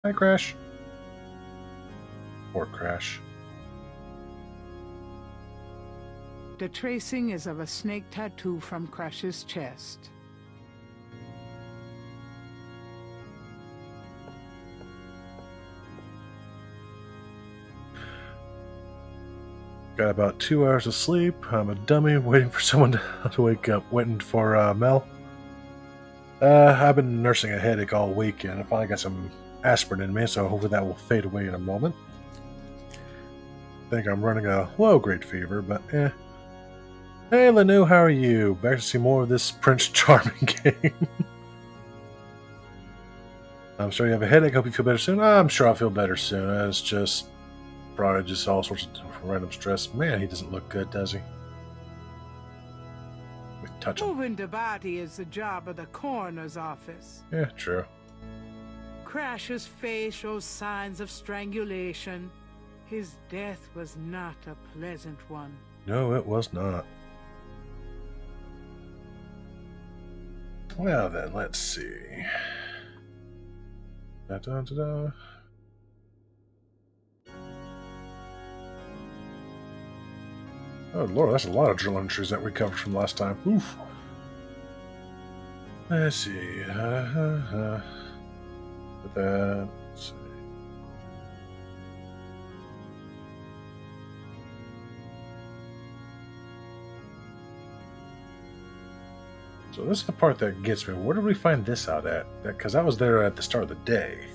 Hi, Crash. Or Crash. The tracing is of a snake tattoo from Crash's chest. Got about 2 hours of sleep. I'm a dummy waiting for someone to wake up. Waiting for Mel. I've been nursing a headache all weekend. I finally got some aspirin in me, so hopefully that will fade away in a moment. Think I'm running a low-grade fever, but eh. Hey, Lanu, how are you? Back to see more of this Prince Charming game. I'm sorry you have a headache. Hope you feel better soon. I'm sure I'll feel better soon. It's just probably just all sorts of random stress. Man, he doesn't look good, does he? We touch him. Moving the body is the job of the coroner's office. Yeah, true. Crash's face shows signs of strangulation. His death was not a pleasant one. No, it was not. Well then, let's see. Da-da-da-da. Oh lord, that's a lot of journal entries that we covered from last time. Oof. Let's see. Let's see. So this is the part that gets me. Where did we find this out at? Because that was there at the start of the day.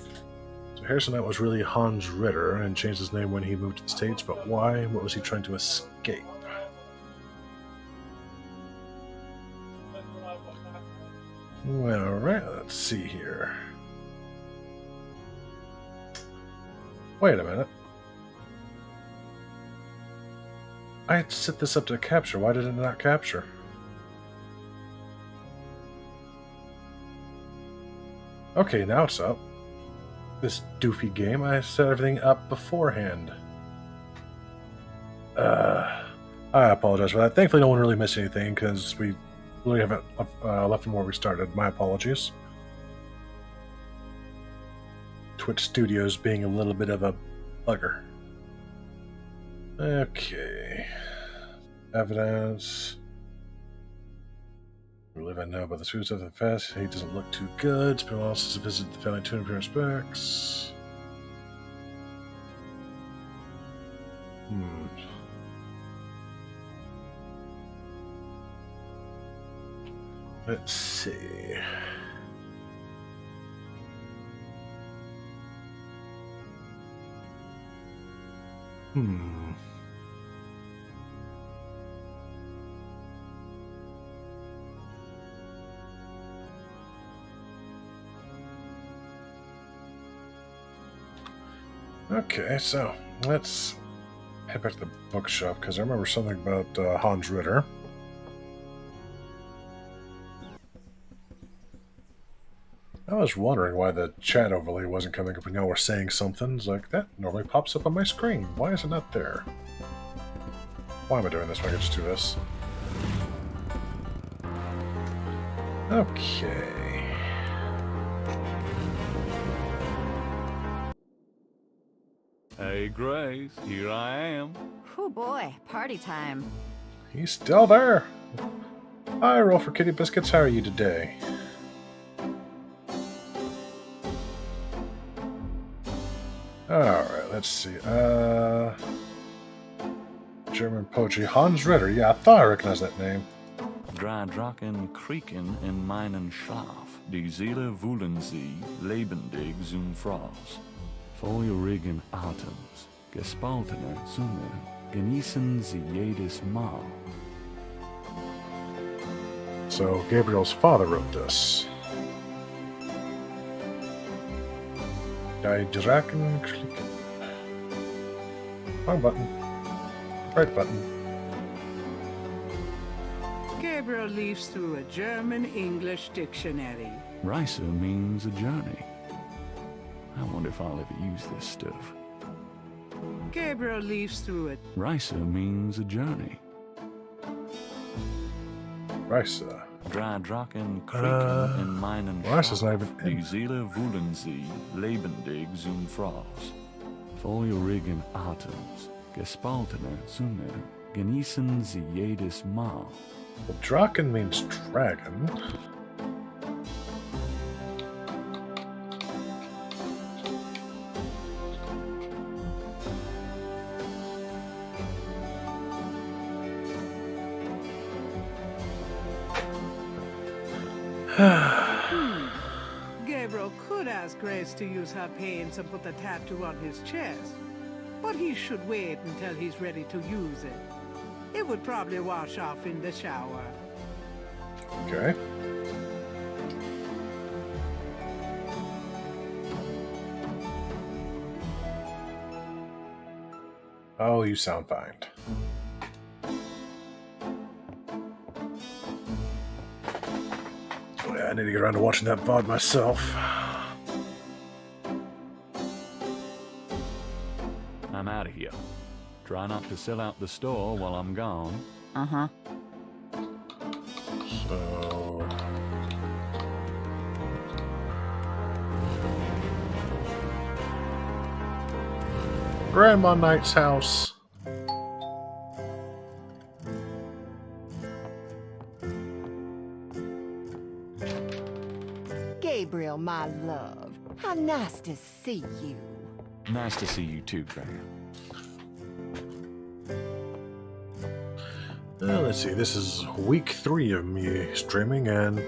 So Harrison Knight was really Hans Ritter and changed his name when he moved to the States, but why? What was he trying to escape? Well, alright, let's see here. Wait a minute. I had to set this up to capture. Why did it not capture? Okay, now it's up. This doofy game, I set everything up beforehand. I apologize for that. Thankfully, no one really missed anything because we really haven't left from where we started. My apologies. Twitch Studios being a little bit of a bugger. Okay. Evidence. We live and know about the sweet of the fest. He doesn't look too good. Spend all to visit the family tomb to pay respects. Let's see. Okay, so let's head back to the bookshelf because I remember something about Hans Ritter. I was wondering why the chat overlay wasn't coming up when y'all were saying something. It's like, that normally pops up on my screen. Why is it not there? Why am I doing this when I can just do this? Okay. Hey, Grace, here I am. Oh boy, party time. He's still there. Hi, Roll for Kitty Biscuits. How are you today? Alright, let's see. German poetry. Hans Ritter. Yeah, I thought I recognized that name. Drei Drachen kriegen in meinen Schlaf. Die Seele wühlen sie lebendig zum Fraß. Feurigen Atems, gespaltene Zunge, genießen sie jedes Mal. So, Gabriel's father wrote this. Die Drachen klicken. Wrong button. Right button. Gabriel leafs through a German-English dictionary. Reise means a journey. I wonder if I'll ever use this stuff. Gabriel leafs through it. Reise means a journey. Risa. Dry Drachen Kriegen in meinen well, this is not even Die in. Seele wühlen sie, lebendig zum Fraß. Feurigen Atems, gespaltene Zunge, genießen sie jedes Mal. Well, Draken means dragon. Gabriel could ask Grace to use her paints and put the tattoo on his chest, but he should wait until he's ready to use it. It would probably wash off in the shower. Okay. Oh, you sound fine. Oh, yeah, I need to get around to watching that VOD myself. I'm out of here. Try not to sell out the store while I'm gone. Uh-huh. So... Grandma Knight's house. Gabriel, my love, how nice to see you. Nice to see you too, Graham. Let's see, this is week 3 of me streaming, and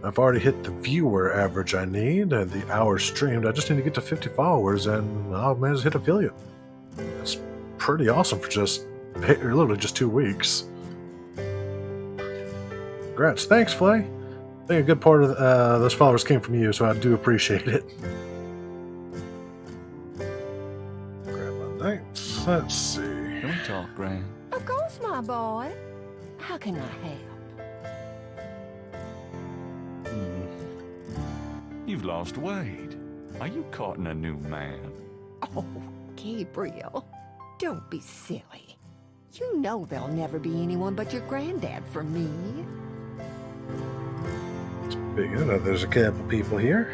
I've already hit the viewer average I need, and the hours streamed. I just need to get to 50 followers, and I'll manage to hit affiliate. That's pretty awesome for just literally just 2 weeks. Congrats. Thanks, Flay. I think a good part of those followers came from you, so I do appreciate it. Grandma Knights. Let's see. Can we talk, Graham? Of course, my boy. How can I help? You've lost weight. Are you courting a new man? Oh, Gabriel, don't be silly. You know there'll never be anyone but your granddad for me. Speaking of, there's a couple people here.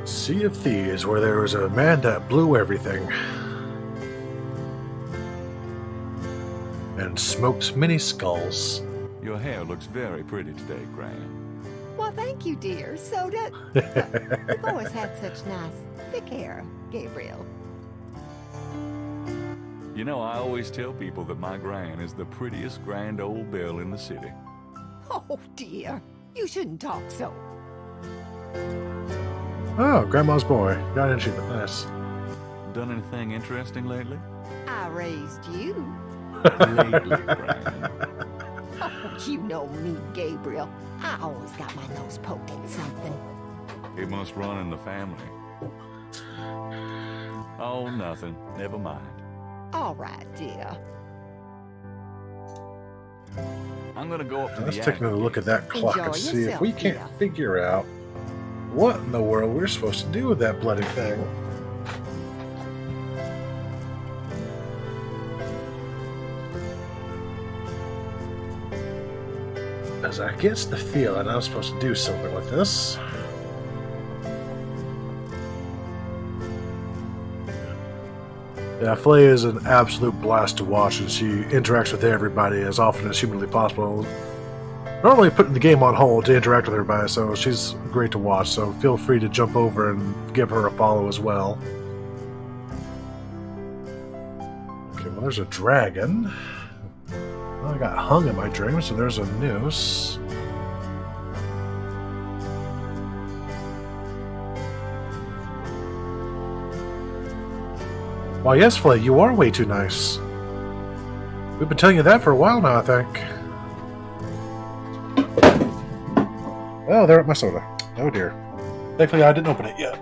Sea of Thieves, where there was a man that blew everything and smoked many skulls. Your hair looks very pretty today, Graham. Well, thank you, dear. So did... You've always had such nice, thick hair, Gabriel. You know, I always tell people that my gran is the prettiest grand old belle in the city. Oh, dear. You shouldn't talk so. Oh, Grandma's boy. Got an achievement. Nice. Done anything interesting lately? I raised you. Lately, Graham. Oh, you know me, Gabriel. I always got my nose poked at something. It must run in the family. Oh, nothing. Never mind. All right, dear. I'm gonna go up to Let's the take another look at that clock Enjoy and see if yourself, we can't dear. figure out what in the world we're supposed to do with that bloody thing. As I get the feeling I'm supposed to do something with this. Yeah, Flay is an absolute blast to watch, and she interacts with everybody as often as humanly possible. Normally putting the game on hold to interact with everybody, so she's great to watch, so feel free to jump over and give her a follow as well. Okay, well there's a dragon. Well, I got hung in my dream, so there's a noose. Why, yes, Flay, you are way too nice. We've been telling you that for a while now, I think. Oh, they're at my soda. Oh dear. Thankfully, I didn't open it yet.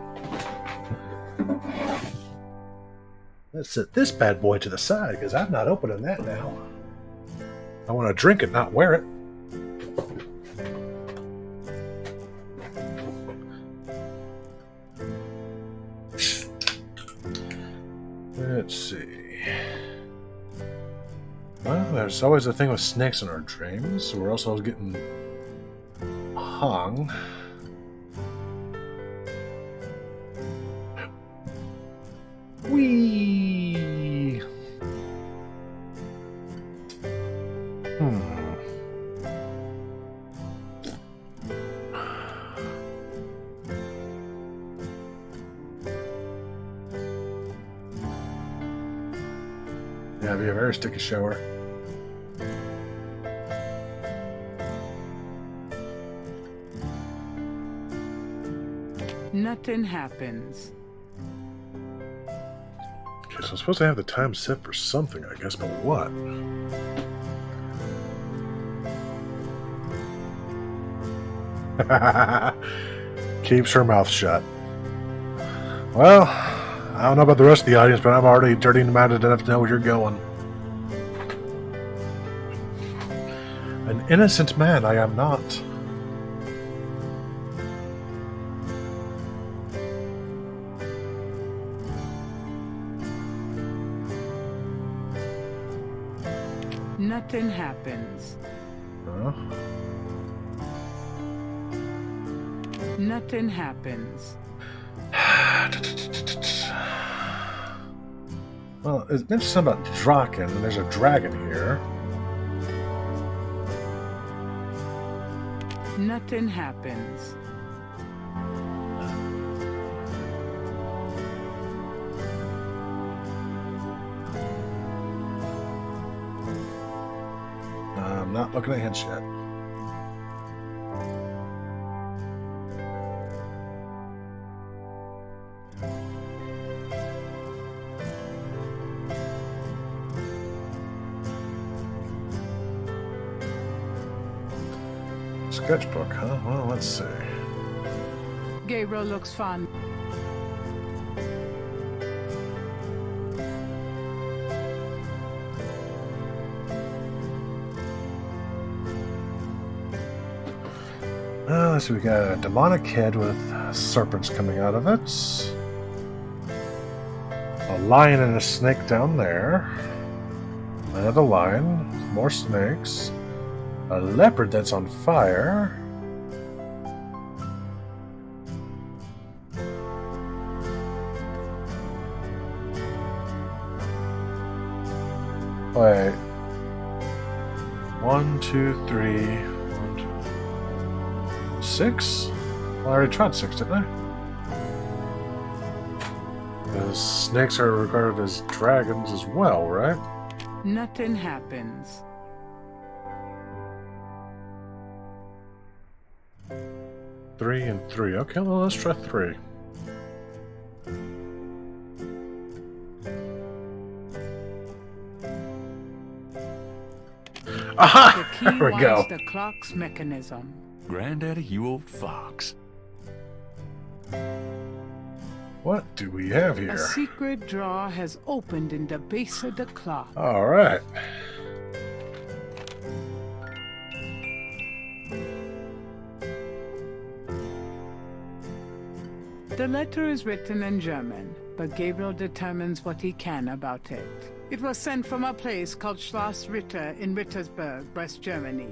Let's set this bad boy to the side, because I'm not opening that now. I want to drink it, not wear it. There's always a thing with snakes in our dreams, so we're also getting hung. Whee! Yeah, it'd be a very sticky shower. Nothing happens. Okay, so I'm supposed to have the time set for something, I guess, but what? Keeps her mouth shut. Well, I don't know about the rest of the audience, but I'm already dirty-minded enough to know where you're going. An innocent man, I am not. Nothing happens. Huh? Nothing happens. Well, it mentions something about Draken, and there's a dragon here. Nothing happens. I'm not looking at hints yet. Sketchbook, huh? Well, let's see. Gabriel looks fond. Let's see, we got a demonic head with serpents coming out of it. A lion and a snake down there. Another lion, more snakes. A leopard that's on fire. Wait. 1, 2, 3. 1, 2. 6? Well, I already tried 6, didn't I? Because snakes are regarded as dragons as well, right? Nothing happens. 3 and 3. Okay, well, let's try 3. Aha! The key There we go. was the clock's mechanism. Granddaddy, you old fox. What do we have A here? secret drawer has opened in the base of the clock. All right. The letter is written in German, but Gabriel determines what he can about it. It was sent from a place called Schloss Ritter in Rittersberg, West Germany.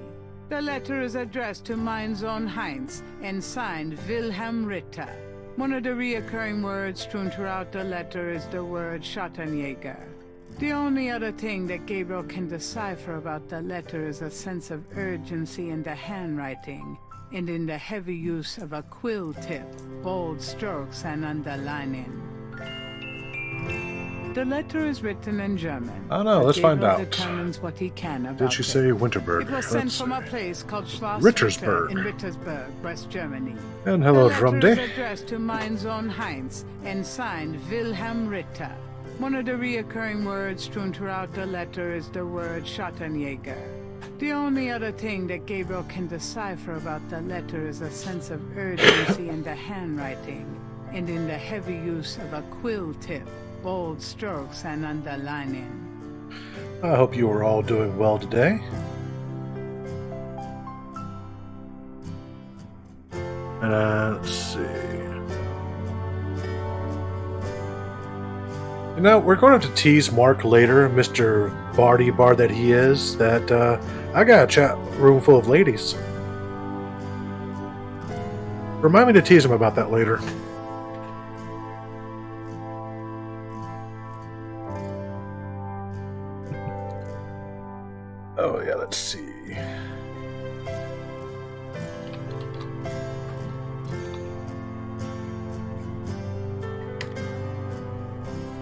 The letter is addressed to mein Sohn Heinz and signed Wilhelm Ritter. One of the reoccurring words strewn throughout the letter is the word Schattenjäger. The only other thing that Gabriel can decipher about the letter is a sense of urgency in the handwriting and in the heavy use of a quill tip, bold strokes, and underlining. The letter is written in German. I don't know, but let's find Gabriel out. determines what he can about Did she it. say Winterberg? It was sent Let's from a see. place called Schloss Rittersberg. Ritter in Rittersberg, West Germany. And hello, The letter Drumdy. is addressed to mein Sohn Heinz and signed Wilhelm Ritter. One of the reoccurring words strewn throughout the letter is the word Schattenjäger. The only other thing that Gabriel can decipher about the letter is a sense of urgency in the handwriting and in the heavy use of a quill tip, bold strokes, and underlining. I hope you are all doing well today. Let's see. You know, we're going to have to tease Mark later, Mr. bardy bar that he is, that I got a chat room full of ladies. Remind me to tease him about that later. Oh yeah, let's see.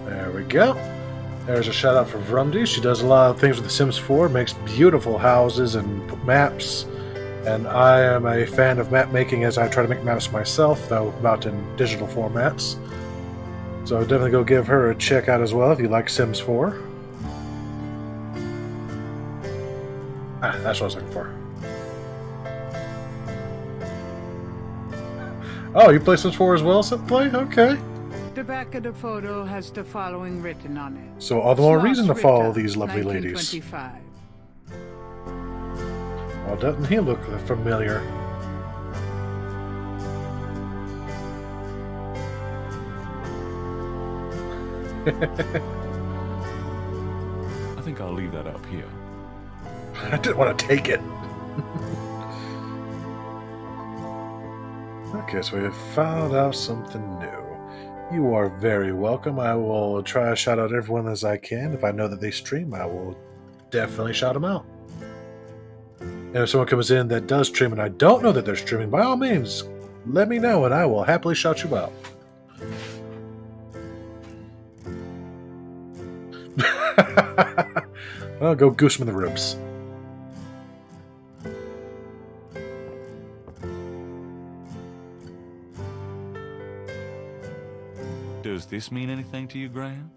There we go. There's a shout out for Vrumdy. She does a lot of things with The Sims 4, makes beautiful houses and maps. And I am a fan of map making as I try to make maps myself, though not in digital formats. So definitely go give her a check out as well if you like Sims 4. Ah, that's what I was looking for. Oh, you play Sims 4 as well, Play? Okay. The back of the photo has the following written on it. So all the more Sloss reason to follow Ritter, these lovely ladies. 1925. Well, doesn't he look familiar? I think I'll leave that up here. I didn't want to take it. Okay, so we have found out something new. You are very welcome. I will try to shout out everyone as I can. If I know that they stream, I will definitely shout them out. And if someone comes in that does stream and I don't know that they're streaming, by all means, let me know and I will happily shout you out. I'll go goose him in the ribs. Does this mean anything to you, Gran?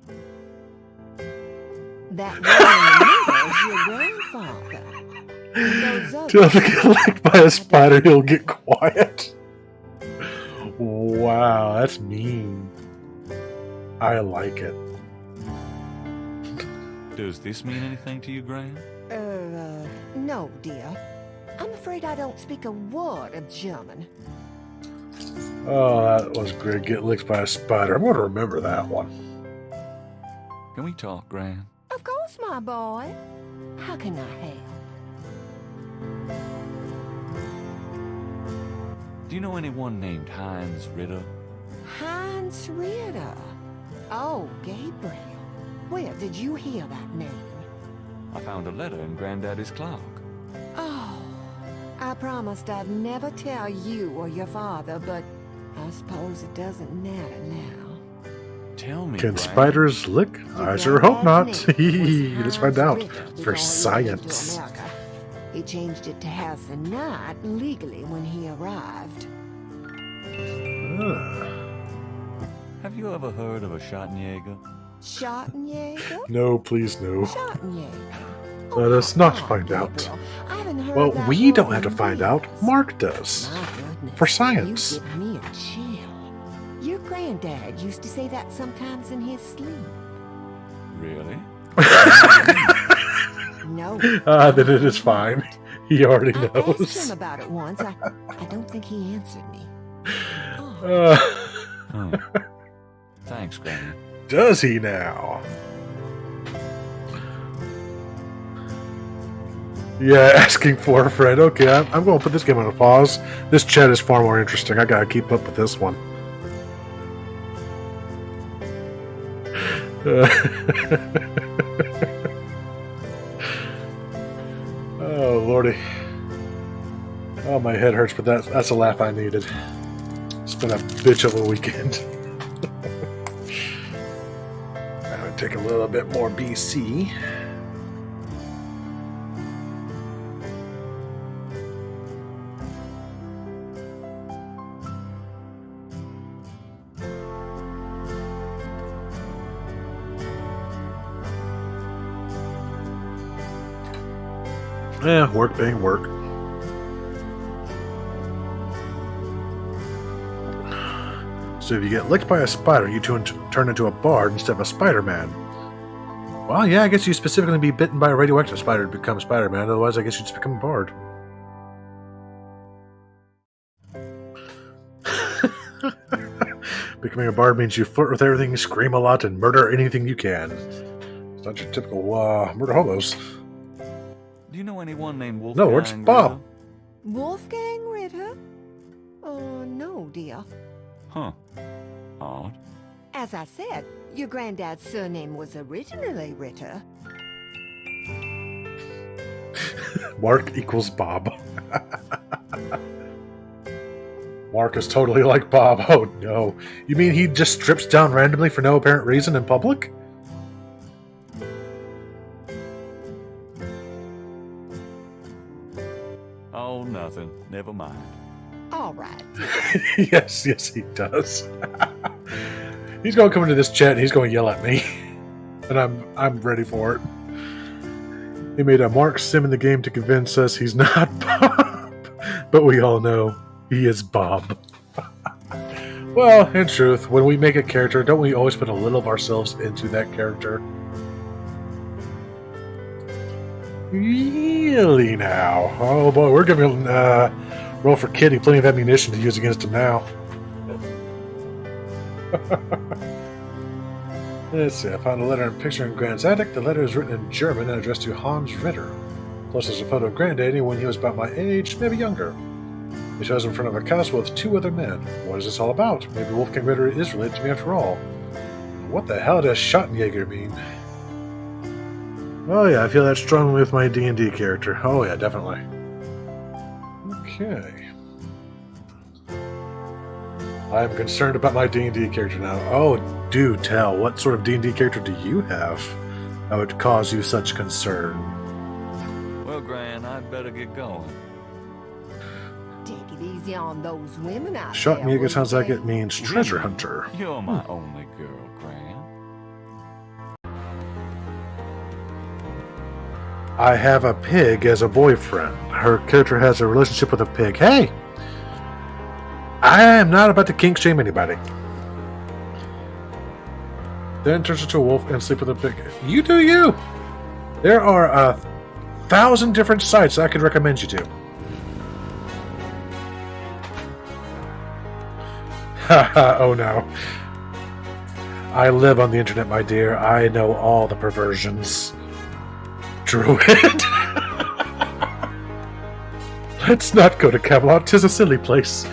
That one in the middle is your grandfather. And those Till others- I get licked by a spider, he'll get quiet. Wow, that's mean. I like it. Does this mean anything to you, Gran? No, dear. I'm afraid I don't speak a word of German. Oh, that was great. Get licked by a spider. I'm going to remember that one. Can we talk, Gran? Of course, my boy. How can I help? Do you know anyone named Heinz Ritter? Heinz Ritter. Oh, Gabriel. Where did you hear that name? I found a letter in Granddaddy's clock. Oh, I promised I'd never tell you or your father, but I suppose it doesn't matter now. Tell me, Can Gran. spiders lick? I Your sure hope not. granddad's name was Let's find Heinz out. Ritter For before he moved to science. America. He changed it to House and Knight legally when he arrived. Have you ever heard of a Schottenjäger? Schottenjäger? No, please, no. Schottenjäger. Let us not come on, find out. Gabriel. I haven't heard Well, that we word don't have to in find years. out. Mark does. My goodness. For science. You give me a chill. Your granddad used to say that sometimes in his sleep. Really? No. Then it is fine. He already I asked knows. him about it once. I don't think he answered me. Oh, Hmm. Thanks, Granny. Does he now? Yeah, asking for a friend. Okay, I'm going to put this game on a pause. This chat is far more interesting. I gotta keep up with this one. Oh, lordy. Oh, my head hurts, but that's a laugh I needed. It's been a bitch of a weekend. I'm going to take a little bit more BC. Yeah, work being work. So if you get licked by a spider, you turn into a bard instead of a Spider-Man. Well, yeah, I guess you specifically be bitten by a radioactive spider to become Spider-Man. Otherwise, I guess you just become a bard. Becoming a bard means you flirt with everything, scream a lot, and murder anything you can. It's That's your typical murder hobos. Do you know anyone named Wolfgang? No, where's Bob? Wolfgang Ritter? No, dear. Huh. Odd. As I said, your granddad's surname was originally Ritter. Mark equals Bob. Mark is totally like Bob. Oh no. You mean he just strips down randomly for no apparent reason in public? Oh, nothing. Never mind. All right. yes, he does. He's going to come into this chat and he's going to yell at me. And I'm ready for it. He made a Mark sim in the game to convince us he's not Bob. But we all know he is Bob. Well, in truth, when we make a character, don't we always put a little of ourselves into that character? Really now? Oh boy, we're giving Roll for Kitty plenty of ammunition to use against him now. Let's see, I found a letter and picture in Grand's attic. The letter is written in German and addressed to Hans Ritter. Plus there's a photo of Granddaddy when he was about my age, maybe younger. He shows in front of a castle with 2 other men. What is this all about? Maybe Wolfgang Ritter is related to me after all. What the hell does Schottenjäger mean? Oh yeah, I feel that strongly with my D&D character. Oh yeah, definitely. Okay. I'm concerned about my D&D character now. Oh, do tell. What sort of D&D character do you have that would cause you such concern? Well, Gran, I'd better get going. Take it easy on those women out there. Schottenjäger sounds like it means treasure hunter. You're my only girl, Gran. I have a pig as a boyfriend. Her character has a relationship with a pig. Hey! I am not about to kink shame anybody. Then turns into a wolf and sleep with a pig. You do you! There are 1,000 different sites I could recommend you to. Haha, oh no. I live on the internet, my dear. I know all the perversions. Druid. Let's not go to Camelot. 'Tis a silly place.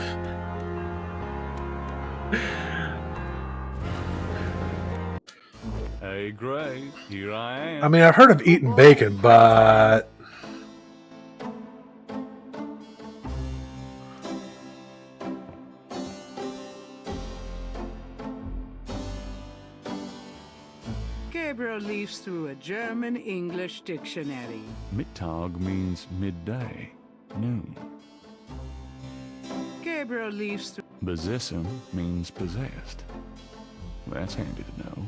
Hey, Gray, here I am. I mean, I've heard of eating bacon, but... Gabriel leafs through a German-English dictionary. Mittag means midday, noon. Gabriel leafs through... Besessen means possessed. That's handy to know.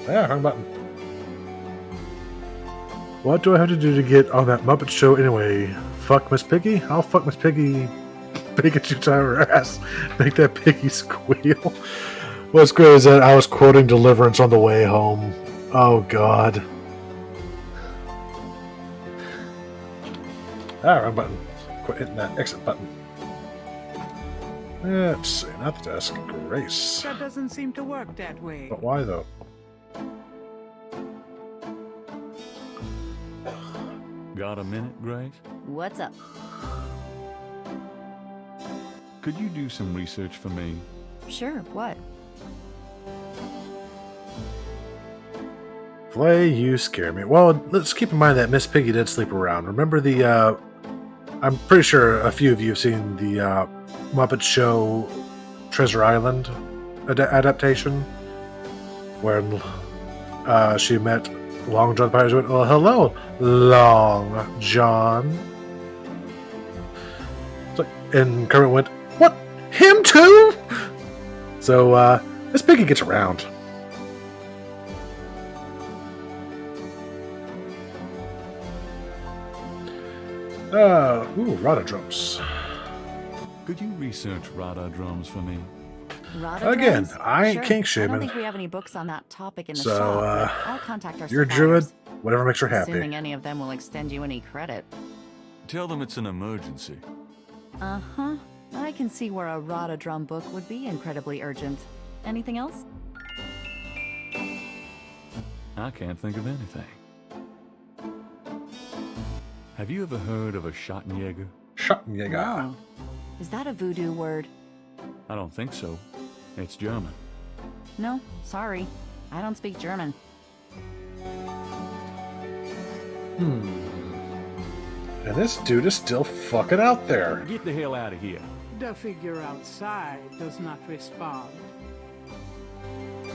Yeah, wrong button. What do I have to do to get on that Muppet Show anyway? Fuck Miss Piggy? I'll fuck Miss Piggy. Pikachu tie her ass. Make that piggy squeal. What's great is that I was quoting Deliverance on the way home. Oh god. Ah, wrong button. Quit hitting that exit button. Let's see, not the desk. Grace. That doesn't seem to work that way. But why though? Got a minute, Grace? What's up? Could you do some research for me? Sure, what? Flay, you scare me. Well, let's keep in mind that Miss Piggy did sleep around. Remember the, I'm pretty sure a few of you have seen the Muppet Show Treasure Island adaptation, where she met Long John Pirates. Went, well, hello, Long John. So, and Kermit went, what? Him too? So, Miss Piggy gets around. Rada drums. Could you research Rada drums for me? Rada Again, drums? I ain't Sure. kink I shaming. don't think we have any books on that topic in the So, shop, but I'll contact our You're a druid, suppliers. whatever makes her happy. Assuming any of them will extend you any credit. Tell them it's an emergency. Uh-huh. I can see where a Rada drum book would be incredibly urgent. Anything else? I can't think of anything. Have you ever heard of a Schottenjäger? Schottenjäger. No. Is that a voodoo word? I don't think so. It's German. No, sorry. I don't speak German. And this dude is still fucking out there. Get the hell out of here. The figure outside does not respond.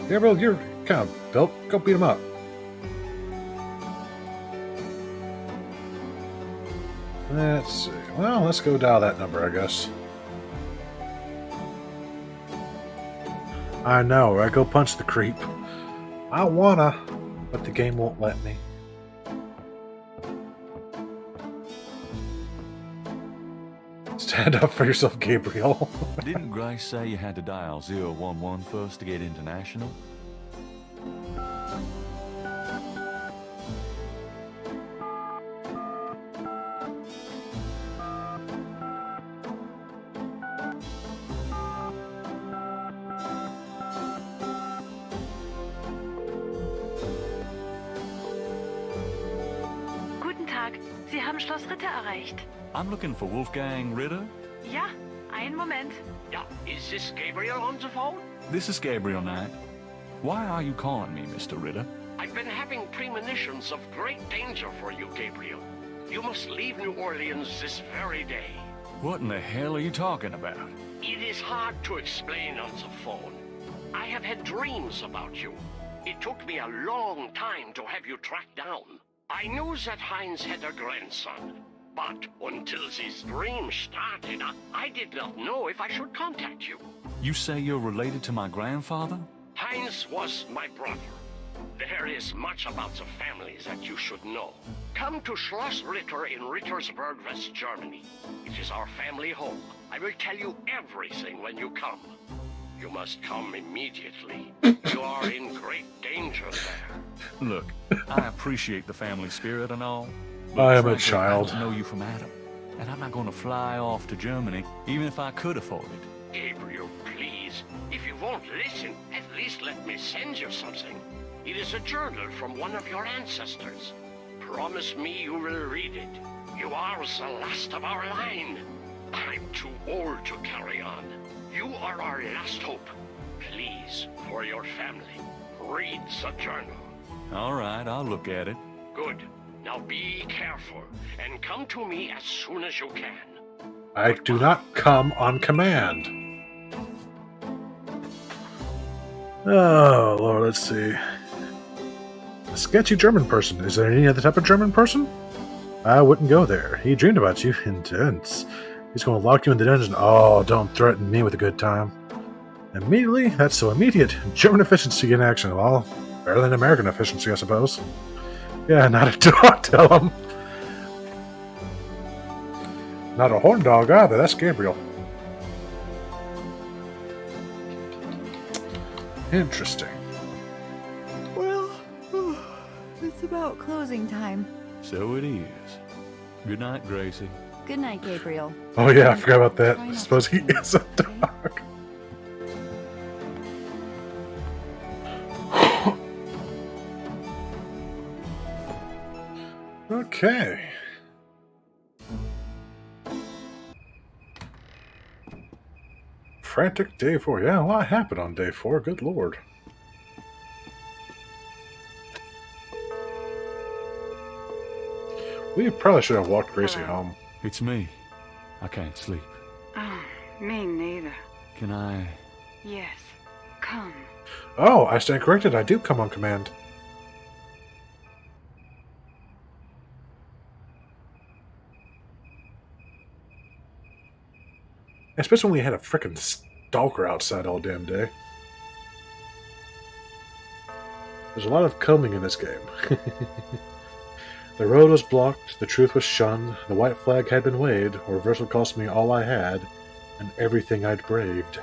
Gabriel, you're kind of built. Go beat him up. Let's see. Well, let's go dial that number, I guess. I know, right? Go punch the creep. I wanna, but the game won't let me. Stand up for yourself, Gabriel. Didn't Grace say you had to dial 011 first to get international? Guten Tag, Sie haben Schloss Ritter erreicht. I'm looking for Wolfgang Ritter. Ja, einen Moment. Yeah, is this Gabriel on the phone? This is Gabriel Knight. Why are you calling me, Mr. Ritter? I've been having premonitions of great danger for you, Gabriel. You must leave New Orleans this very day. What in the hell are you talking about? It is hard to explain on the phone. I have had dreams about you. It took me a long time to have you tracked down. I knew that Heinz had a grandson, but until these dreams started, I did not know if I should contact you. You say you're related to my grandfather? Heinz was my brother. There is much about the family that you should know. Come to Schloss Ritter in Rittersberg, West Germany. It is our family home. I will tell you everything when you come. You must come immediately. You are in great danger there. Look, I appreciate the family spirit and all. but I am a frankly, child. I don't know you from Adam. And I'm not going to fly off to Germany, even if I could afford it. Gabriel, please. If you won't listen, at least let me send you something. It is a journal from one of your ancestors. Promise me you will read it. You are the last of our line. I'm too old to carry on. You are our last hope. Please, for your family, read the journal. All right, I'll look at it. Good. Now be careful, and come to me as soon as you can. I do not come on command. Oh, Lord, let's see. A sketchy German person. Is there any other type of German person? I wouldn't go there. He dreamed about you. Intense. He's going to lock you in the dungeon. Oh, don't threaten me with a good time. Immediately? That's so immediate. German efficiency in action. Well, better than American efficiency, I suppose. Yeah, not a dog, tell him. Not a horn dog either. That's Gabriel. Interesting. Well, it's about closing time. So it is. Good night, Gracie. Good night, Gabriel. Oh yeah, I forgot about that. Try I not suppose to he scream, is a okay? dog. Okay. Frantic day 4. Yeah, a lot happened on day 4. Good lord. We probably should have walked Gracie home. It's me. I can't sleep. Oh, me neither. Can I... Yes, come. Oh, I stand corrected. I do come on command. Especially when we had a frickin' stalker outside all damn day. There's a lot of combing in this game. The road was blocked, the truth was shunned, the white flag had been waved, reversal cost me all I had, and everything I'd braved.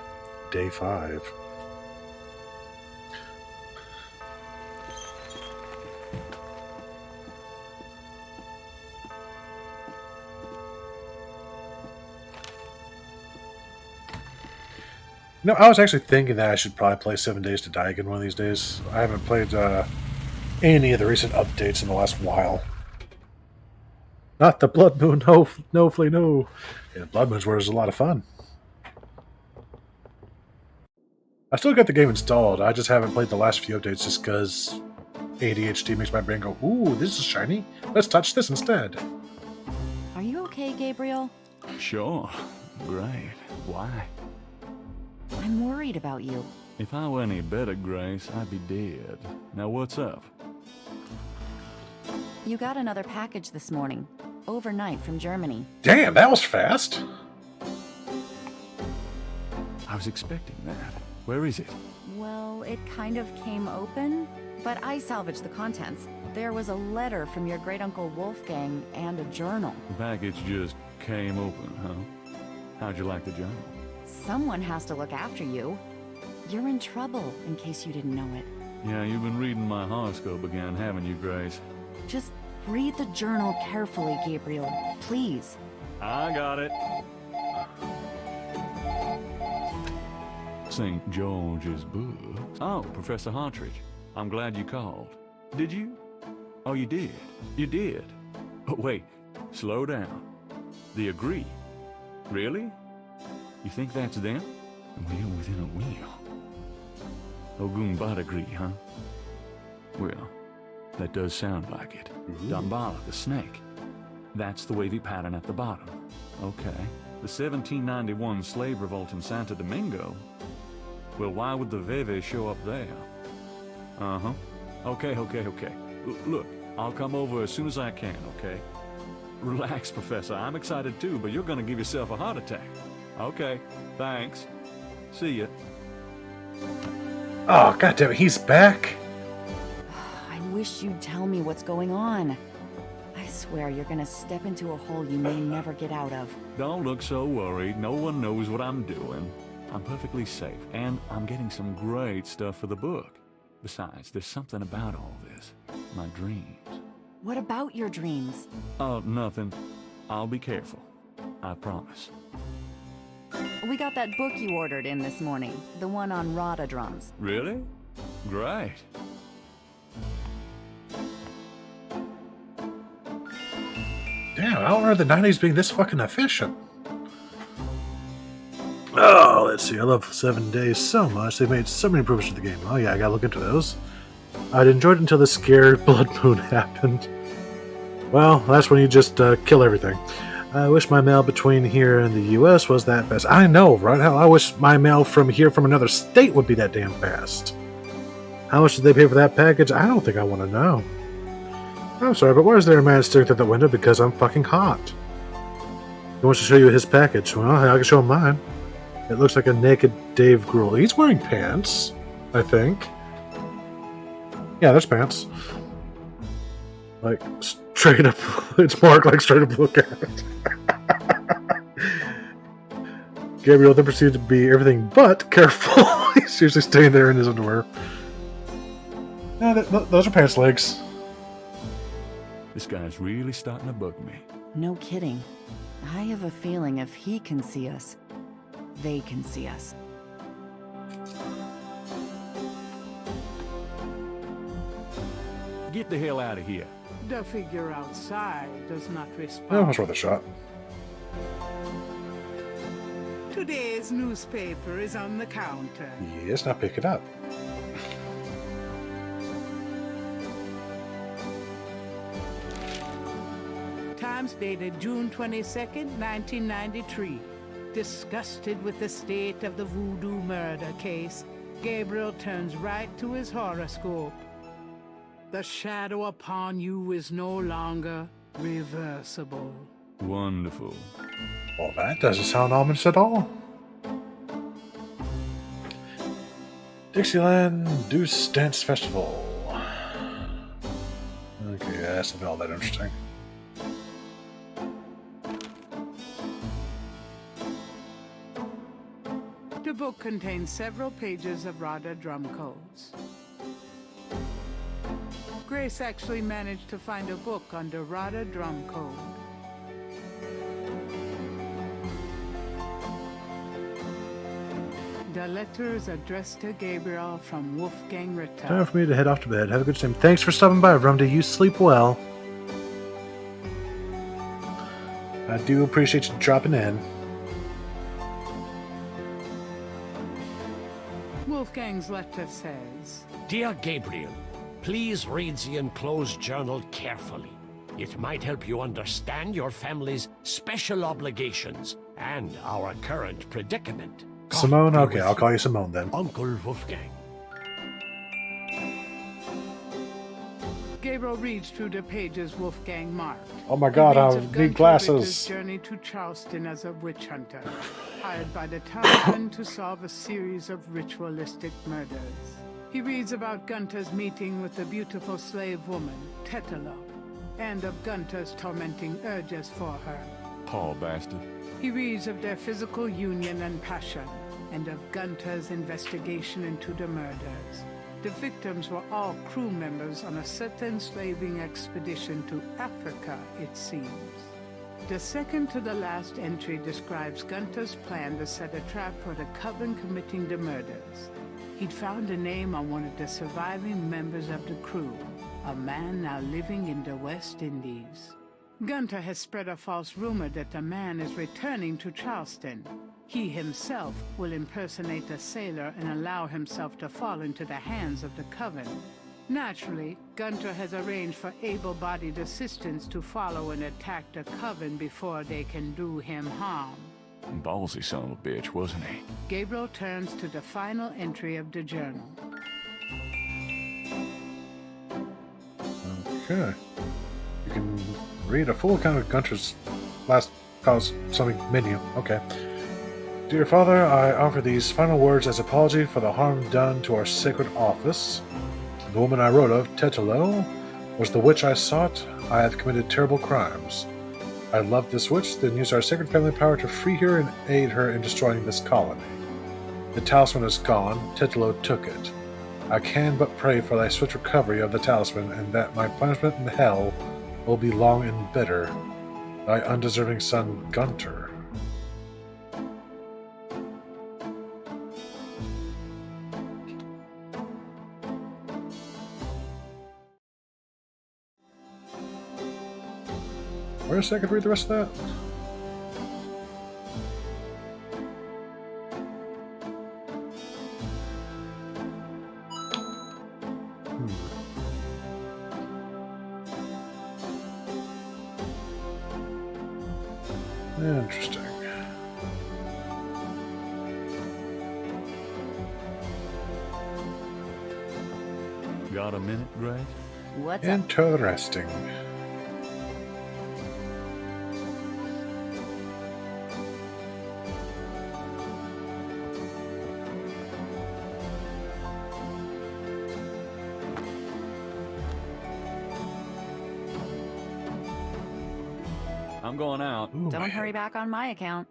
Day 5. No, I was actually thinking that I should probably play 7 Days to Die again one of these days. I haven't played any of the recent updates in the last while. Not the Blood Moon, no, no, Flea, no. Yeah, Blood Moon's where it was a lot of fun. I still got the game installed. I just haven't played the last few updates just because ADHD makes my brain go, ooh, this is shiny. Let's touch this instead. Are you okay, Gabriel? Sure. Great. Why? I'm worried about you. If I were any better, Grace, I'd be dead. Now what's up? You got another package this morning. Overnight from Germany. Damn, that was fast. I was expecting that. Where is it? Well, it kind of came open, but I salvaged the contents. There was a letter from your great-uncle Wolfgang and a journal. The package just came open, huh? How'd you like the journal? Someone has to look after you. You're in trouble, in case you didn't know it. Yeah, you've been reading my horoscope again, haven't you, Grace? Just read the journal carefully, Gabriel. Please. I got it. St. George's book. Oh, Professor Hartridge. I'm glad you called. Did you? Oh, you did. You did. Oh, wait. Slow down. The Agree. Really? You think that's them? A wheel within a wheel. Ogun Badagri, huh? Well, that does sound like it. Dambala, the snake. That's the wavy pattern at the bottom. Okay. The 1791 slave revolt in Santo Domingo? Well, why would the Veve show up there? Uh-huh. Okay. Look, I'll come over as soon as I can, okay? Relax, Professor. I'm excited too, but you're gonna give yourself a heart attack. Okay, thanks. See ya. Oh, goddammit, he's back? I wish you'd tell me what's going on. I swear you're gonna step into a hole you may never get out of. Don't look so worried. No one knows what I'm doing. I'm perfectly safe, and I'm getting some great stuff for the book. Besides, there's something about all this. My dreams. What about your dreams? Oh, nothing. I'll be careful. I promise. We got that book you ordered in this morning. The one on Rada drums. Really? Great. Damn, I don't remember the 90s being this fucking efficient. Oh, let's see. I love 7 Days so much. They made so many improvements to the game. Oh yeah, I gotta look into those. I'd enjoyed it until the scared Blood Moon happened. Well, that's when you just kill everything. I wish my mail between here and the US was that fast. I know, right? Hell, I wish my mail from here from another state would be that damn fast. How much did they pay for that package? I don't think I want to know. I'm sorry, but why is there a man staring through the window? Because I'm fucking hot. He wants to show you his package. Well, I can show him mine. It looks like a naked Dave Grohl. He's wearing pants, I think. Yeah, there's pants. Like, straight up, it's marked like straight up look at it. Gabriel then proceeded to be everything but careful. He's seriously staying there in his underwear. Yeah, those are pants legs. This guy's really starting to bug me. No kidding. I have a feeling if he can see us, they can see us. Get the hell out of here. The figure outside does not respond. Oh, it's worth a shot. Today's newspaper is on the counter. Yes, now pick it up. Times dated June 22nd, 1993. Disgusted with the state of the voodoo murder case, Gabriel turns right to his horoscope. The shadow upon you is no longer reversible. Wonderful. Well, that doesn't sound ominous at all. Dixieland Deuce Dance Festival. Okay, yeah, that's not all that interesting. The book contains several pages of Rada drum codes. Grace actually managed to find a book under Rada drum code. The letter is addressed to Gabriel from Wolfgang Ritter. Time for me to head off to bed. Have a good time. Thanks for stopping by, Rumdy. You sleep well. I do appreciate you dropping in. Wolfgang's letter says, Dear Gabriel, please read the enclosed journal carefully. It might help you understand your family's special obligations and our current predicament. God Simone? be Okay, with I'll you. call you Simone then. Uncle Wolfgang. Gabriel reads through the pages Wolfgang marked. Oh my He god, reads I of need Gunther Ritter's glasses. journey to Charleston as a witch hunter, hired by the townsmen to solve a series of ritualistic murders. He reads about Gunther's meeting with the beautiful slave woman, Tetelo, and of Gunther's tormenting urges for her. Poor bastard. He reads of their physical union and passion, and of Gunther's investigation into the murders. The victims were all crew members on a certain slaving expedition to Africa, it seems. The second to the last entry describes Gunther's plan to set a trap for the coven committing the murders. He'd found a name on one of the surviving members of the crew, a man now living in the West Indies. Gunther has spread a false rumor that the man is returning to Charleston. He himself will impersonate a sailor and allow himself to fall into the hands of the coven. Naturally, Gunther has arranged for able-bodied assistants to follow and attack the coven before they can do him harm. Ballsy son of a bitch, wasn't he? Gabriel turns to the final entry of the journal. Okay. You can read a full account of Gunther's last cause something menu. Okay. Dear Father, I offer these final words as apology for the harm done to our sacred office. The woman I wrote of, Tetelo, was the witch I sought. I have committed terrible crimes. I loved this witch, then used our sacred family power to free her and aid her in destroying this colony. The talisman is gone. Tetelo took it. I can but pray for thy swift recovery of the talisman, and that my punishment in hell will be long and bitter. Thy undeserving son, Gunther. Wait a second, read the rest of that. Interesting. Got a minute, Grace? What's up? Interesting. I'm going out. Ooh, Don't hurry back on my account.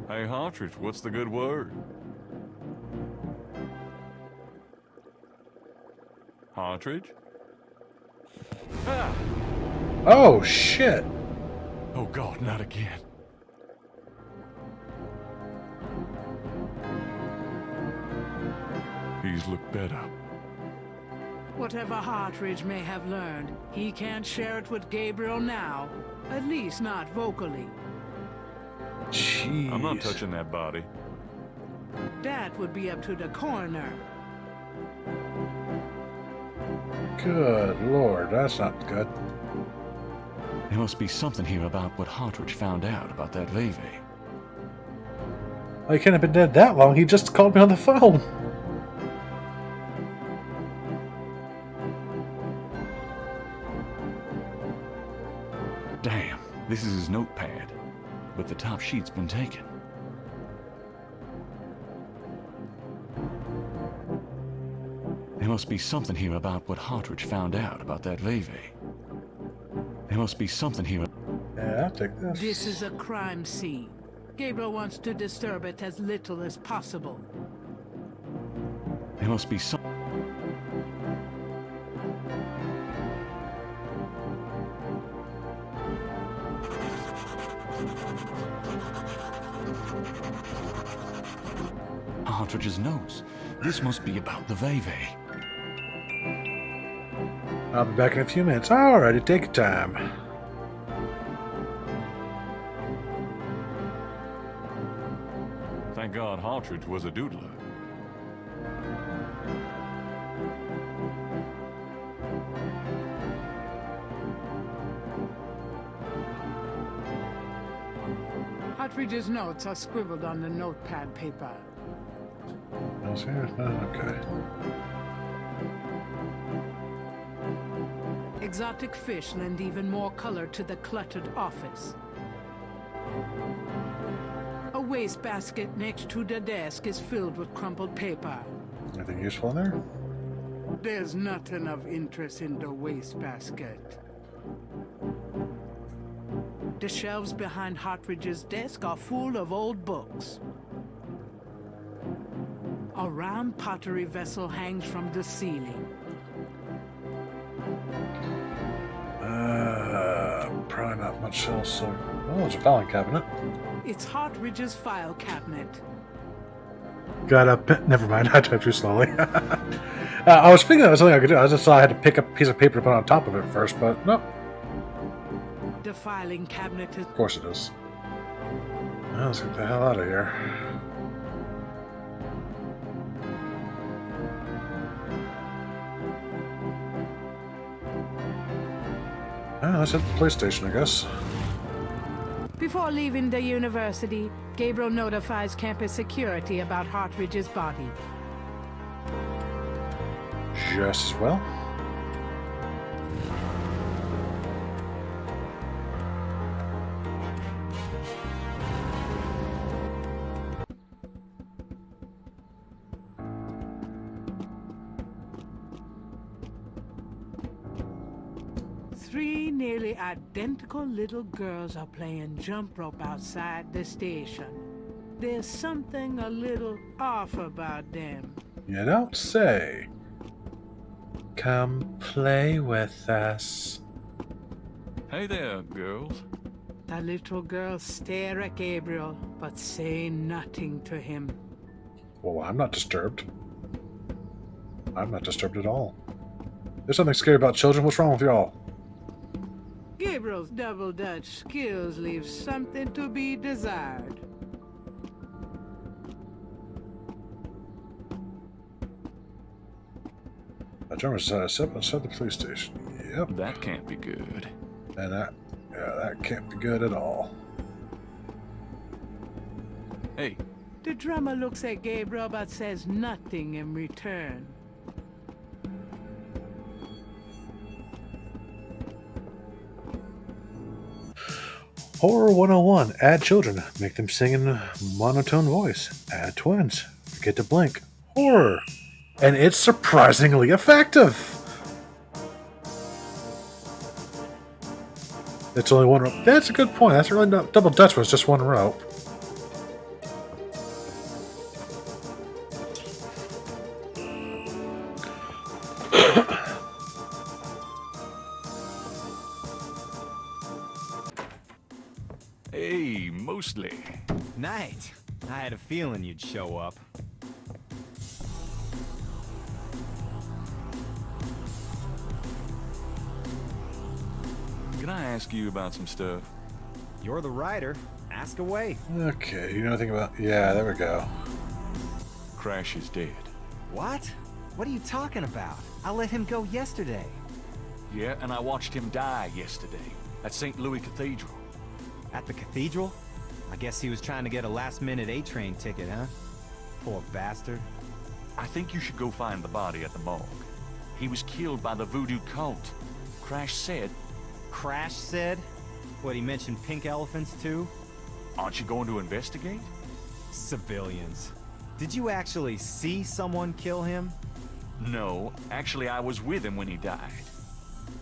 Hey, Hartridge, what's the good word? Hartridge? Ah! Oh, shit! Oh, God, not again. He's looked better. Whatever Hartridge may have learned, he can't share it with Gabriel now. At least not vocally. Jeez. I'm not touching that body. That would be up to the coroner. Good lord, that's not good. There must be something here about what Hartridge found out about that Veve. Well, he can't have been dead that long. He just called me on the phone. Damn, this is his notepad. But the top sheet's been taken. must be something here about what Hartridge found out about that Veve. There must be something here. Yeah, I'll take this. This is a crime scene. Gabriel wants to disturb it as little as possible. There must be some. Hartridge's nose. This must be about the Veve. I'll be back in a few minutes. Alrighty, take your time. Thank God Hartridge was a doodler. Hartridge's notes are scribbled on the notepad paper. Else here? Okay. Exotic fish lend even more color to the cluttered office. A wastebasket next to the desk is filled with crumpled paper. Anything useful in there? There's nothing of interest in the wastebasket. The shelves behind Hartridge's desk are full of old books. A round pottery vessel hangs from the ceiling. Probably not much else. So, oh, there's a filing cabinet. It's Hartridge's file cabinet. Got a pen. Never mind. I typed too slowly. I was thinking that was something I could do. I just thought I had to pick up a piece of paper to put on top of it first, but nope. The filing cabinet is... Of course it is. Well, let's get the hell out of here. Let's hit the police station, I guess. Before leaving the university, Gabriel notifies campus security about Hartridge's body. Just as well. Three nearly identical little girls are playing jump rope outside the station. There's something a little off about them. You don't say. Come play with us. Hey there, girls. The little girls stare at Gabriel, but say nothing to him. Well, I'm not disturbed. I'm not disturbed at all. There's something scary about children. What's wrong with y'all? Gabriel's double Dutch skills leave something to be desired. A German side step outside the police station. Yep. That can't be good. And that can't be good at all. Hey, The drummer looks at Gabriel but says nothing in return. Horror 101. Add children. Make them sing in a monotone voice. Add twins. Forget to blink. Horror. And it's surprisingly effective. It's only one rope. That's a good point. That's really not double Dutch was just one rope. hey, mostly. Night. I had a feeling you'd show up. Can I ask you about some stuff? You're the writer. Ask away. Okay, you know anything about... Yeah, there we go. Crash is dead. What? What are you talking about? I let him go yesterday. Yeah, and I watched him die yesterday at St. Louis Cathedral. At the cathedral? I guess he was trying to get a last-minute A-train ticket, huh? Poor bastard. I think you should go find the body at the morgue. He was killed by the voodoo cult. Crash said... Crash said? What, he mentioned pink elephants too? Aren't you going to investigate? Civilians. Did you actually see someone kill him? No, actually I was with him when he died.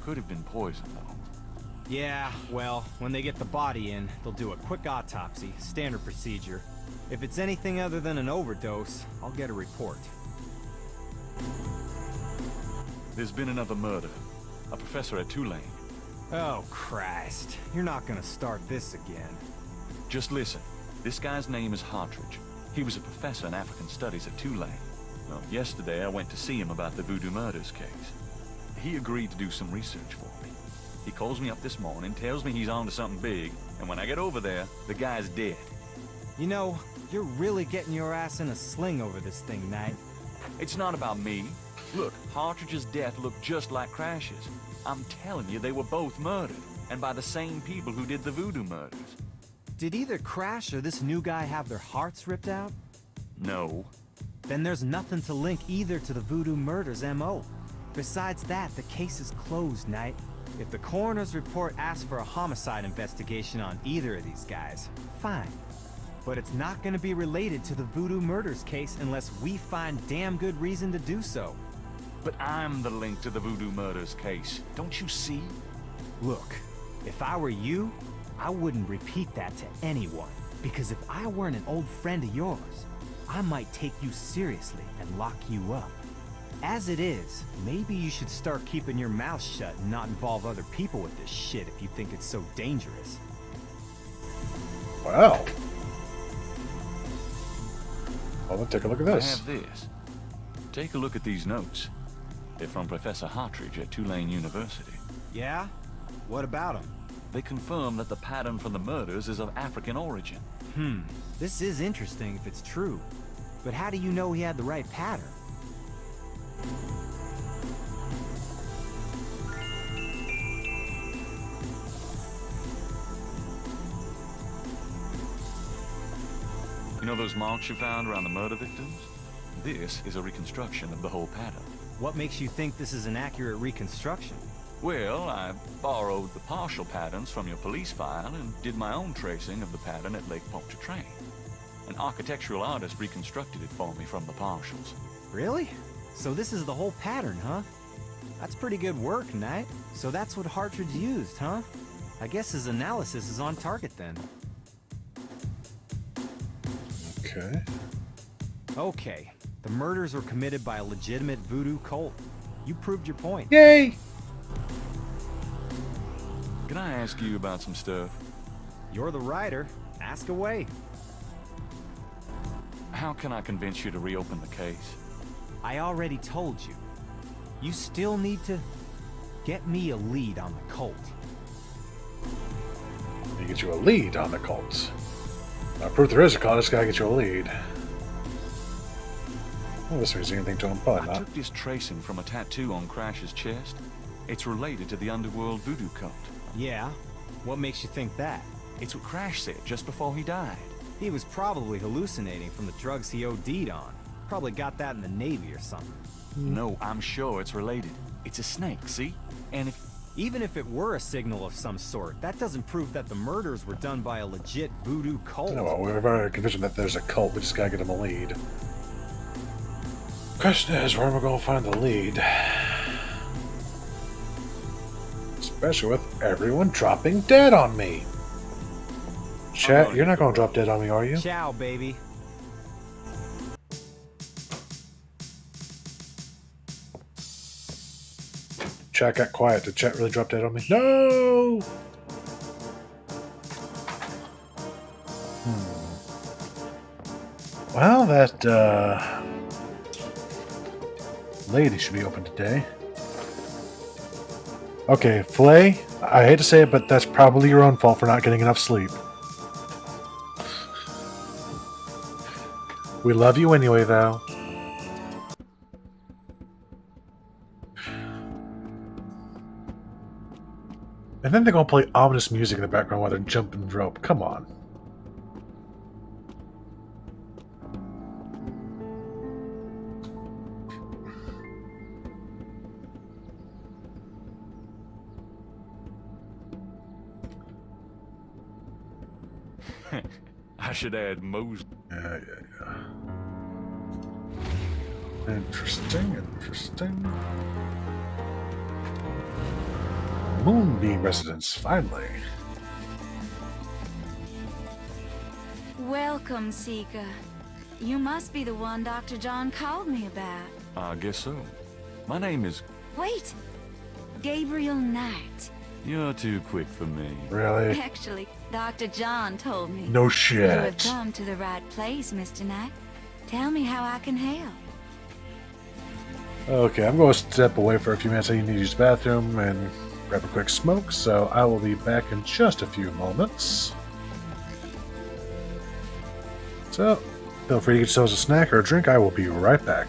Could have been poison, though. Yeah, well, when they get the body in, they'll do a quick autopsy, standard procedure. If it's anything other than an overdose, I'll get a report. There's been another murder. A professor at Tulane. Oh, Christ. You're not gonna start this again. Just listen. This guy's name is Hartridge. He was a professor in African Studies at Tulane. Well, yesterday I went to see him about the Voodoo Murders case. He agreed to do some research for me. He calls me up this morning, tells me he's on to something big, and when I get over there, the guy's dead. You know, you're really getting your ass in a sling over this thing, Knight. It's not about me. Look, Hartridge's death looked just like Crash's. I'm telling you, they were both murdered, and by the same people who did the Voodoo murders. Did either Crash or this new guy have their hearts ripped out? No. Then there's nothing to link either to the Voodoo murders M.O. Besides that, the case is closed, Knight. If the coroner's report asks for a homicide investigation on either of these guys, fine. But it's not gonna be related to the Voodoo murders case unless we find damn good reason to do so. But I'm the link to the Voodoo murders case. Don't you see? Look, if I were you, I wouldn't repeat that to anyone. Because if I weren't an old friend of yours, I might take you seriously and lock you up. As it is, maybe you should start keeping your mouth shut and not involve other people with this shit if you think it's so dangerous. Wow. Well, let's take a look at I this. have this. Take a look at these notes. They're from Professor Hartridge at Tulane University. Yeah? What about him? They confirm that the pattern from the murders is of African origin. This is interesting if it's true. But how do you know he had the right pattern? You know those marks you found around the murder victims? This is a reconstruction of the whole pattern. What makes you think this is an accurate reconstruction? Well, I borrowed the partial patterns from your police file and did my own tracing of the pattern at Lake Pontchartrain. An architectural artist reconstructed it for me from the partials. Really? So this is the whole pattern, huh? That's pretty good work, Knight. So that's what Hartridge used, huh? I guess his analysis is on target then. Okay. Okay. The murders were committed by a legitimate voodoo cult. You proved your point. Yay! Can I ask you about some stuff? You're the writer. Ask away. How can I convince you to reopen the case? I already told you. You still need to get me a lead on the cult. He gets you a lead on the cults. Now, proof there is a cult, this guy gets you a lead. Well, this means anything to him, probably I not. took this tracing from a tattoo on Crash's chest. It's related to the underworld voodoo cult. Yeah? What makes you think that? It's what Crash said just before he died. He was probably hallucinating from the drugs he OD'd on. Probably got that in the Navy or something. No, I'm sure it's related. It's a snake, see? And if... Even if it were a signal of some sort, that doesn't prove that the murders were done by a legit voodoo cult. No, well, we've already convinced that there's a cult, we just gotta get him a lead. Question is, where am I gonna find the lead? Especially with everyone dropping dead on me. Chat, you're not gonna drop dead on me, are you? Ciao, baby. Chat got quiet. Did chat really drop dead on me? No! Well, that, lady should be open today. Okay, Flay, I hate to say it, but that's probably your own fault for not getting enough sleep. We love you anyway, though. And then they're gonna play ominous music in the background while they're jumping the rope. Come on. I should add Moses. Yeah. Interesting. Moonbeam Residence, finally. Welcome, Seeker. You must be the one Dr. John called me about. I guess so. My name is... Wait! Gabriel Knight. You're too quick for me. Really? Actually, Dr. John told me. No You have shit. come to the right place, Mr. Knight. Tell me how I can help. Okay, I'm going to step away for a few minutes. I need to use the bathroom and grab a quick smoke, so I will be back in just a few moments. So, feel free to get yourselves a snack or a drink. I will be right back.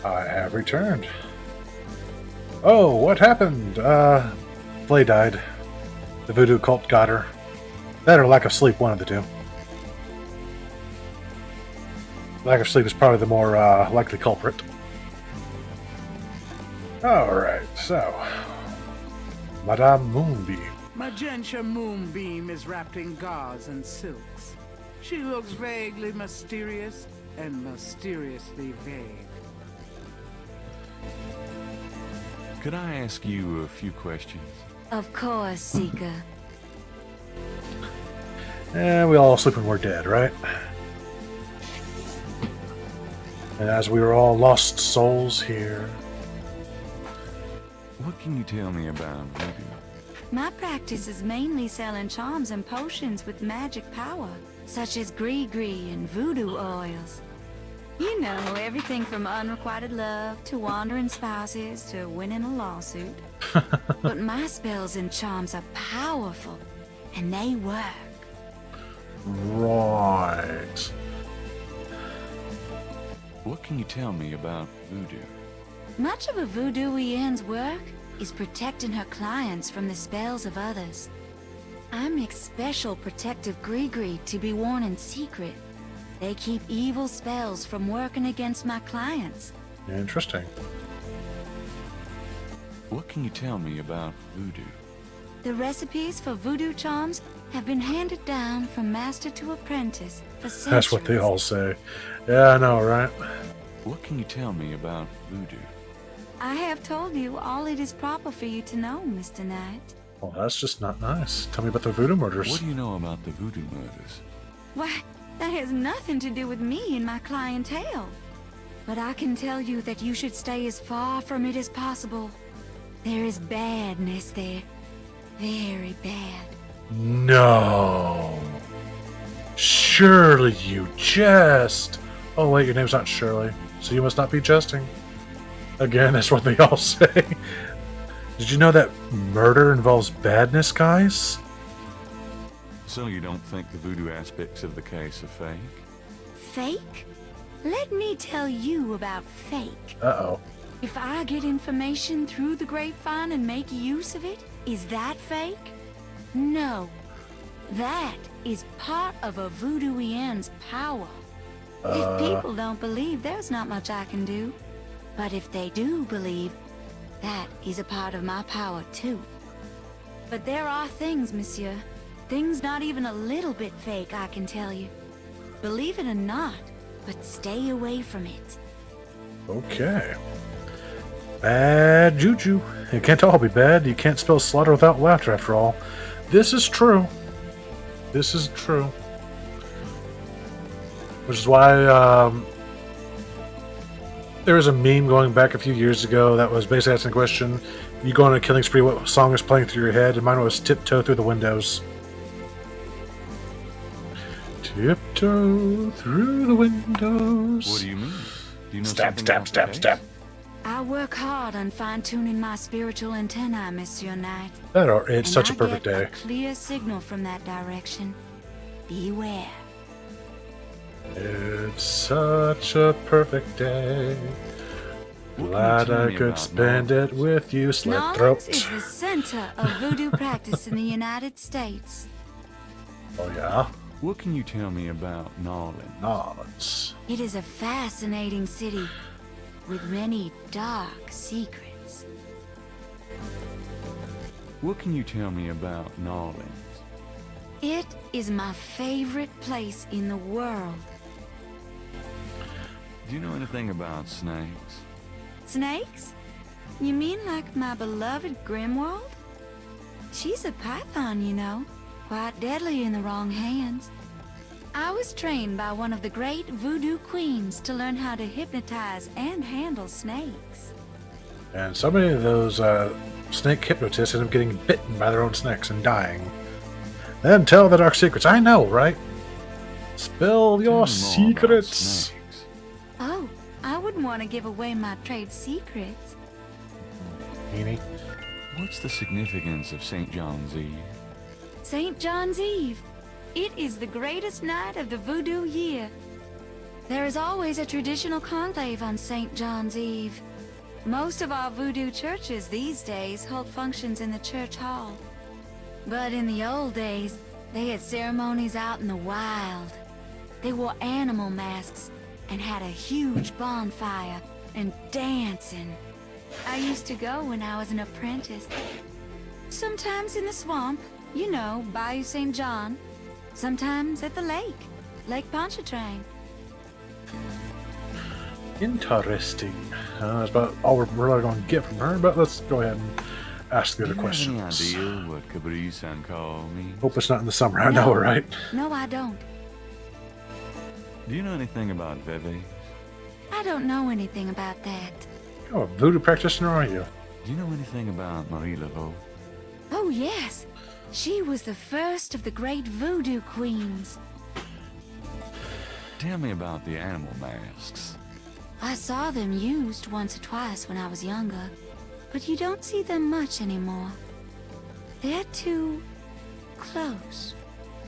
I have returned. Oh, what happened? Flay died. The voodoo cult got her. That or lack of sleep, one of the two. Lack of sleep is probably the more likely culprit. Alright, so. Madame Moonbeam. Magentia Moonbeam is wrapped in gauze and silks. She looks vaguely mysterious and mysteriously vague. Could I ask you a few questions? Of course, Seeker. We all sleep when we're dead, right? And as we are all lost souls here. What can you tell me about voodoo? My practice is mainly selling charms and potions with magic power, such as gree-gree and voodoo oils. You know, everything from unrequited love to wandering spouses to winning a lawsuit. But my spells and charms are powerful, and they work. Right. What can you tell me about voodoo? Much of a voodooien's work is protecting her clients from the spells of others. I make special protective gree-gree to be worn in secret. They keep evil spells from working against my clients. Interesting. What can you tell me about voodoo? The recipes for voodoo charms have been handed down from master to apprentice for centuries. That's what they all say. Yeah, I know, right? What can you tell me about voodoo? I have told you all it is proper for you to know, Mr. Knight. Well, that's just not nice. Tell me about the voodoo murders. What do you know about the voodoo murders? Why, that has nothing to do with me and my clientele. But I can tell you that you should stay as far from it as possible. There is badness there. Very bad. No. Surely you jest. Oh wait, your name's not Shirley, so you must not be jesting. Again, that's what they all say. Did you know that murder involves badness, guys? So you don't think the voodoo aspects of the case are fake? Fake? Let me tell you about fake. Uh-oh. If I get information through the grapevine and make use of it, is that fake? No. That is part of a voodooien's power. If people don't believe, there's not much I can do. But if they do believe, that is a part of my power too. But there are things, monsieur. Things not even a little bit fake, I can tell you. Believe it or not, but stay away from it. Okay. Bad juju. It can't all be bad. You can't spell slaughter without laughter, after all. This is true. This is true. Which is why there was a meme going back a few years ago that was basically asking the question, you go on a killing spree, what song is playing through your head? And mine was Tiptoe Through the Windows. Tiptoe through the windows. What do you mean? Do you know Stab, something stab, about stab, the stab. case? I work hard on fine-tuning my spiritual antennae, Monsieur Knight. That are, it's And such a I perfect get day. a clear signal from that direction. Beware. It's such a perfect day. What can you Glad tell I me could about spend Nolans? it with you, slit Nolans throat. is the center of voodoo practice in the United States. Oh yeah? What can you tell me about Nolans? Nolans. It is a fascinating city with many dark secrets. What can you tell me about Nolans? It is my favorite place in the world. Do you know anything about snakes? Snakes? You mean like my beloved Grimwald? She's a python, you know. Quite deadly in the wrong hands. I was trained by one of the great voodoo queens to learn how to hypnotize and handle snakes. And so many of those snake hypnotists end up getting bitten by their own snakes and dying. Then tell the dark secrets. I know, right? Spill Tell your me more about secrets. snakes. Oh, I wouldn't want to give away my trade secrets. Meanie. What's the significance of St. John's Eve? St. John's Eve. It is the greatest night of the voodoo year. There is always a traditional conclave on St. John's Eve. Most of our voodoo churches these days hold functions in the church hall. But in the old days, they had ceremonies out in the wild. They wore animal masks and had a huge bonfire and dancing. I used to go when I was an apprentice. Sometimes in the swamp, you know, Bayou St. John. Sometimes at the lake, Lake Pontchartrain. Interesting. That's about all we're really going to get from her, but let's go ahead and ask the other Do you have any questions. idea what Cabrice and Call means? Hope it's not in the summer. I know, right? No, I don't. Do you know anything about Veve? I don't know anything about that. Oh, a voodoo practitioner are you? Do you know anything about Marie Laveau? Oh, yes. She was the first of the great voodoo queens. Tell me about the animal masks. I saw them used once or twice when I was younger, but you don't see them much anymore. They're too close.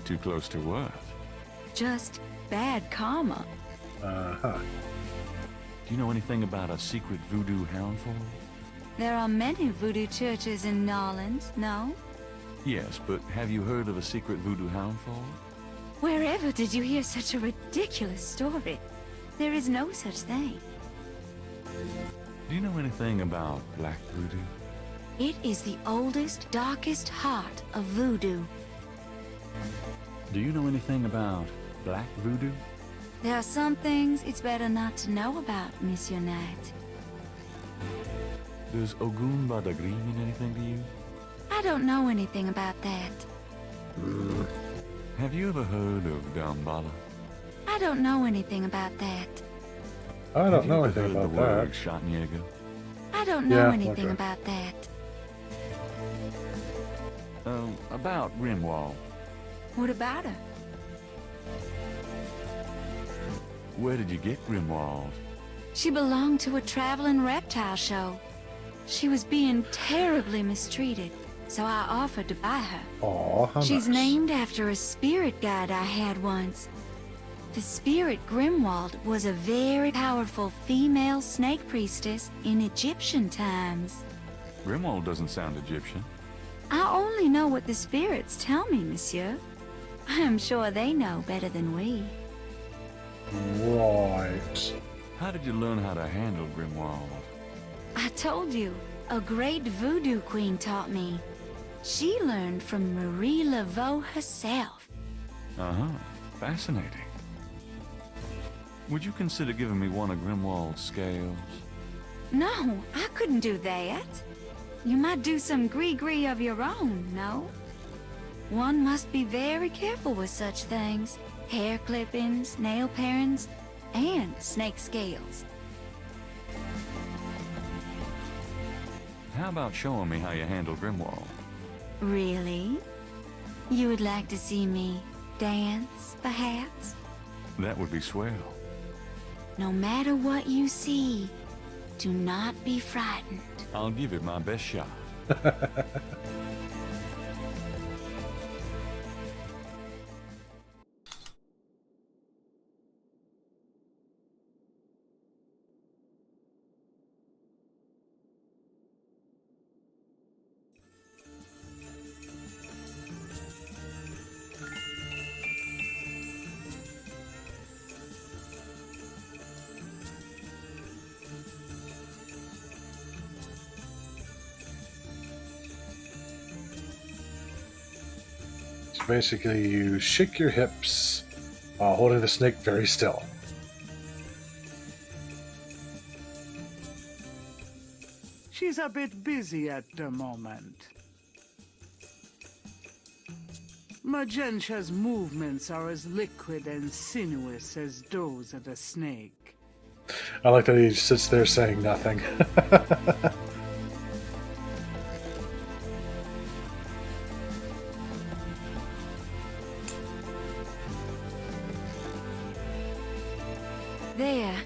Too close to what? Just bad karma. Uh-huh. Do you know anything about a secret voodoo houndful? There are many voodoo churches in Nolans, no? Yes, but have you heard of a secret voodoo houndful? Wherever did you hear such a ridiculous story? There is no such thing. Do you know anything about black voodoo? It is the oldest, darkest heart of voodoo. Do you know anything about black voodoo? There are some things it's better not to know about, Monsieur Knight. Does Ogun Badagri mean anything to you? I don't know anything about that. Have you ever heard of Damballa? I don't know anything about that. I don't know Have you anything ever about heard the word that. Schottenjäger? I don't know Yeah, anything okay. about that. About Grimwald. What about her? Where did you get Grimwald? She belonged to a traveling reptile show. She was being terribly mistreated, so I offered to buy her. Aw, how She's nice. named after a spirit guide I had once. The spirit Grimwald was a very powerful female snake priestess in Egyptian times. Grimwald doesn't sound Egyptian. I only know what the spirits tell me, monsieur. I am sure they know better than we. Right. How did you learn how to handle Grimwald? I told you, a great voodoo queen taught me. She learned from Marie Laveau herself. Uh-huh. Fascinating. Would you consider giving me one of Grimwald's scales? No, I couldn't do that. You might do some gree-gree of your own, no? One must be very careful with such things. Hair clippings, nail parings, and snake scales. How about showing me how you handle Grimwald? Really? You would like to see me dance, perhaps? That would be swell. No matter what you see, do not be frightened. I'll give it my best shot. So basically, you shake your hips while holding the snake very still. She's a bit busy at the moment. Magentia's movements are as liquid and sinuous as those of the snake. I like that he sits there saying nothing. There.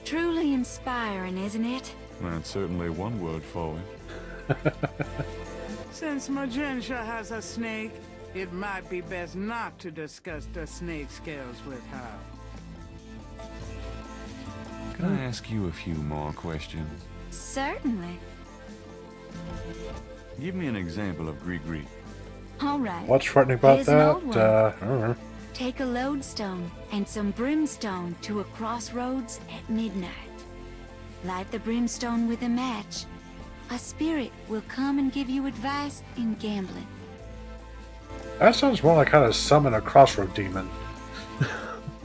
Truly inspiring, isn't it? That's certainly one word for it. Since Magentia has a snake, it might be best not to discuss the snake scales with her. Can I ask you a few more questions? Certainly. Give me an example of Grigri. All right. What's frightening about Here's an that? old one. I don't know. Take a lodestone and some brimstone to a crossroads at midnight. Light the brimstone with a match. A spirit will come and give you advice in gambling. That sounds more like how to summon a crossroad demon.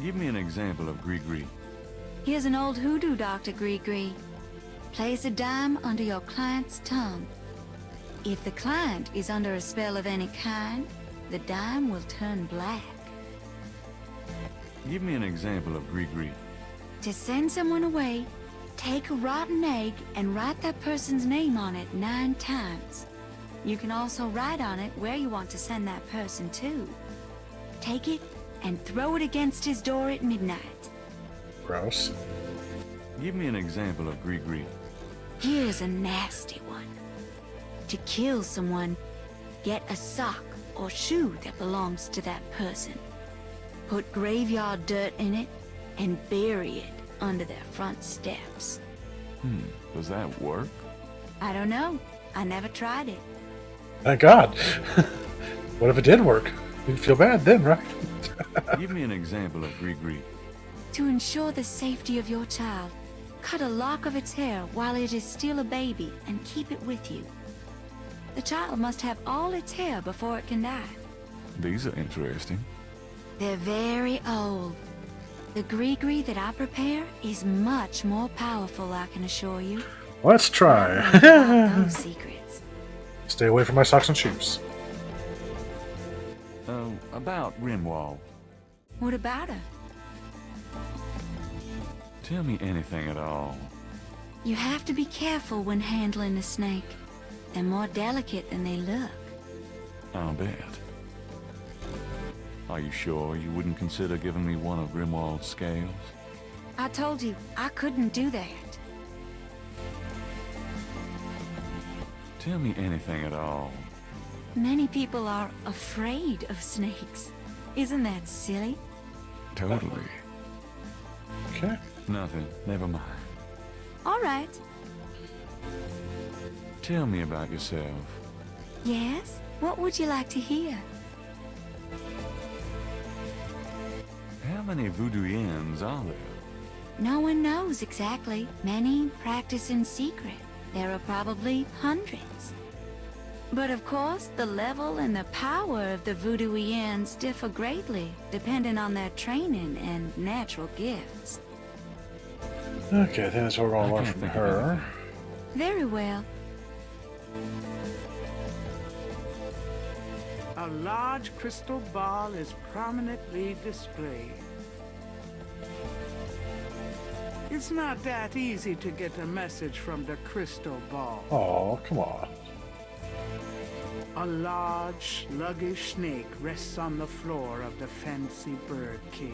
Give me an example of Grigri. Here's an old hoodoo, Dr. Grigri. Place a dime under your client's tongue. If the client is under a spell of any kind, the dime will turn black. Give me an example of Grigri. To send someone away, take a rotten egg and write that person's name on it 9 times. You can also write on it where you want to send that person to. Take it and throw it against his door at midnight. Gross. Give me an example of Grigri. Here's a nasty one. To kill someone, get a sock or shoe that belongs to that person. Put graveyard dirt in it and bury it under their front steps. Does that work? I don't know. I never tried it. Thank God. What if it did work? You'd feel bad then, right? Give me an example of Grigri. To ensure the safety of your child, cut a lock of its hair while it is still a baby and keep it with you. The child must have all its hair before it can die. These are interesting. They're very old. The Grigri that I prepare is much more powerful, I can assure you. Let's try. About those secrets. Stay away from my socks and shoes. About Grimwald. What about her? Tell me anything at all. You have to be careful when handling a snake. They're more delicate than they look. I'll bet. Are you sure you wouldn't consider giving me one of Grimwald's scales? I told you, I couldn't do that. Tell me anything at all. Many people are afraid of snakes. Isn't that silly? Totally. Okay. Nothing. Never mind. All right. Tell me about yourself. Yes? What would you like to hear? How many Voodooians are there? No one knows exactly. Many practice in secret. There are probably hundreds. But of course, the level and the power of the Voodooians differ greatly, depending on their training and natural gifts. Okay, I think that's what we're going to learn from her. Very well. A large crystal ball is prominently displayed. It's not that easy to get a message from the crystal ball. Oh, come on. A large, sluggish snake rests on the floor of the fancy bird cage.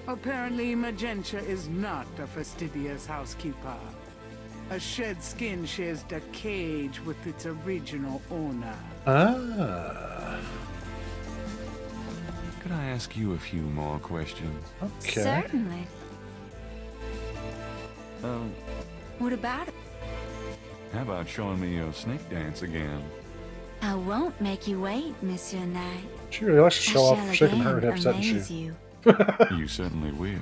Apparently, Magenta is not a fastidious housekeeper. A shed skin shares the cage with its original owner. Ah. Could I ask you a few more questions? Okay. Certainly. What about it? How about showing me your snake dance again? I won't make you wait, Monsieur Knight. She really likes to I show off shall shaking her again hips, doesn't amaze she? you. You certainly will.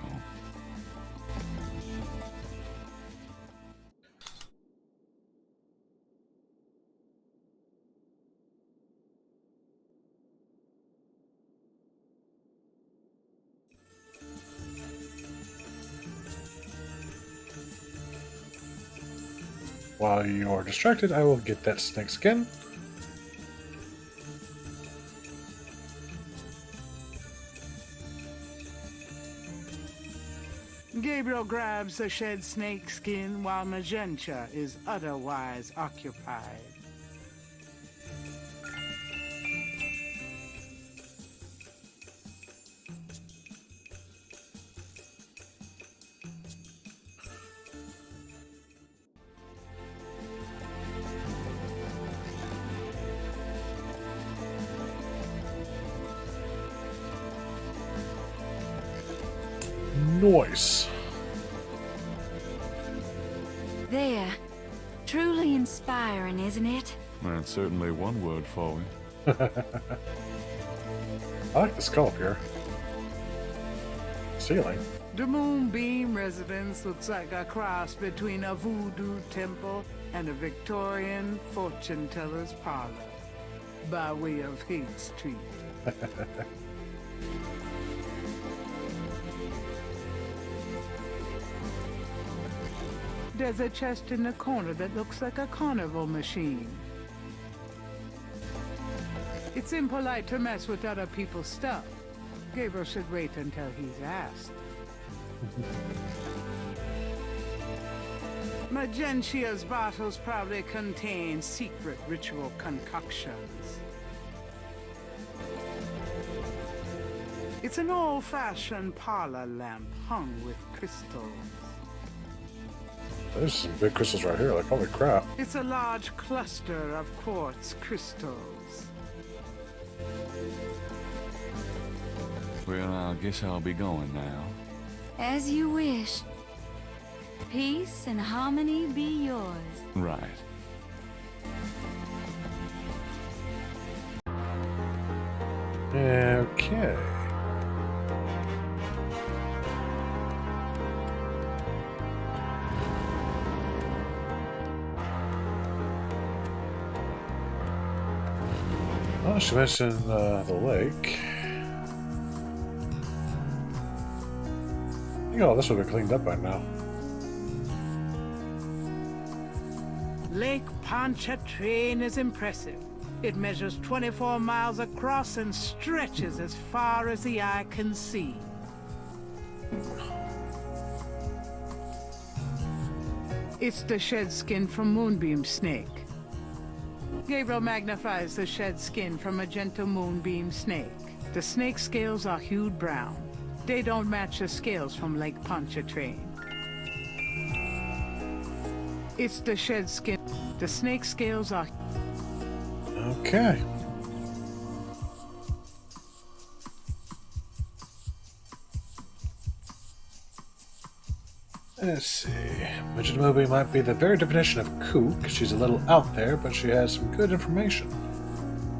While you are distracted, I will get that snake skin. Gabriel grabs the shed snake skin while Magenta is otherwise occupied. Nice. inspiring, isn't it? That's certainly one word for it. I like the skull up here. Ceiling. The Moonbeam residence looks like a cross between a voodoo temple and a Victorian fortune teller's parlor, by way of Haight Street. There's a chest in the corner that looks like a carnival machine. It's impolite to mess with other people's stuff. Gabriel should wait until he's asked. Magentia's bottles probably contain secret ritual concoctions. It's an old-fashioned parlor lamp hung with crystals. There's some big crystals right here, like holy crap. It's a large cluster of quartz crystals. Well, I guess I'll be going now. As you wish. Peace and harmony be yours. Right. Okay. Oh, she mentioned the lake. I think all this would have been cleaned up by now. Lake Pontchartrain is impressive. It measures 24 miles across and stretches as far as the eye can see. It's the shed skin from Moonbeam Snake. Gabriel magnifies the shed skin from Magenta Moonbeam Snake. The snake scales are hued brown. They don't match the scales from Lake Pontchartrain. It's the shed skin. The snake scales are... Okay. Let's see. Magenta Moonbeam might be the very definition of kook. She's a little out there, but she has some good information.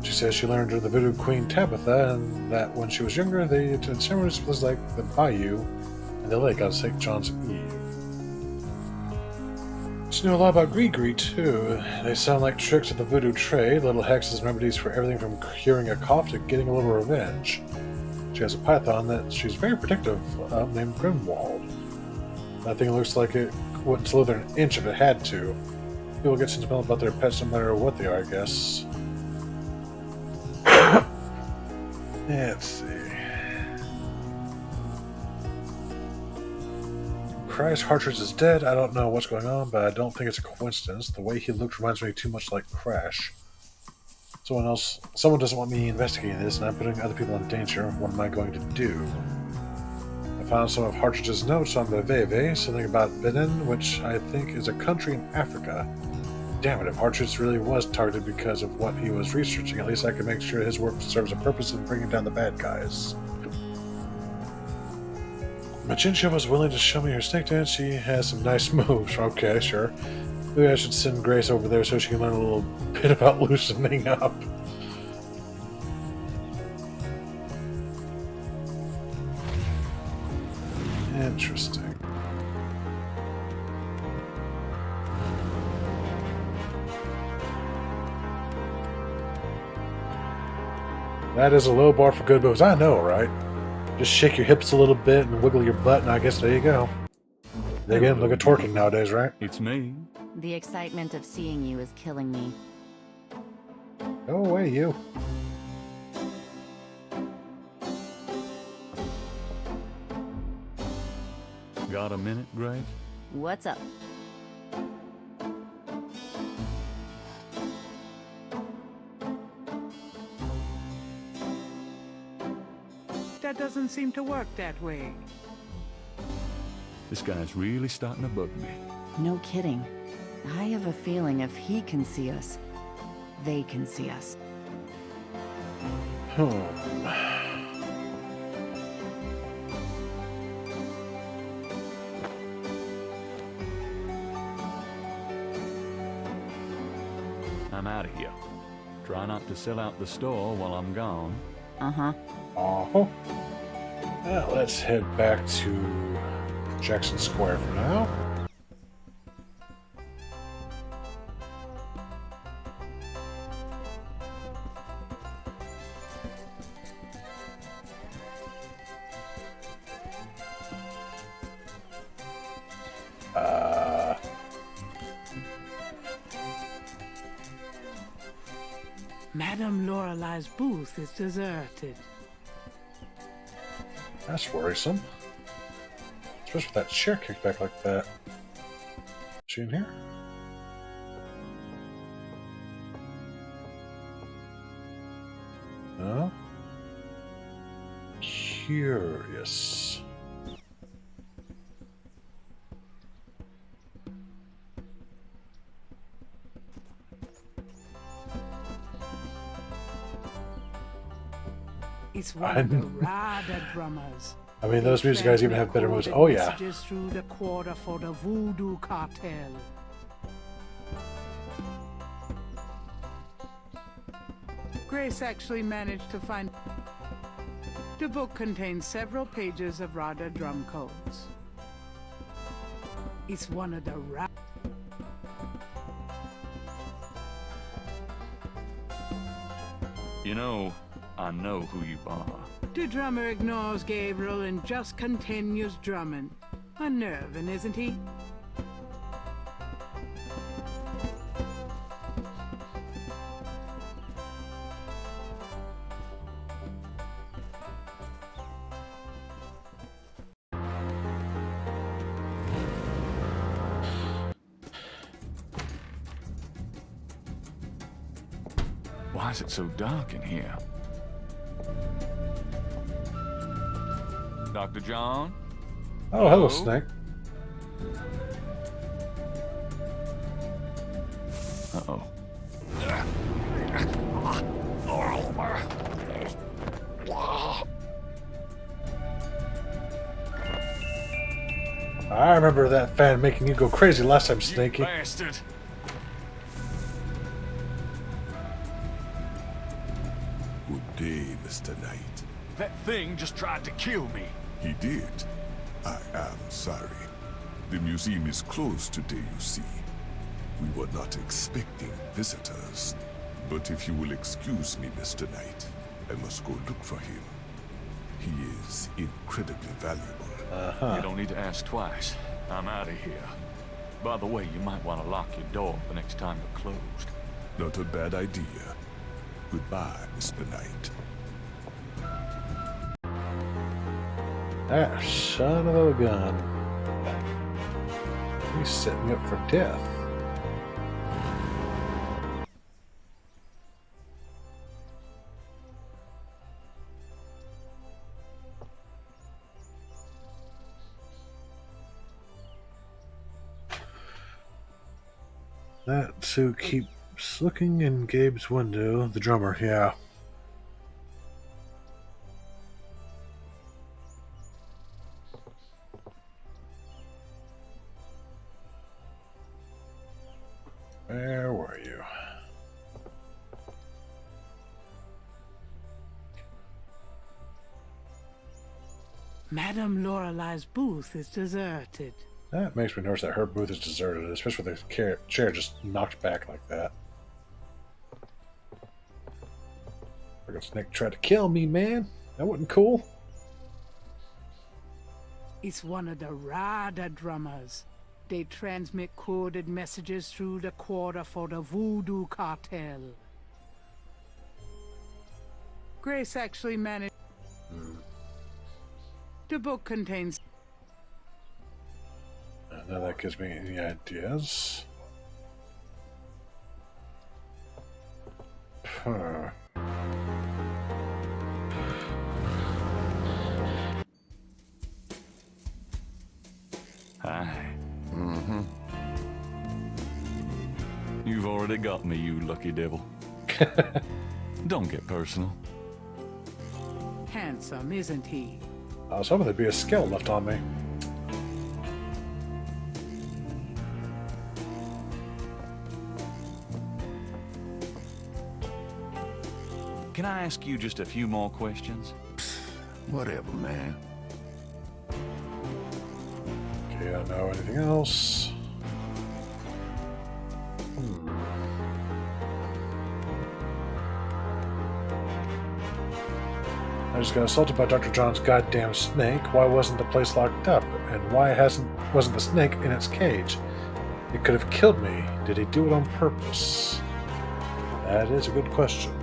She says she learned of the Voodoo Queen Tabitha, and that when she was younger, the Ensembles was like the bayou and the lake on St. John's Eve. She knew a lot about Gree-Gree, too. They sound like tricks of the voodoo trade, little hexes and remedies for everything from curing a cough to getting a little revenge. She has a python that she's very protective of named Grimwald. That thing looks like it wouldn't slither an inch if it had to. People get sentimental about their pets no matter what they are, I guess. Let's see. Crash Hartridge is dead. I don't know what's going on, but I don't think it's a coincidence. The way he looked reminds me too much like Crash. Someone doesn't want me investigating this, and I'm putting other people in danger. What am I going to do? I found some of Hartridge's notes on Beveve, something about Benin, which I think is a country in Africa. Damn it, if Hartridge really was targeted because of what he was researching, at least I can make sure his work serves a purpose in bringing down the bad guys. Magentia was willing to show me her snake dance. She has some nice moves. Okay, sure. Maybe I should send Grace over there so she can learn a little bit about loosening up. Interesting. That is a low bar for good moves. I know, right? Just shake your hips a little bit and wiggle your butt, and I guess there you go. Again, look at twerking nowadays, right? It's me. The excitement of seeing you is killing me. Go away, you. Got a minute, Grace? What's up? That doesn't seem to work that way. This guy's really starting to bug me. No kidding. I have a feeling if he can see us, they can see us. here. Try not to sell out the store while I'm gone. Uh-huh. Oh. Well, let's head back to Jackson Square for now. Madame Lorelei's booth is deserted. That's worrisome. Especially with that chair kicked back like that. Is she in here? No? Curious. It's one of the Rada drummers. I mean, those music guys even have better moves. Oh, yeah. Messages through the quarter for the Voodoo Cartel. Grace actually managed to find... The book contains several pages of Rada drum codes. It's one of the You know, I know who you are. The drummer ignores Gabriel and just continues drumming. Unnerving, isn't he? Why is it so dark in here? Dr. John? Oh, hello, Snake. Uh-oh. I remember that fan making you go crazy last time, Snakey. You bastard! Good day, Mr. Knight. That thing just tried to kill me. He did. I am sorry. The museum is closed today, you see. We were not expecting visitors. But if you will excuse me, Mr. Knight, I must go look for him. He is incredibly valuable. You don't need to ask twice. I'm out of here. By the way, you might want to lock your door the next time you're closed. Not a bad idea. Goodbye, Mr. Knight. Ah, son of a gun. He's setting me up for death. That Sue keeps looking in Gabe's window. The drummer, yeah. Where were you? Madame Lorelei's booth is deserted. That makes me notice that her booth is deserted, especially with the chair just knocked back like that. Like a snake tried to kill me, man. That wasn't cool. It's one of the Rada drummers. They transmit coded messages through the quarter for the Voodoo Cartel. Grace actually managed... The book contains... Now that gives me any ideas. Huh. Hi. You've already got me, you lucky devil. Don't get personal. Handsome, isn't he? I was hoping there'd be a skill left on me. can I ask you just a few more questions? Whatever, man. Okay, I don't know anything else. I just got assaulted by Dr. John's goddamn snake. Why wasn't the place locked up? And why wasn't the snake in its cage? It could have killed me. Did he do it on purpose? That is a good question.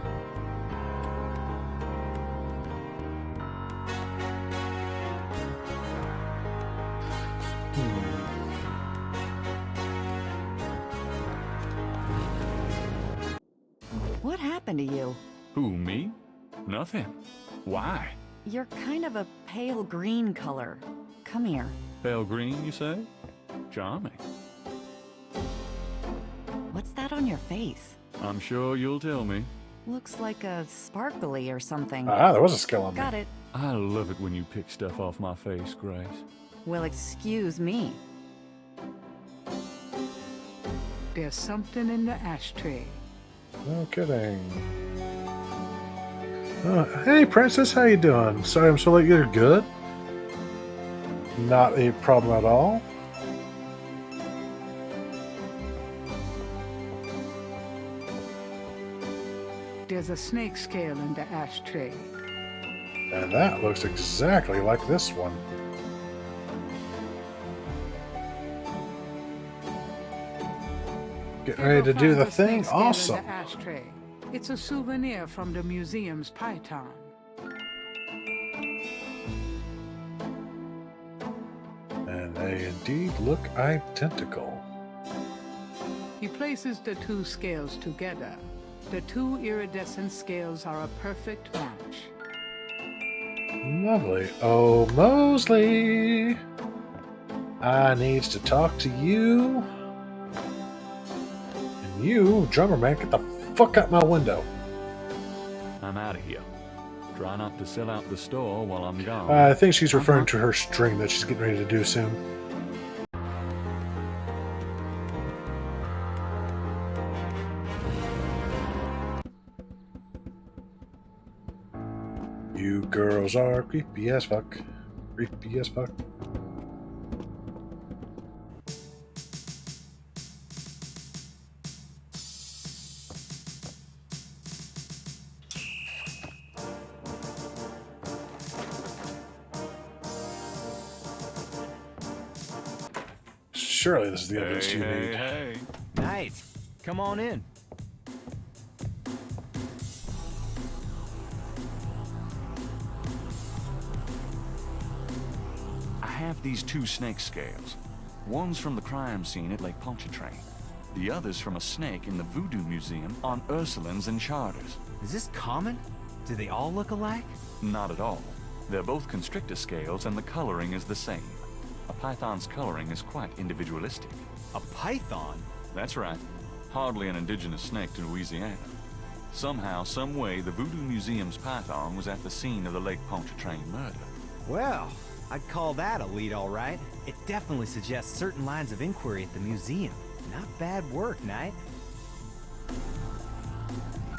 What happened to you? Who, me? Nothing. Why? You're kind of a pale green color. Come here. Pale green, you say? Charming. What's that on your face? I'm sure you'll tell me. Looks like a sparkly or something. Ah, there was a skill on me. Got it. I love it when you pick stuff off my face, Grace. Well, excuse me. There's something in the ashtray. No kidding. Hey, Princess, how you doing? Sorry I'm so late. You're good? Not a problem at all. There's a snake scale in the ashtray. And that looks exactly like this one. Getting ready to do the thing? Awesome. In the ashtray. It's a souvenir from the museum's python. And they indeed look identical. He places the two scales together. The two iridescent scales are a perfect match. Lovely. Oh, Mosley! I needs to talk to you. And you, drummer man, get the fuck out my window. I'm out of here. Try not to sell out the store while I'm gone. I think she's referring to her string that she's getting ready to do soon. You girls are creepy as fuck. Creepy as fuck. Surely this is the evidence you need. Hey. Knight, come on in. I have these two snake scales. One's from the crime scene at Lake Pontchartrain. The other's from a snake in the Voodoo Museum on Ursulines and Charters. Is this common? Do they all look alike? Not at all. They're both constrictor scales and the coloring is the same. A python's coloring is quite individualistic. A python? That's right. Hardly an indigenous snake to Louisiana. Somehow, some way, the Voodoo Museum's python was at the scene of the Lake Pontchartrain murder. Well, I'd call that a lead, all right. It definitely suggests certain lines of inquiry at the museum. Not bad work, Knight.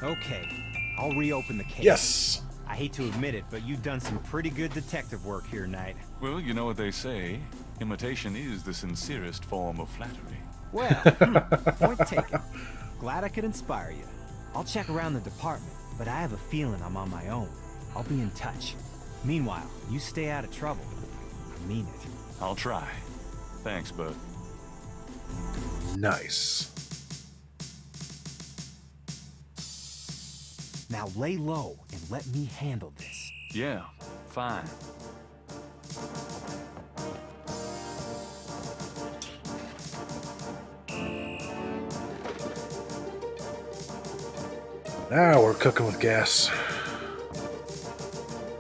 Okay, I'll reopen the case. Yes! I hate to admit it, but you've done some pretty good detective work here, Knight. Well, you know what they say. Imitation is the sincerest form of flattery. Well, point taken. Glad I could inspire you. I'll check around the department, but I have a feeling I'm on my own. I'll be in touch. Meanwhile, you stay out of trouble. I mean it. I'll try. Thanks, bud. Nice. Now lay low and let me handle this. Yeah, fine. Now we're cooking with gas.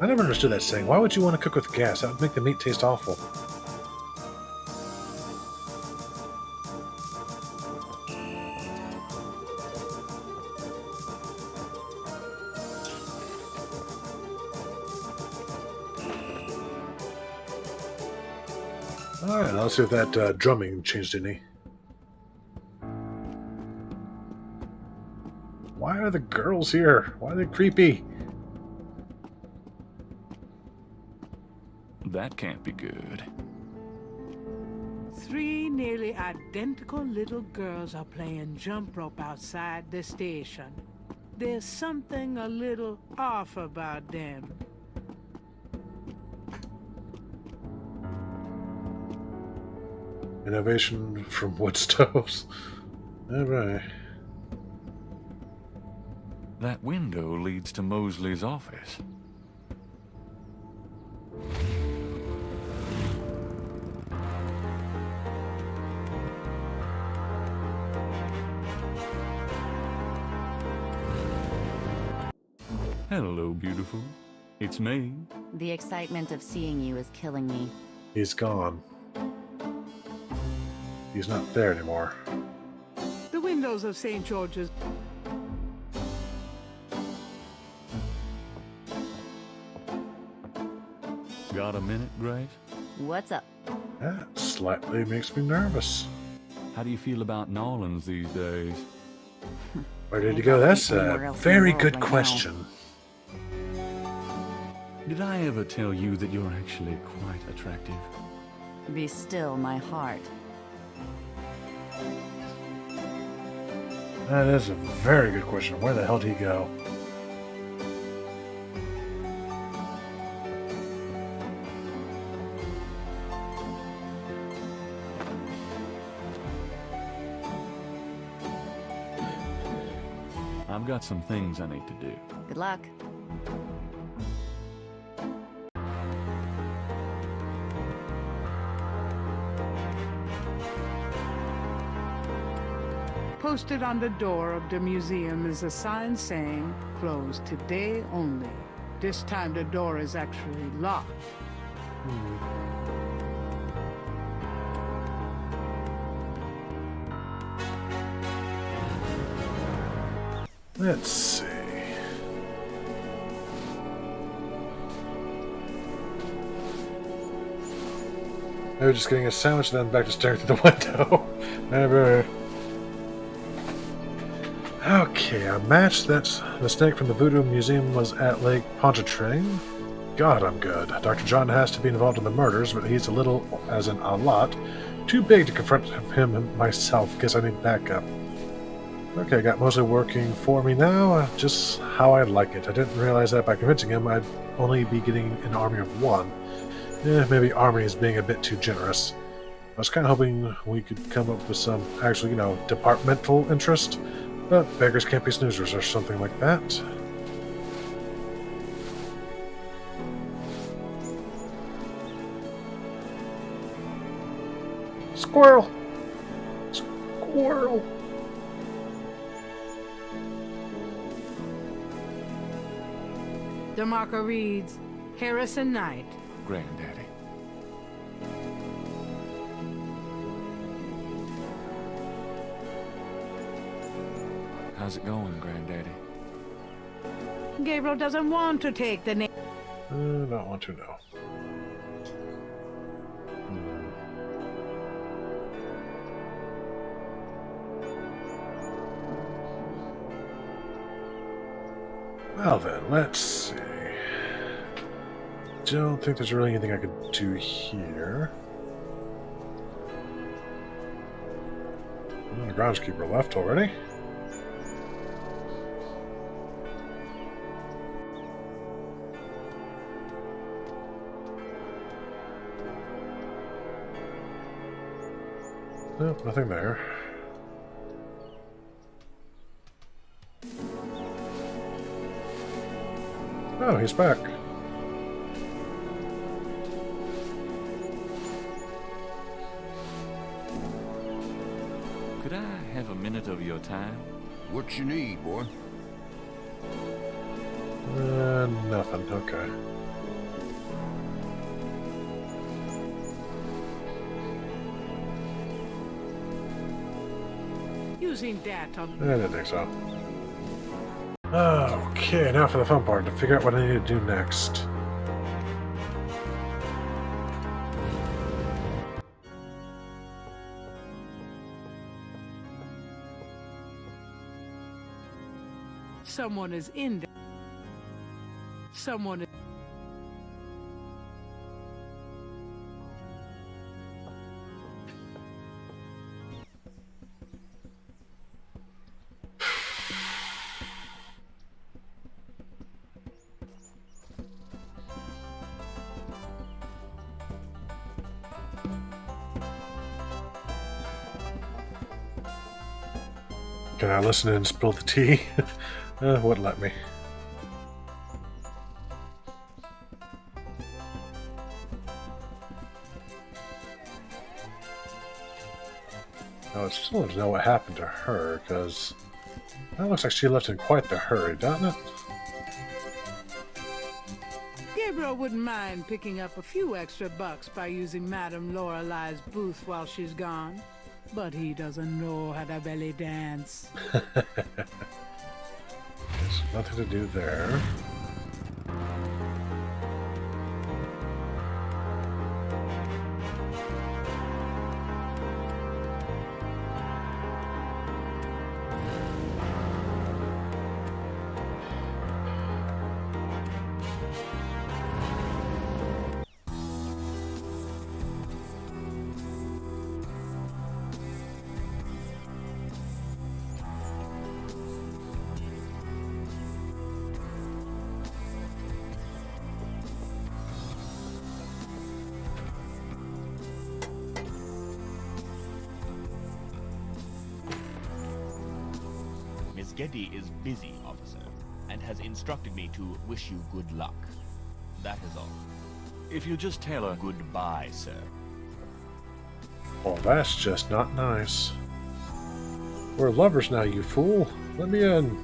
I never understood that saying. Why would you want to cook with gas? That would make the meat taste awful. Alright, let's see if that drumming changed any. Why are the girls here? Why are they creepy? That can't be good. 3 nearly identical little girls are playing jump rope outside the station. There's something a little off about them. Innovation from wood stoves. Alright. That window leads to Mosley's office. Hello, beautiful. It's me. The excitement of seeing you is killing me. He's gone. He's not there anymore. The windows of St. George's. Got a minute, Grace? What's up? That slightly makes me nervous. How do you feel about Nolans these days? Where did I you go? don't That's think anywhere a else in the very world good right now. question. Did I ever tell you that you're actually quite attractive? Be still, my heart. That is a very good question. Where the hell did he go? I've got some things I need to do. Good luck. Posted on the door of the museum is a sign saying, closed today only. This time the door is actually locked. Let's see. Maybe just getting a sandwich and then back to staring through the window. Never. Okay, a match that the snake from the Voodoo Museum was at Lake Pontchartrain. God, I'm good. Dr. John has to be involved in the murders, but he's a little, as in a lot, too big to confront him myself. Guess I need backup. Okay, got Mosley working for me now, just how I'd like it. I didn't realize that by convincing him I'd only be getting an army of one. Maybe army is being a bit too generous. I was kind of hoping we could come up with some actual, departmental interest, but beggars can't be snoozers or something like that. Squirrel! Squirrel! The marker reads, Harrison Knight. Granddaddy. How's it going, Granddaddy? Gabriel doesn't want to take the name. Don't want to know. Well then, let's see. Don't think there's really anything I could do here. The groundskeeper left already. Nope, nothing there. Oh, he's back. Could I have a minute of your time? What you need, boy? Nothing. Okay. Using data. I didn't think so. Okay, now for the fun part, to figure out what I need to do next. Someone is in there. Someone is... Can I listen and spill the tea? Wouldn't let me. I still want to know what happened to her, because that looks like she left in quite the hurry, doesn't it? Gabriel wouldn't mind picking up a few extra bucks by using Madame Lorelei's booth while she's gone. But he doesn't know how to belly dance. There's nothing to do there. Miss Getty is busy, officer, and has instructed me to wish you good luck. That is all. If you just tell her Goodbye, sir. Well, that's just not nice. We're lovers now, you fool. Let me in.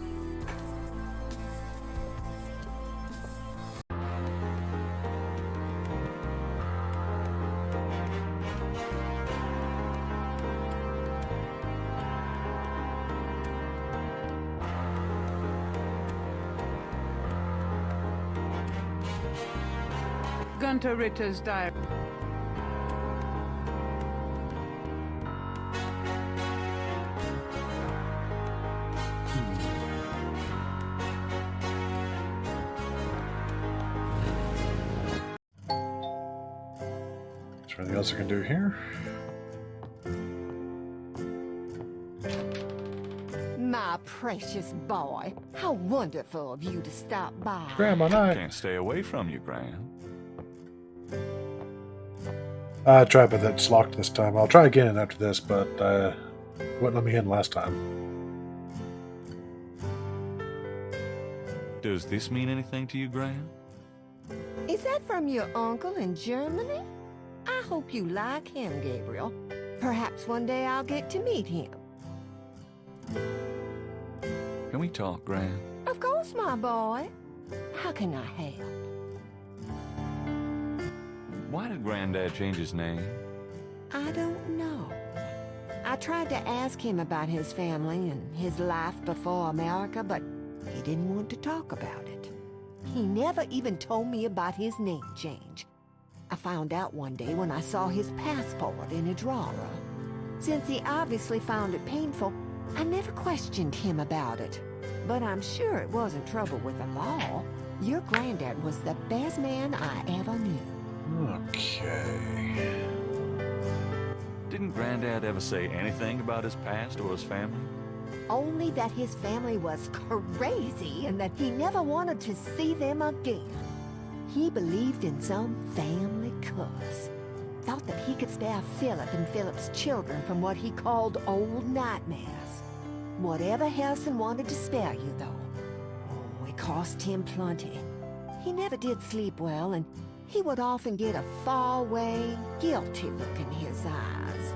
Gunter Ritter's diary. Is there anything else I can do here? My precious boy, how wonderful of you to stop by. Grandma, I can't stay away from you, Gran. I tried, but that's locked this time. I'll try again after this, but wouldn't let me in last time. Does this mean anything to you, Gran? Is that from your uncle in Germany? I hope you like him, Gabriel. Perhaps one day I'll get to meet him. Can we talk, Gran? Of course, my boy. How can I help? Why did Granddad change his name? I don't know. I tried to ask him about his family and his life before America, but he didn't want to talk about it. He never even told me about his name change. I found out one day when I saw his passport in a drawer. Since he obviously found it painful, I never questioned him about it. But I'm sure it wasn't trouble with the law. Your granddad was the best man I ever knew. Okay. Didn't Granddad ever say anything about his past or his family? Only that his family was crazy and that he never wanted to see them again. He believed in some family curse. Thought that he could spare Philip and Philip's children from what he called old nightmares. Whatever Harrison wanted to spare you, though. Oh, it cost him plenty. He never did sleep well, and he would often get a far-away, guilty look in his eyes.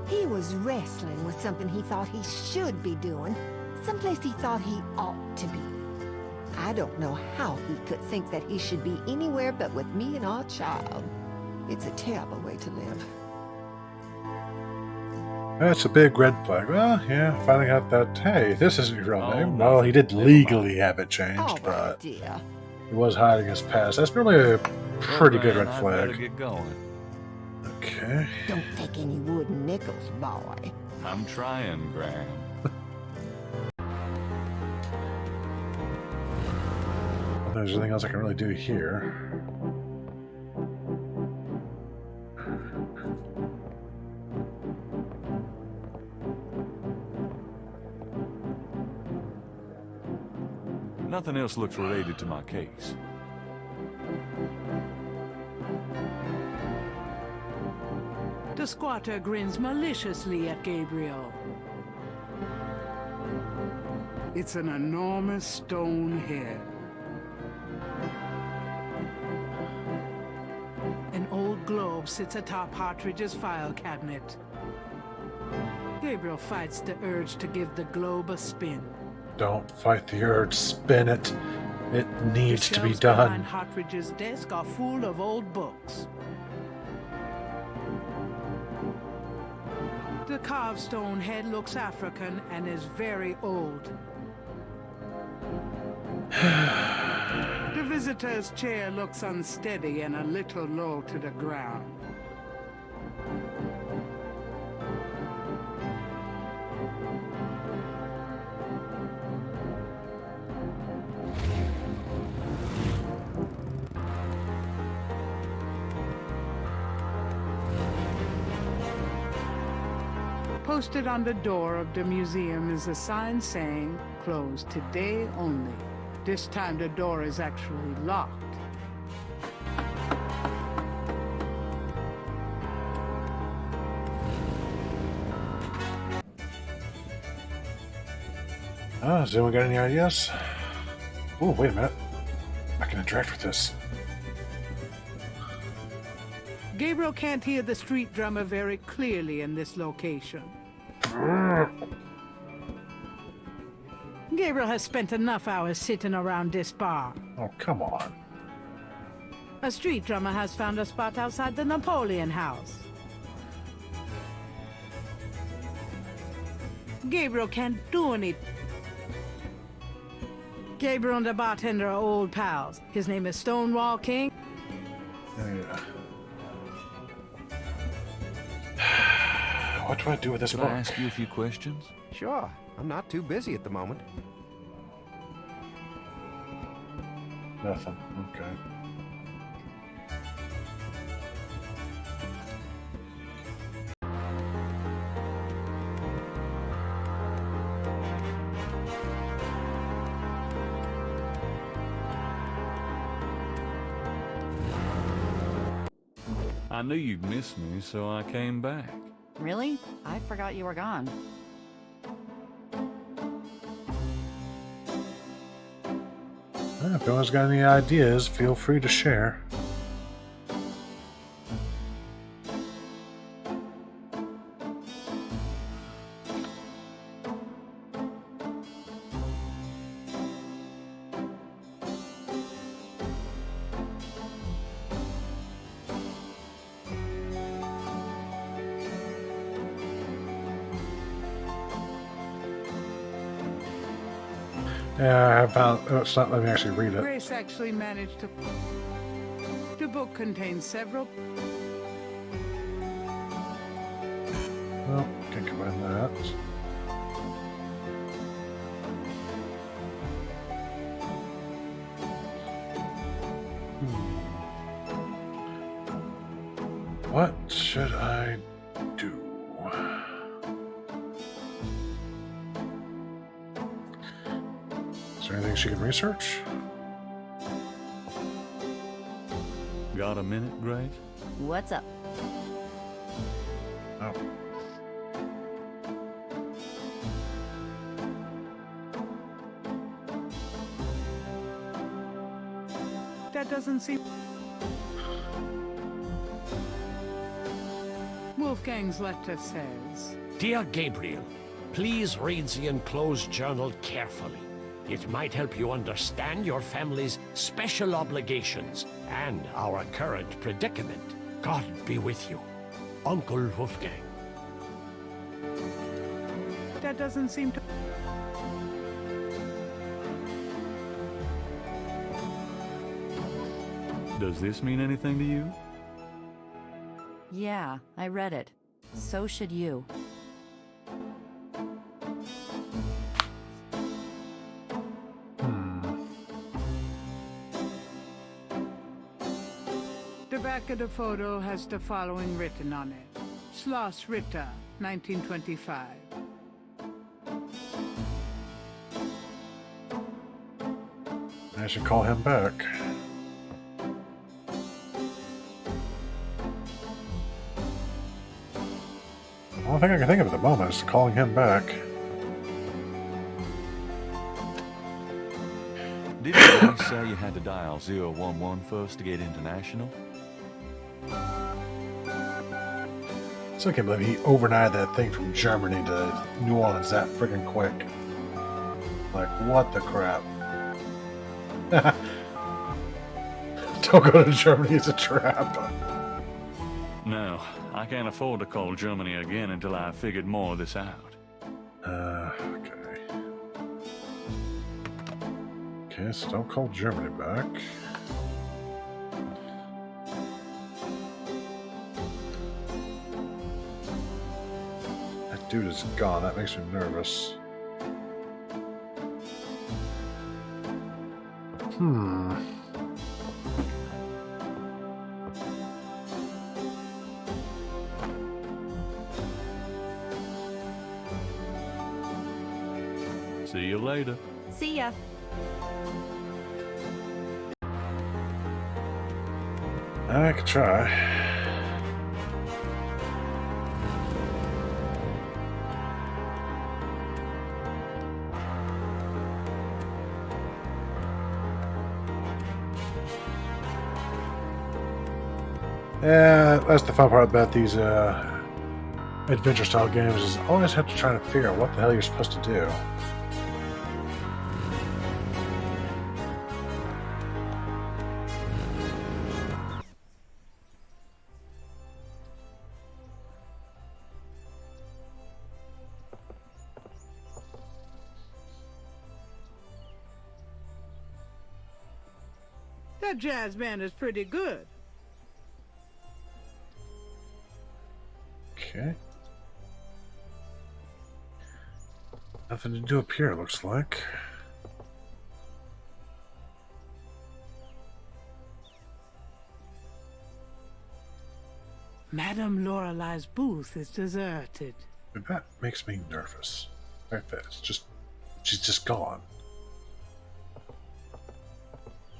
He was wrestling with something he thought he should be doing, someplace he thought he ought to be. I don't know how he could think that he should be anywhere but with me and our child. It's a terrible way to live. That's a big red flag. Well, yeah, finding out that, hey, this isn't your real Oh, name. nothing. Well, he did Never legally mind. have it changed, All right, but dear. he was hiding his past. That's really a pretty good Gran, red I'd better flag. get going. Okay. Don't take any wooden nickels, boy. I'm trying, Gran. there's anything else I can really do here. Nothing else looks related to my case. The squatter grins maliciously at Gabriel. It's an enormous stone head. An old globe sits atop Hartridge's file cabinet. Gabriel fights the urge to give the globe a spin. Don't fight the urge, spin it. It needs to be The shelves behind done. Hartridge's desk are full of old books. The carved stone head looks African and is very old. The visitor's chair looks unsteady and a little low to the ground. Posted on the door of the museum is a sign saying, "Closed today only." This time the door is actually locked. Has anyone got any ideas? Oh, wait a minute. I can interact with this. Gabriel can't hear the street drummer very clearly in this location. Gabriel has spent enough hours sitting around this bar. Oh, come on. A street drummer has found a spot outside the Napoleon House. Gabriel can't do anything. Gabriel and the bartender are old pals. His name is Stonewall King. Yeah. What do I do with this Could book? I ask you a few questions? Sure. I'm not too busy at the moment. Nothing. Okay. I knew you'd miss me, so I came back. Really? I forgot you were gone. If anyone's got any ideas, feel free to share. Yeah, I found. Oh, it's not letting me actually read it. Grace actually managed to... The book contains several... Well, can't combine that. What should I do? Is there anything she can research? Got a minute, Grace? What's up? Oh. That doesn't seem... Wolfgang's letter says... Dear Gabriel, please read the enclosed journal carefully. It might help you understand your family's special obligations and our current predicament. God be with you. Uncle Wolfgang. That doesn't seem to... Does this mean anything to you? Yeah, I read it. So should you. back of the photo has the following written on it. Schloss Ritter, 1925. I should call him back. The only thing I can think of at the moment is calling him back. Didn't you say you had to dial 011 first to get international? So I can't believe he overnighted that thing from Germany to New Orleans that friggin' quick. Like, what the crap? Don't go to Germany, it's a trap. No, I can't afford to call Germany again until I've figured more of this out. Okay. Okay, so don't call Germany back. That dude is gone, that makes me nervous. See you later. See ya. I could try. Yeah, that's the fun part about these adventure style games is always have to try to figure out what the hell you're supposed to do. That jazz band is pretty good. Okay. Nothing to do up here, it looks like. Madame Lorelei's booth is deserted. That makes me nervous. Right there, she's just gone.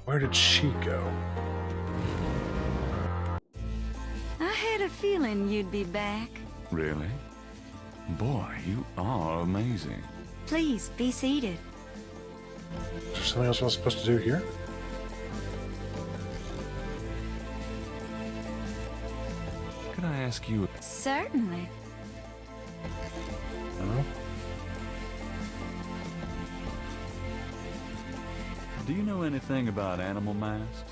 Where did she go? I had a feeling you'd be back. Really? Boy, you are amazing. Please, be seated. Is there something else I'm supposed to do here? Could I ask you? Certainly. No? Do you know anything about animal masks?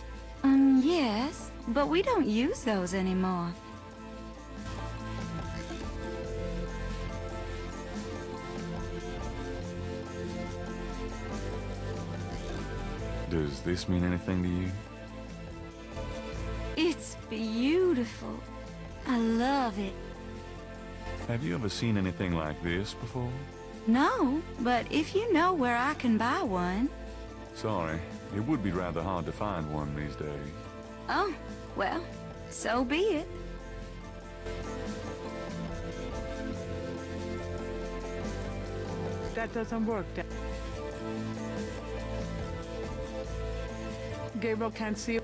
Yes, but we don't use those anymore. Does this mean anything to you? It's beautiful. I love it. Have you ever seen anything like this before? No, but if you know where I can buy one... Sorry, it would be rather hard to find one these days. Oh, well, so be it. That doesn't work. Gabriel can't see.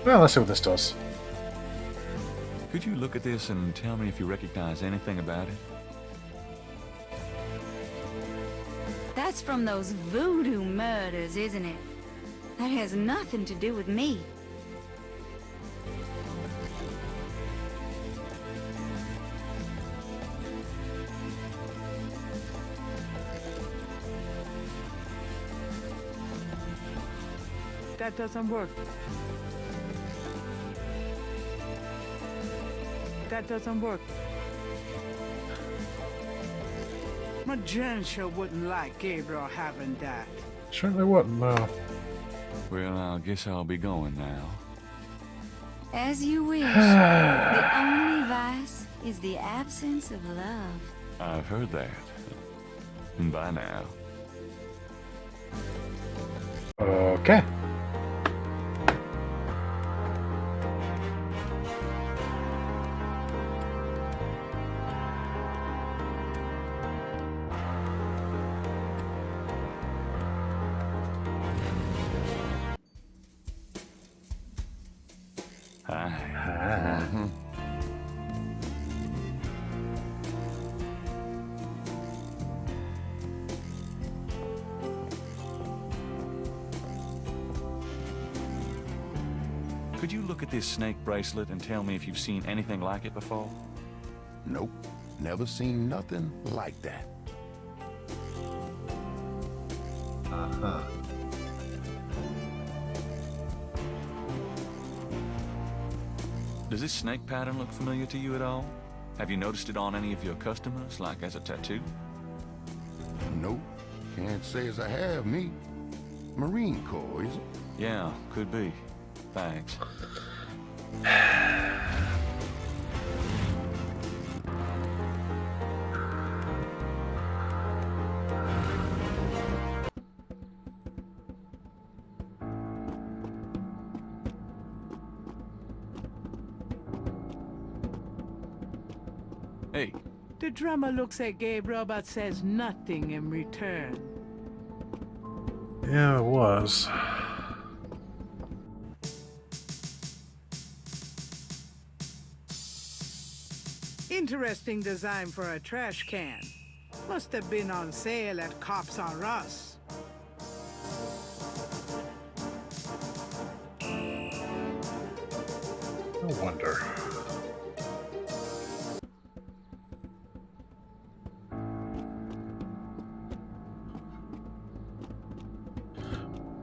Well, let's see what this does. Could you look at this and tell me if you recognize anything about it? That's from those voodoo murders, isn't it? That has nothing to do with me. That doesn't work. That doesn't work. Magentia wouldn't like Gabriel having that. Certainly wouldn't, no. Well, I guess I'll be going now. As you wish. The only vice is the absence of love. I've heard that. Bye now. Okay. Could you look at this snake bracelet and tell me if you've seen anything like it before? Nope. Never seen nothing like that. Uh-huh. Does this snake pattern look familiar to you at all? Have you noticed it on any of your customers, like as a tattoo? Nope. Can't say as I have, me. Marine Corps, is it? Yeah, could be. Thanks. Hey. The drummer looks at Gabriel but says nothing in return. Yeah, it was. Interesting design for a trash can. Must have been on sale at Cops R Us. No wonder.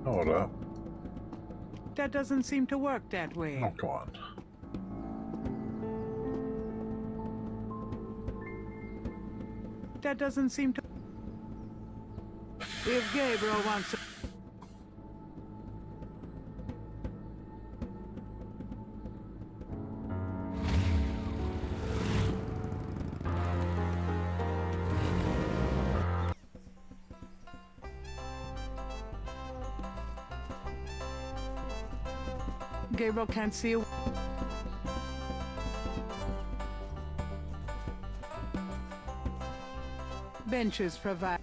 Hold up. That doesn't seem to work that way. Oh, come on. That doesn't seem to... If Gabriel wants to... Gabriel can't see a... Benches provide...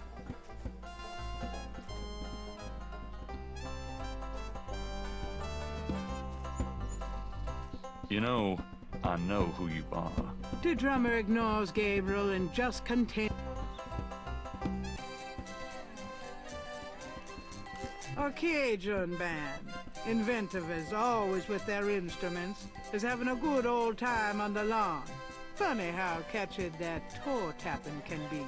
You know, I know who you are. The drummer ignores Gabriel and just continues. A Cajun band. Inventive as always with their instruments, is having a good old time on the lawn. Funny how catchy that toe tapping can be.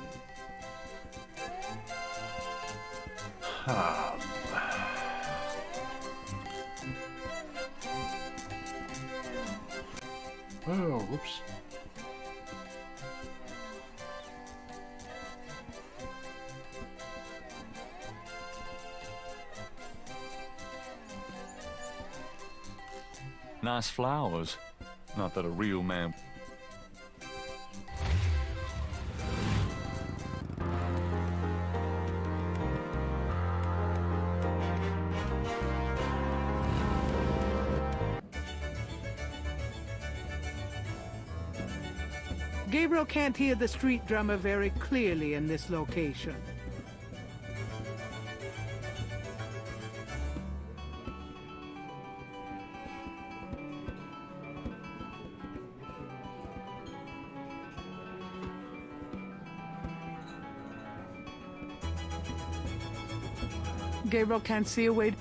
Oh, whoops. Nice flowers. Not that a real man... Gabriel can't hear the street drummer very clearly in this location. Gabriel can't see a way.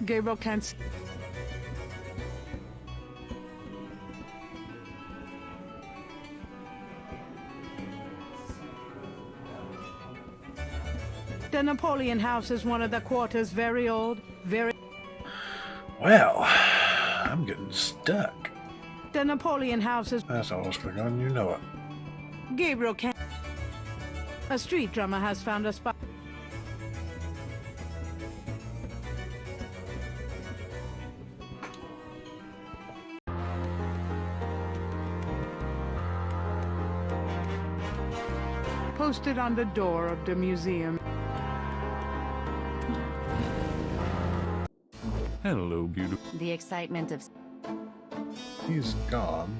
Gabriel can't see. The Napoleon House is one of the quarter's very old, very... Well, I'm getting stuck. The Napoleon House is... That's all I was clicking on, you know it. Gabriel can't... A street drummer has found a spot. Posted on the door of the museum. Hello, beautiful. The excitement of... He's gone.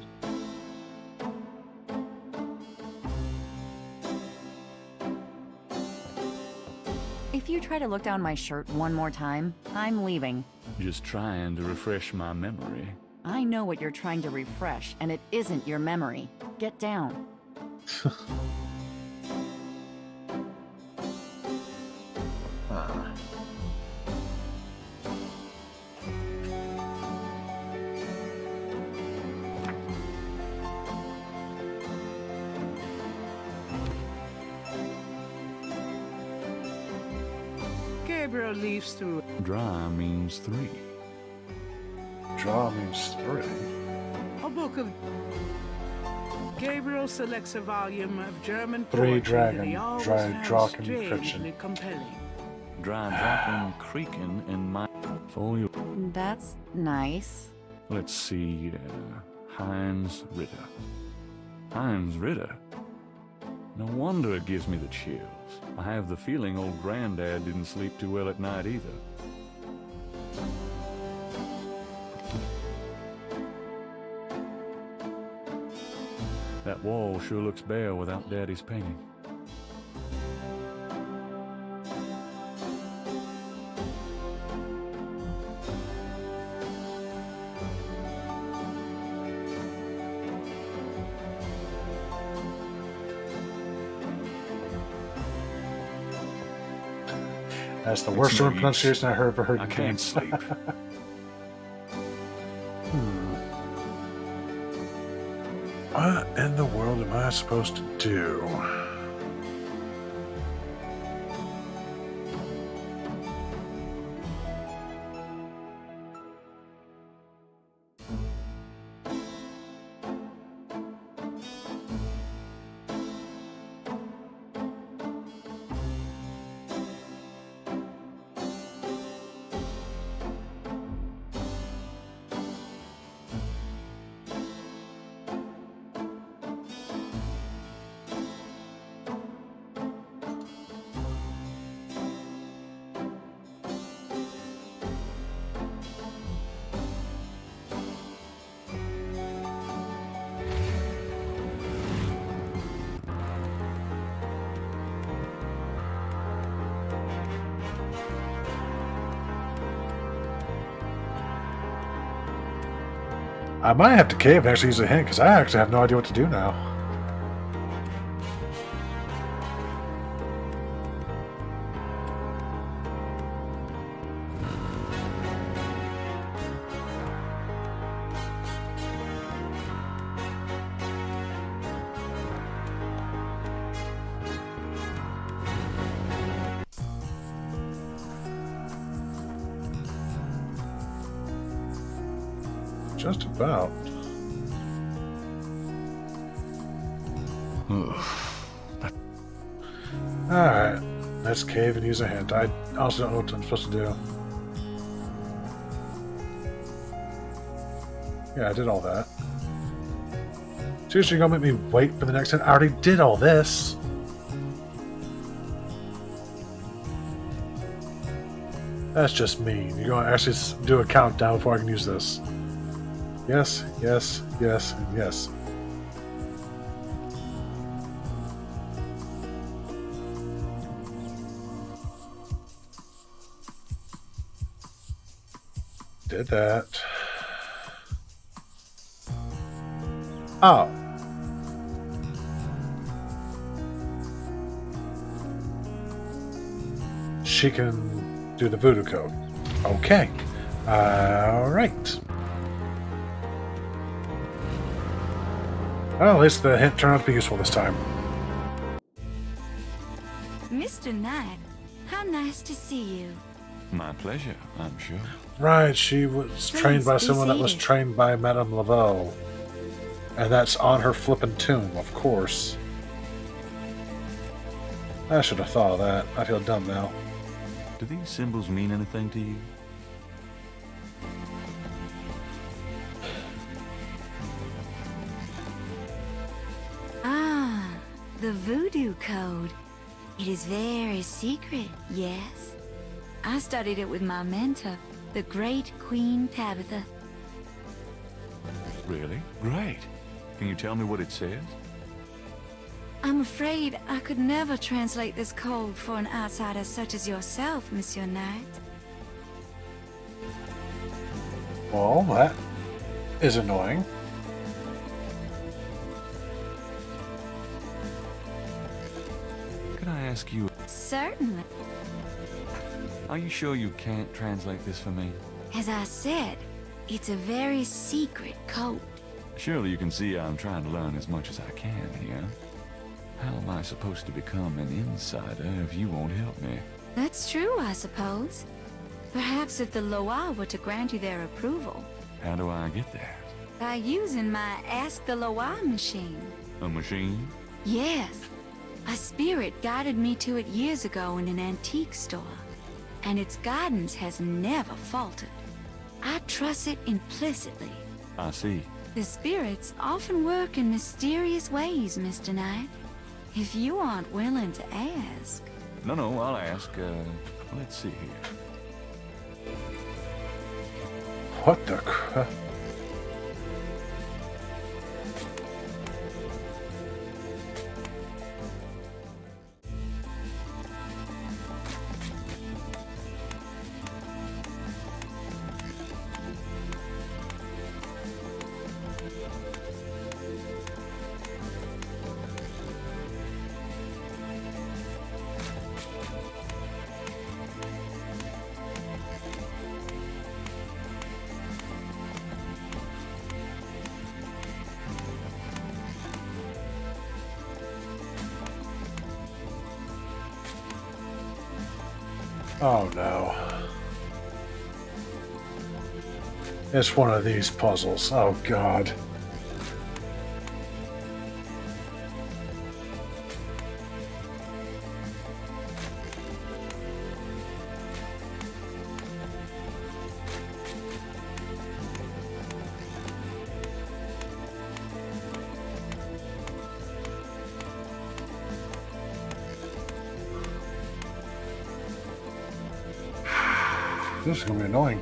If you try to look down my shirt one more time, I'm leaving. Just trying to refresh my memory. I know what you're trying to refresh, and it isn't your memory. Get down. Gabriel leaves through. Dry means 3. Draw means 3. A book of. Gabriel selects a volume of German 3 poetry dragon, that he always dry found draken strangely friction. compelling. Dry dropping, creaking in my. For your. That's nice. Let's see. Heinz Ritter. Heinz Ritter? No wonder it gives me the chills. I have the feeling old Granddad didn't sleep too well at night either. That wall sure looks bare without Daddy's painting. That's the worst no German use. pronunciation I ever heard. I in can't games. sleep. What in the world am I supposed to do? I might have to cave and actually use a hint, because I actually have no idea what to do now. Just about. Alright, let's cave and use a hint. I also don't know what I'm supposed to do. Yeah, I did all that. Seriously, you're gonna make me wait for the next hint? I already did all this. That's just mean. You're gonna actually do a countdown before I can use this. Yes, yes, yes, and yes. Did that. Oh. She can do the voodoo code. Okay. Alright. Well, at least the hint turned out to be useful this time. Mr. Knight, how nice to see you. My pleasure, I'm sure. Right, she was trained by Please, be someone that was seated. trained by Madame Laveau. And that's on her flippin' tomb, of course. I should have thought of that. I feel dumb now. Do these symbols mean anything to you? Ah, the voodoo code. It is very secret, yes. I studied it with my mentor, the great Queen Tabitha. Really? Great. Can you tell me what it says? I'm afraid I could never translate this code for an outsider such as yourself, Monsieur Knight. Well, that is annoying. Can I ask you, Certainly. are you sure you can't translate this for me? As I said, it's a very secret code. Surely you can see I'm trying to learn as much as I can here. How am I supposed to become an insider if you won't help me? That's true, I suppose. Perhaps if the Loa were to grant you their approval. How do I get there? By using my Ask the Loa machine. A machine? Yes. A spirit guided me to it years ago in an antique store. And its guidance has never faltered. I trust it implicitly. I see. The spirits often work in mysterious ways, Mr. Knight. If you aren't willing to ask... No, I'll ask. Let's see here. What the crap? Oh no. It's one of these puzzles. Oh god. This is gonna be annoying.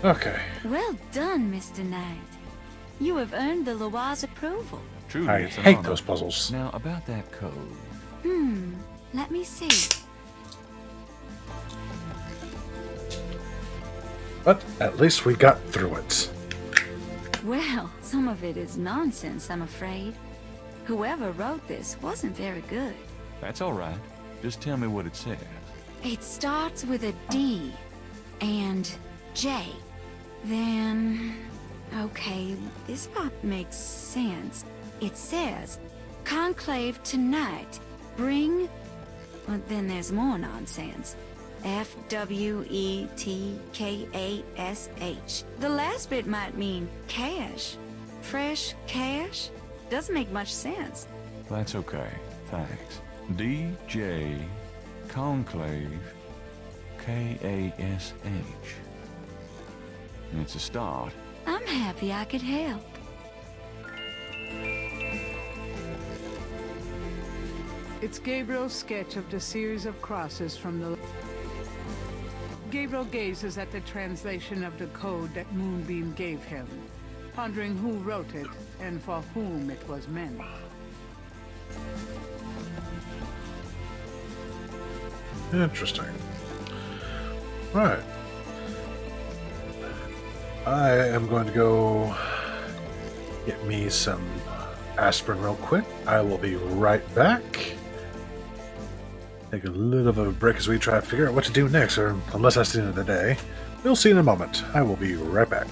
Okay. Well done, Mr. Knight. You have earned the Loa's approval. Truly, I it's an hate honor. those puzzles. Now, about that code. Let me see. But at least we got through it. Well, some of it is nonsense, I'm afraid. Whoever wrote this wasn't very good. That's all right. Just tell me what it says. It starts with a D and J. Then... okay, this part makes sense. It says, Conclave tonight, bring... well, then there's more nonsense. F-W-E-T-K-A-S-H. The last bit might mean cash. Fresh cash? Doesn't make much sense. That's okay. Thanks. DJ Conclave K-A-S-H. It's a start. I'm happy I could help. It's Gabriel's sketch of the series of crosses from the... Gabriel gazes at the translation of the code that Moonbeam gave him, pondering who wrote it and for whom it was meant. Interesting. Right. I am going to go get me some aspirin real quick. I will be right back. Take a little bit of a break as we try to figure out what to do next, or unless that's the end of the day. We'll see in a moment. I will be right back.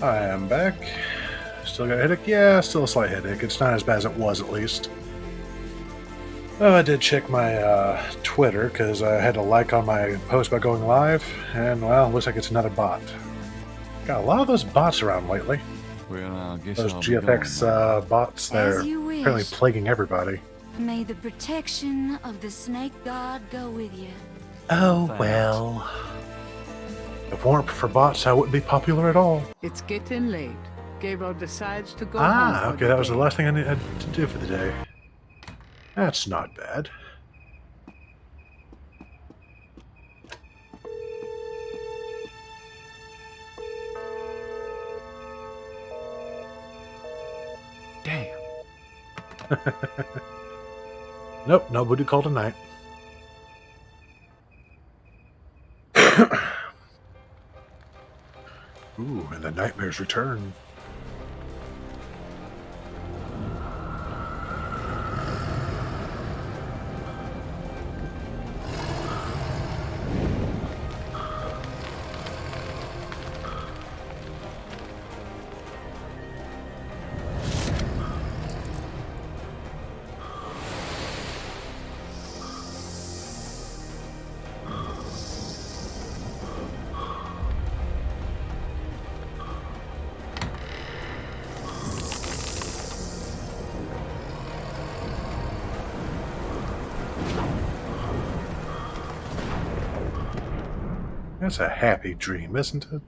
I am back. Still got a headache? Yeah, still a slight headache. It's not as bad as it was, at least. Oh, I did check my Twitter, because I had a like on my post about going live, and, well, looks like it's another bot. Got a lot of those bots around lately. Well, I guess Those I'll GFX bots that are As you wish. apparently plaguing everybody. May the protection of the snake god go with you. Oh, Thanks. well. If it weren't for bots, I wouldn't be popular at all. It's getting late. Gabriel decides to go Ah, home for okay, the that was the day. last thing I needed to do for the day. That's not bad. Damn. Nope, nobody called tonight. Ooh, and the nightmares return. That's a happy dream, isn't it?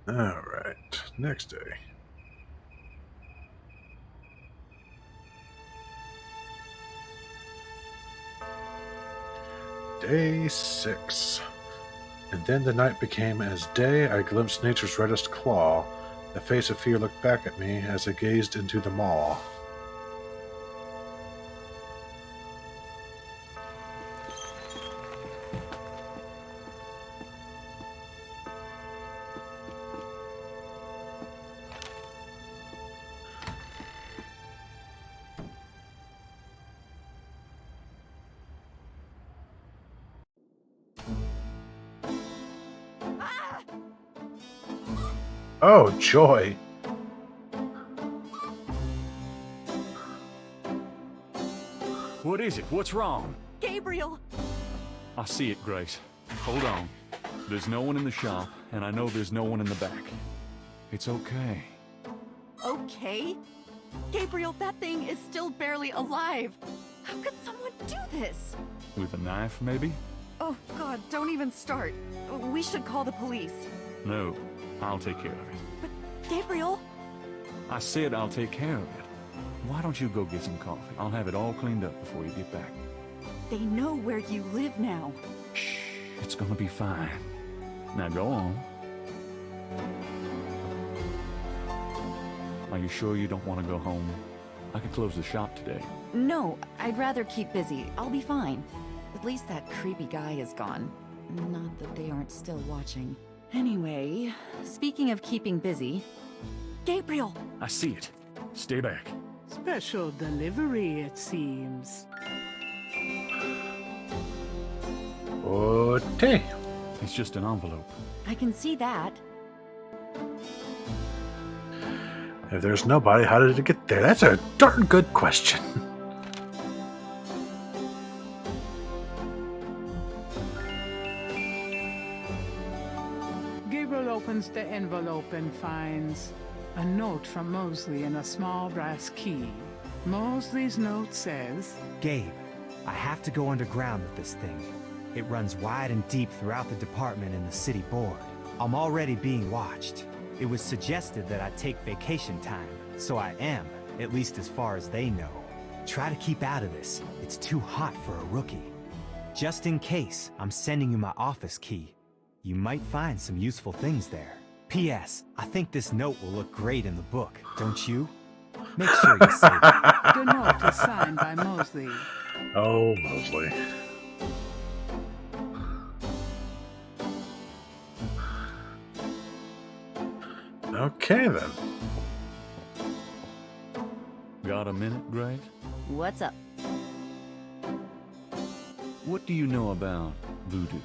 Alright, next day. Day 6. And then the night became as day. I glimpsed nature's reddest claw. The face of fear looked back at me as I gazed into the maw. Oh, joy! What is it? What's wrong? Gabriel! I see it, Grace. Hold on. There's no one in the shop, and I know there's no one in the back. It's okay. Okay? Gabriel, that thing is still barely alive. How could someone do this? With a knife, maybe? Oh, God, don't even start. We should call the police. No, I'll take care of it. But, Gabriel... I said I'll take care of it. Why don't you go get some coffee? I'll have it all cleaned up before you get back. They know where you live now. Shh, it's gonna be fine. Now go on. Are you sure you don't want to go home? I could close the shop today. No, I'd rather keep busy. I'll be fine. At least that creepy guy is gone. Not that they aren't still watching. Anyway, speaking of keeping busy... Gabriel! I see it. Stay back. Special delivery, it seems. Okay. It's just an envelope. I can see that. If there's nobody, how did it get there? That's a darn good question. Gabriel opens the envelope and finds a note from Mosley and a small brass key. Mosley's note says, Gabe, I have to go underground with this thing. It runs wide and deep throughout the department and the city board. I'm already being watched. It was suggested that I take vacation time, so I am, at least as far as they know. Try to keep out of this. It's too hot for a rookie. Just in case, I'm sending you my office key. You might find some useful things there. P.S. I think this note will look great in the book, don't you? Make sure you save it. the note is signed by Mosley. Oh, Mosley. Okay, then. Got a minute, Grace? What's up? What do you know about voodoo?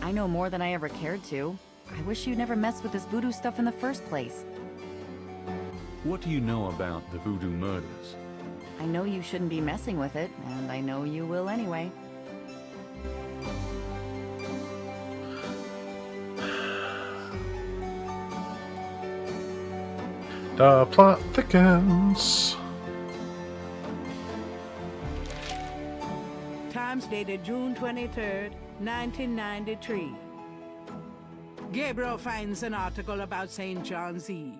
I know more than I ever cared to. I wish you never messed with this voodoo stuff in the first place. What do you know about the voodoo murders? I know you shouldn't be messing with it, and I know you will anyway. The plot thickens. Times dated June 23rd, 1993. Gabriel finds an article about St. John's Eve.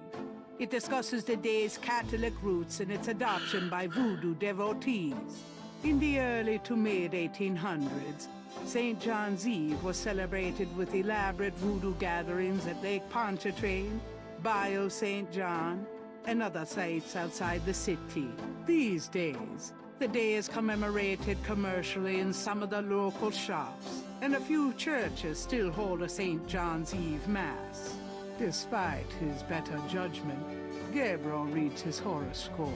It discusses the day's Catholic roots and its adoption by voodoo devotees. In the early to mid-1800s, St. John's Eve was celebrated with elaborate voodoo gatherings at Lake Pontchartrain, Bayou St. John, and other sites outside the city. These days, the day is commemorated commercially in some of the local shops, and a few churches still hold a St. John's Eve Mass. Despite his better judgment, Gabriel reads his horoscope.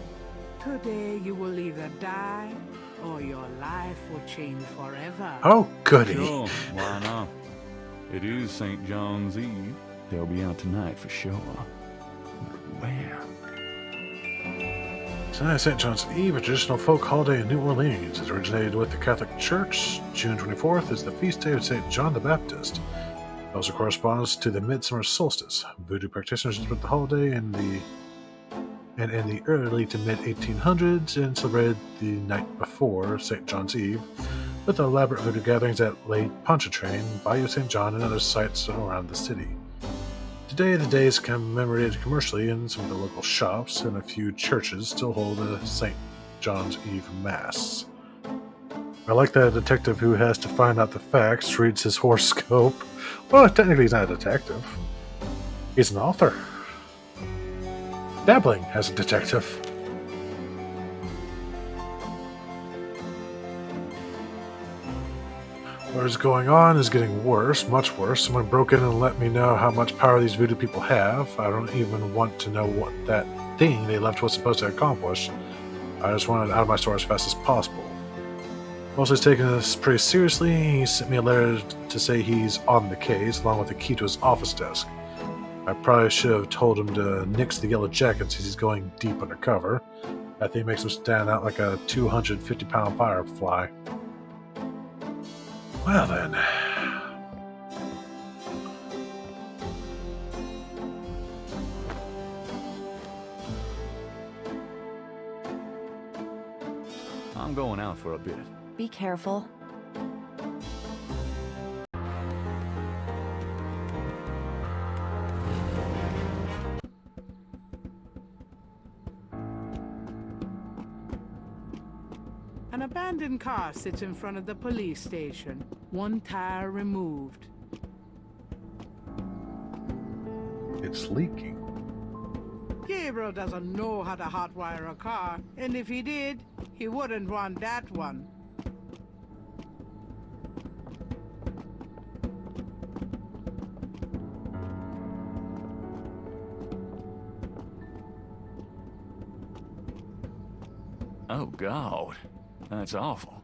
Today you will either die, or your life will change forever. Oh, goody. Sure, why not? It is St. John's Eve. They'll be out tonight for sure. Where? Tonight, St. John's Eve, a traditional folk holiday in New Orleans. It originated with the Catholic Church. June 24th is the feast day of St. John the Baptist. It also corresponds to the midsummer solstice. Voodoo practitioners spent the holiday in the early to mid-1800s and celebrated the night before St. John's Eve with elaborate voodoo gatherings at Lake Pontchartrain, Bayou St. John, and other sites around the city. Today, the day is commemorated commercially in some of the local shops, and a few churches still hold a St. John's Eve Mass. I like that a detective who has to find out the facts reads his horoscope. Well, technically he's not a detective. He's an author. Dabbling as a detective. What is going on is getting worse, much worse. Someone broke in and let me know how much power these voodoo people have. I don't even want to know what that thing they left was supposed to accomplish. I just want it out of my store as fast as possible. Mosley's taking this pretty seriously. He sent me a letter to say he's on the case, along with a key to his office desk. I probably should have told him to nix the Yellow Jacket since he's going deep undercover. That thing makes him stand out like a 250-pound firefly. Well then. I'm going out for a bit. Be careful. An abandoned car sits in front of the police station, one tire removed. It's leaking. Gabriel doesn't know how to hotwire a car, and if he did, he wouldn't want that one. Oh, God. That's awful.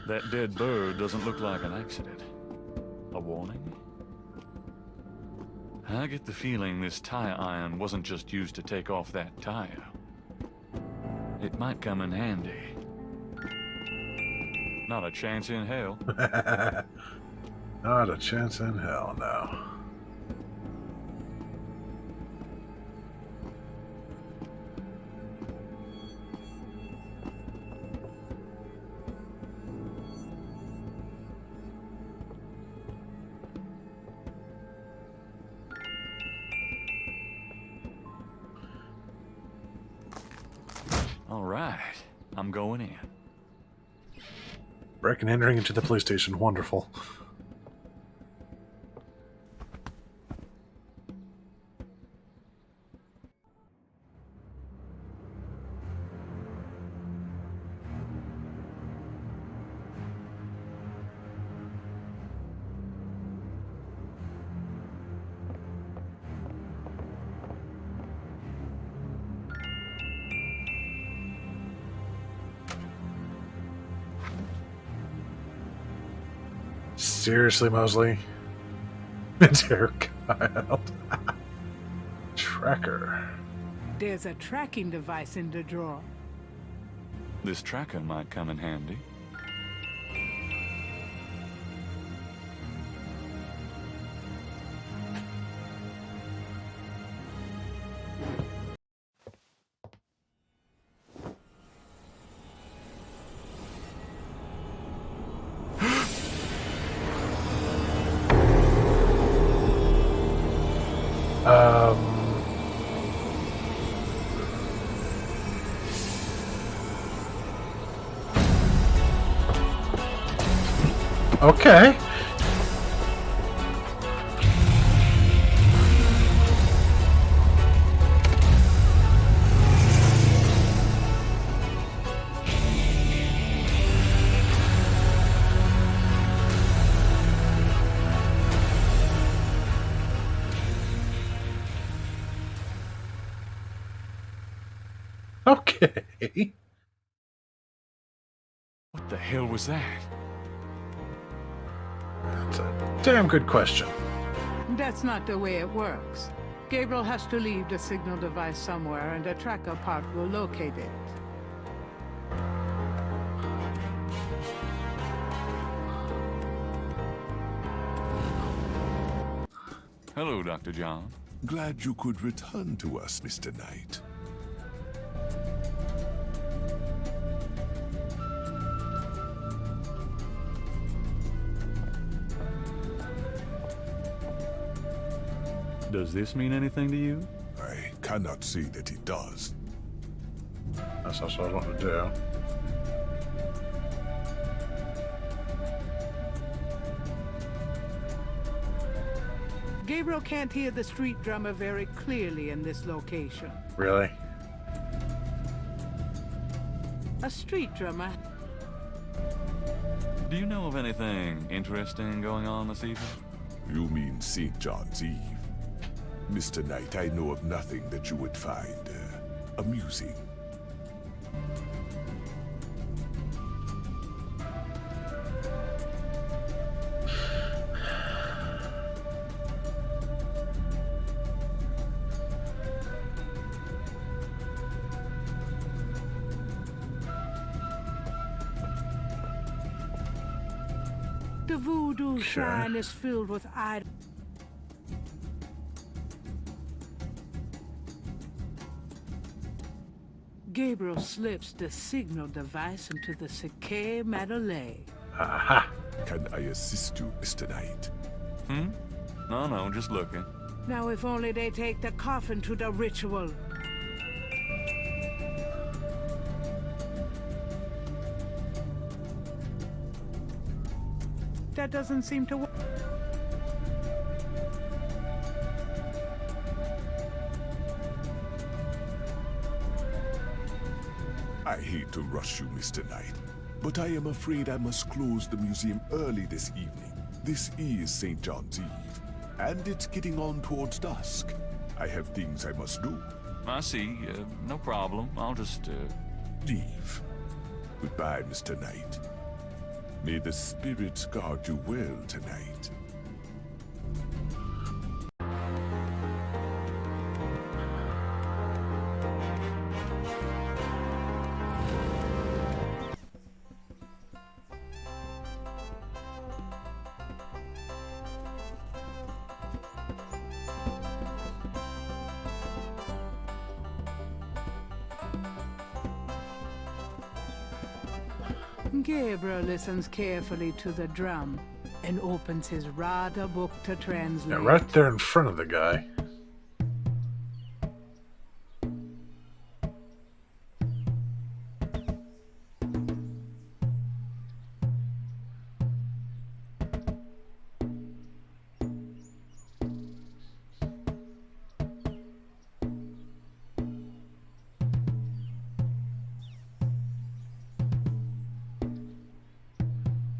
That dead bird doesn't look like an accident. A warning? I get the feeling this tire iron wasn't just used to take off that tire. It might come in handy. Not a chance in hell. Not a chance in hell, no. All right, I'm going in. Breaking and entering into the police station. Wonderful. Seriously, Mosley? Dear Kyle. Tracker. There's a tracking device in the drawer. This tracker might come in handy. Okay. Okay. What the hell was that? That's a damn good question. That's not the way it works. Gabriel has to leave the signal device somewhere, and the tracker part will locate it. Hello, Dr. John. Glad you could return to us, Mr. Knight. Does this mean anything to you? I cannot say that it does. That's also what I want to do. Gabriel can't hear the street drummer very clearly in this location. Really? A street drummer. Do you know of anything interesting going on this evening? You mean St. John's Eve? Mr. Knight, I know of nothing that you would find amusing. The voodoo shrine is filled with items. Gabriel slips the signal device into the Seke Madeleine. Aha! Can I assist you, Mr. Knight? No, just looking. Now if only they take the coffin to the ritual. That doesn't seem to work. I hate to rush you, Mr. Knight, but I am afraid I must close the museum early this evening. This is St. John's Eve, and it's getting on towards dusk. I have things I must do. I see. No problem. I'll just, Leave. Goodbye, Mr. Knight. May the spirits guard you well tonight. Gabriel listens carefully to the drum and opens his Rada book to translate. Yeah, right there in front of the guy.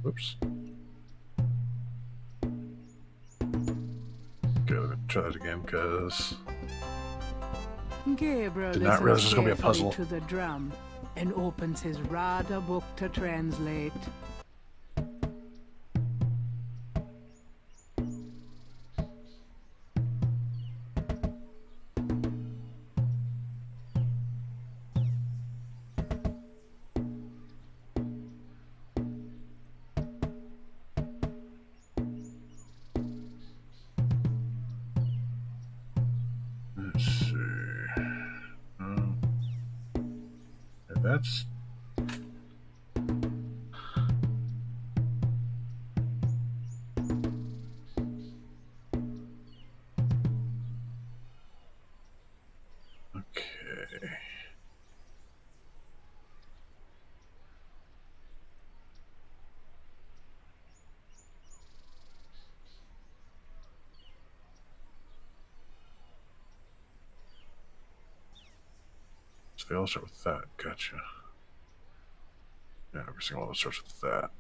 Oops. Okay, let me try that again, because Gabriel did not realize listens this was going to be a carefully puzzle. to the drum and opens his Rada book to translate. that's... Okay. So they all start with that. Gotcha. Yeah, every single one starts with that.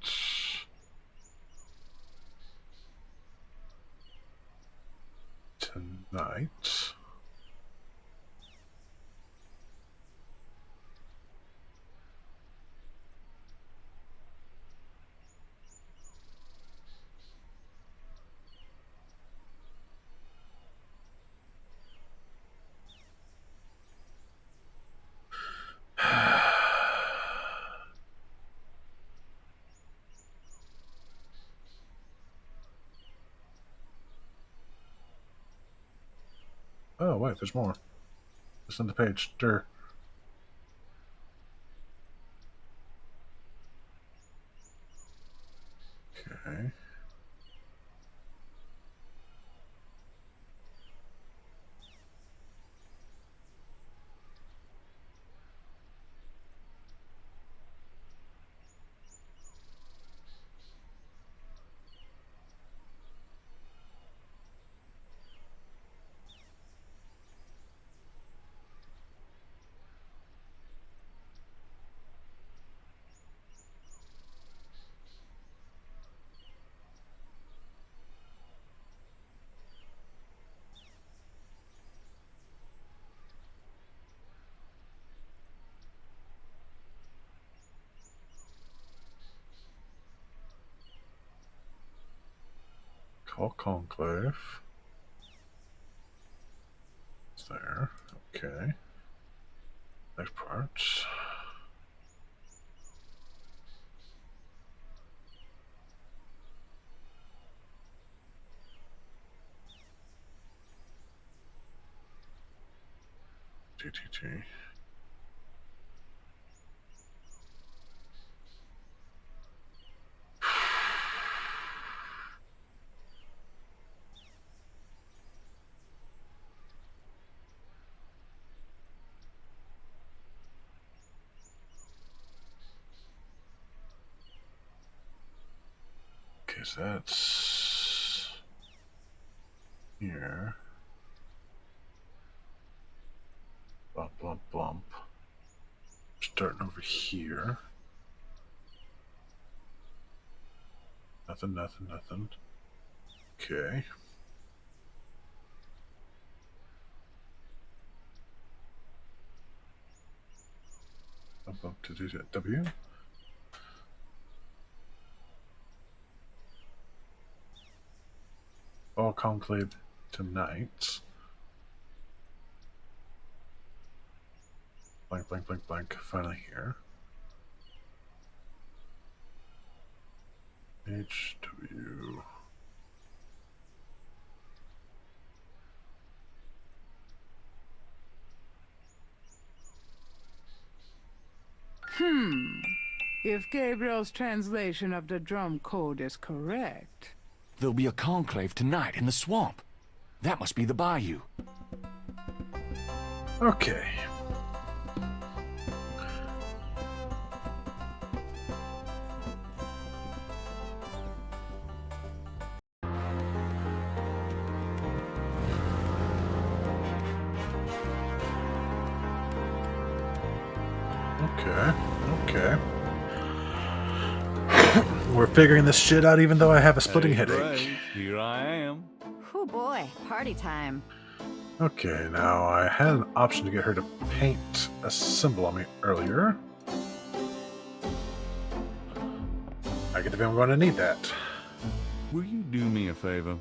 Tonight. Oh, wait, there's more. It's on the page. Stir. Okay. Call Conclave. It's there. Okay. Next part. TTT. Okay, so that's here. Bump, bump, bump. Starting over here. Nothing, nothing, nothing. Okay. Bump up to W. All Conclave tonight. Blank, blank, blank, blank. Finally here. HW. If Gabriel's translation of the drum code is correct... There'll be a conclave tonight in the swamp. That must be the bayou. Okay. Okay. We're figuring this shit out even though I have a splitting headache. Right, here I am. Oh boy, party time. Okay, now I had an option to get her to paint a symbol on me earlier. I get the feeling I'm going to need that. Will you do me a favor?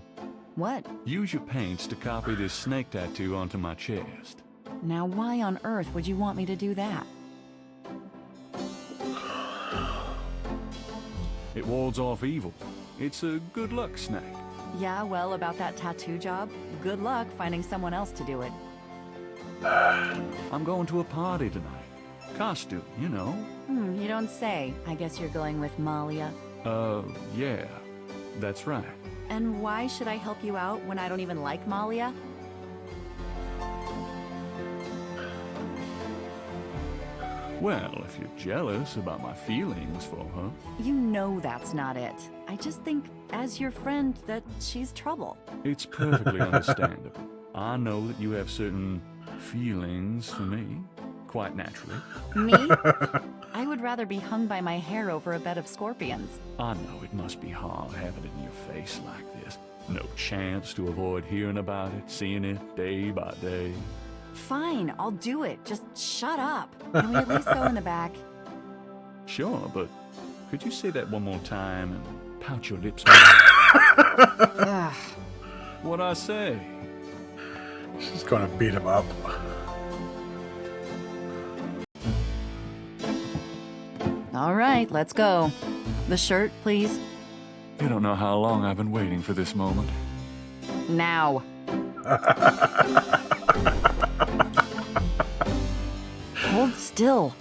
What? Use your paints to copy this snake tattoo onto my chest. Now why on earth would you want me to do that? It wards off evil. It's a good luck snake. Yeah, well, about that tattoo job, good luck finding someone else to do it. I'm going to a party tonight. Costume, you know. You don't say. I guess you're going with Malia. Yeah. That's right. And why should I help you out when I don't even like Malia? Well, if you're jealous about my feelings for her. You know that's not it. I just think, as your friend, that she's trouble. It's perfectly understandable. I know that you have certain feelings for me, quite naturally. Me? I would rather be hung by my hair over a bed of scorpions. I know it must be hard having it in your face like this. No chance to avoid hearing about it, seeing it day by day. Fine, I'll do it. Just shut up. Can we at least go in the back? Sure, but could you say that one more time and pout your lips? What'd I say? She's gonna beat him up. All right, let's go. The shirt, please. You don't know how long I've been waiting for this moment. Now. Hold still.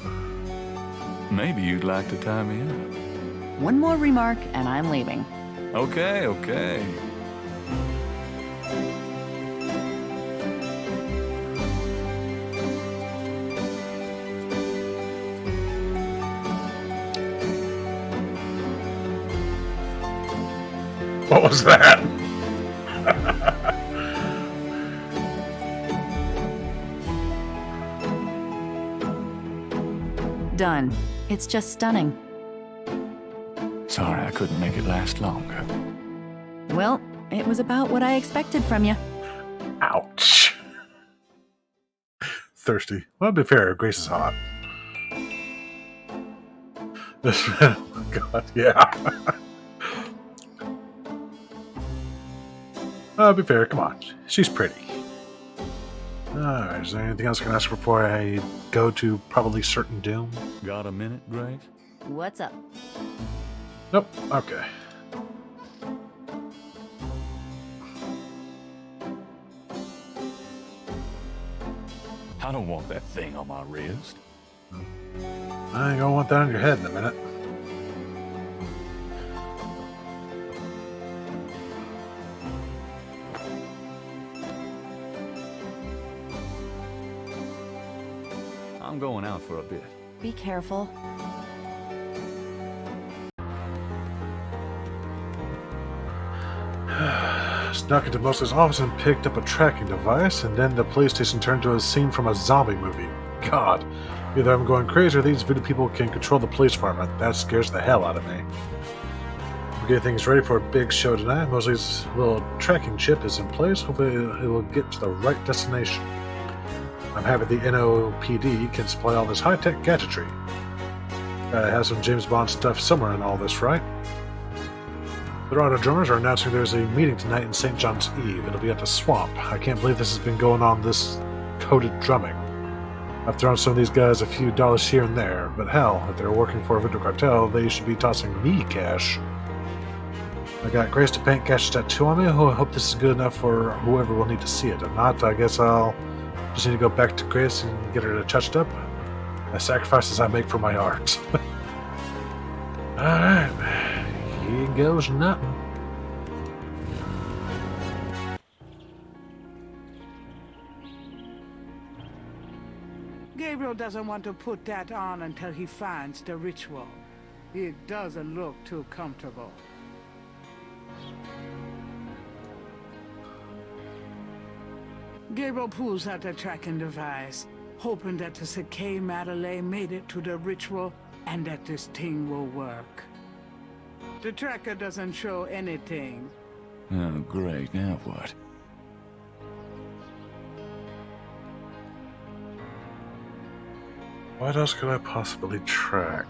Maybe you'd like to tie me up. One more remark and I'm leaving. Okay, okay. What was that? Done. It's just stunning. Sorry I couldn't make it last longer. Well, it was about what I expected from you. Ouch. Thirsty. Well, to be fair, Grace is hot. Oh my god, yeah. Be fair, come on. She's pretty. Alright, is there anything else I can ask before I go to probably certain doom? Got a minute, Grace? What's up? Nope, okay. I don't want that thing on my wrist. I ain't gonna want that on your head in a minute. I'm going out for a bit. Be careful. Snuck into Mosley's office and picked up a tracking device, and then the police station turned to a scene from a zombie movie. God, either I'm going crazy or these voodoo people can control the police department. That scares the hell out of me. We get things ready for a big show tonight. Mosley's little tracking chip is in place. Hopefully it will get to the right destination. I'm happy the NOPD can supply all this high-tech gadgetry. Gotta have some James Bond stuff somewhere in all this, right? The Dorado Drummers are announcing there's a meeting tonight in St. John's Eve. It'll be at the Swamp. I can't believe this has been going on, this coded drumming. I've thrown some of these guys a few dollars here and there, but hell, if they're working for a Voodoo cartel, they should be tossing me cash. I got Grace to paint Cash's tattoo on me. I hope this is good enough for whoever will need to see it. If not, I guess I'll just need to go back to Grace and get her touched up. The sacrifices I make for my art. Alright, here goes nothing. Gabriel doesn't want to put that on until he finds the ritual. It doesn't look too comfortable. Gabriel pulls out the tracking device, hoping that the Sakei Madeley made it to the ritual and that this thing will work. The tracker doesn't show anything. Oh, great. Now what? What else could I possibly track?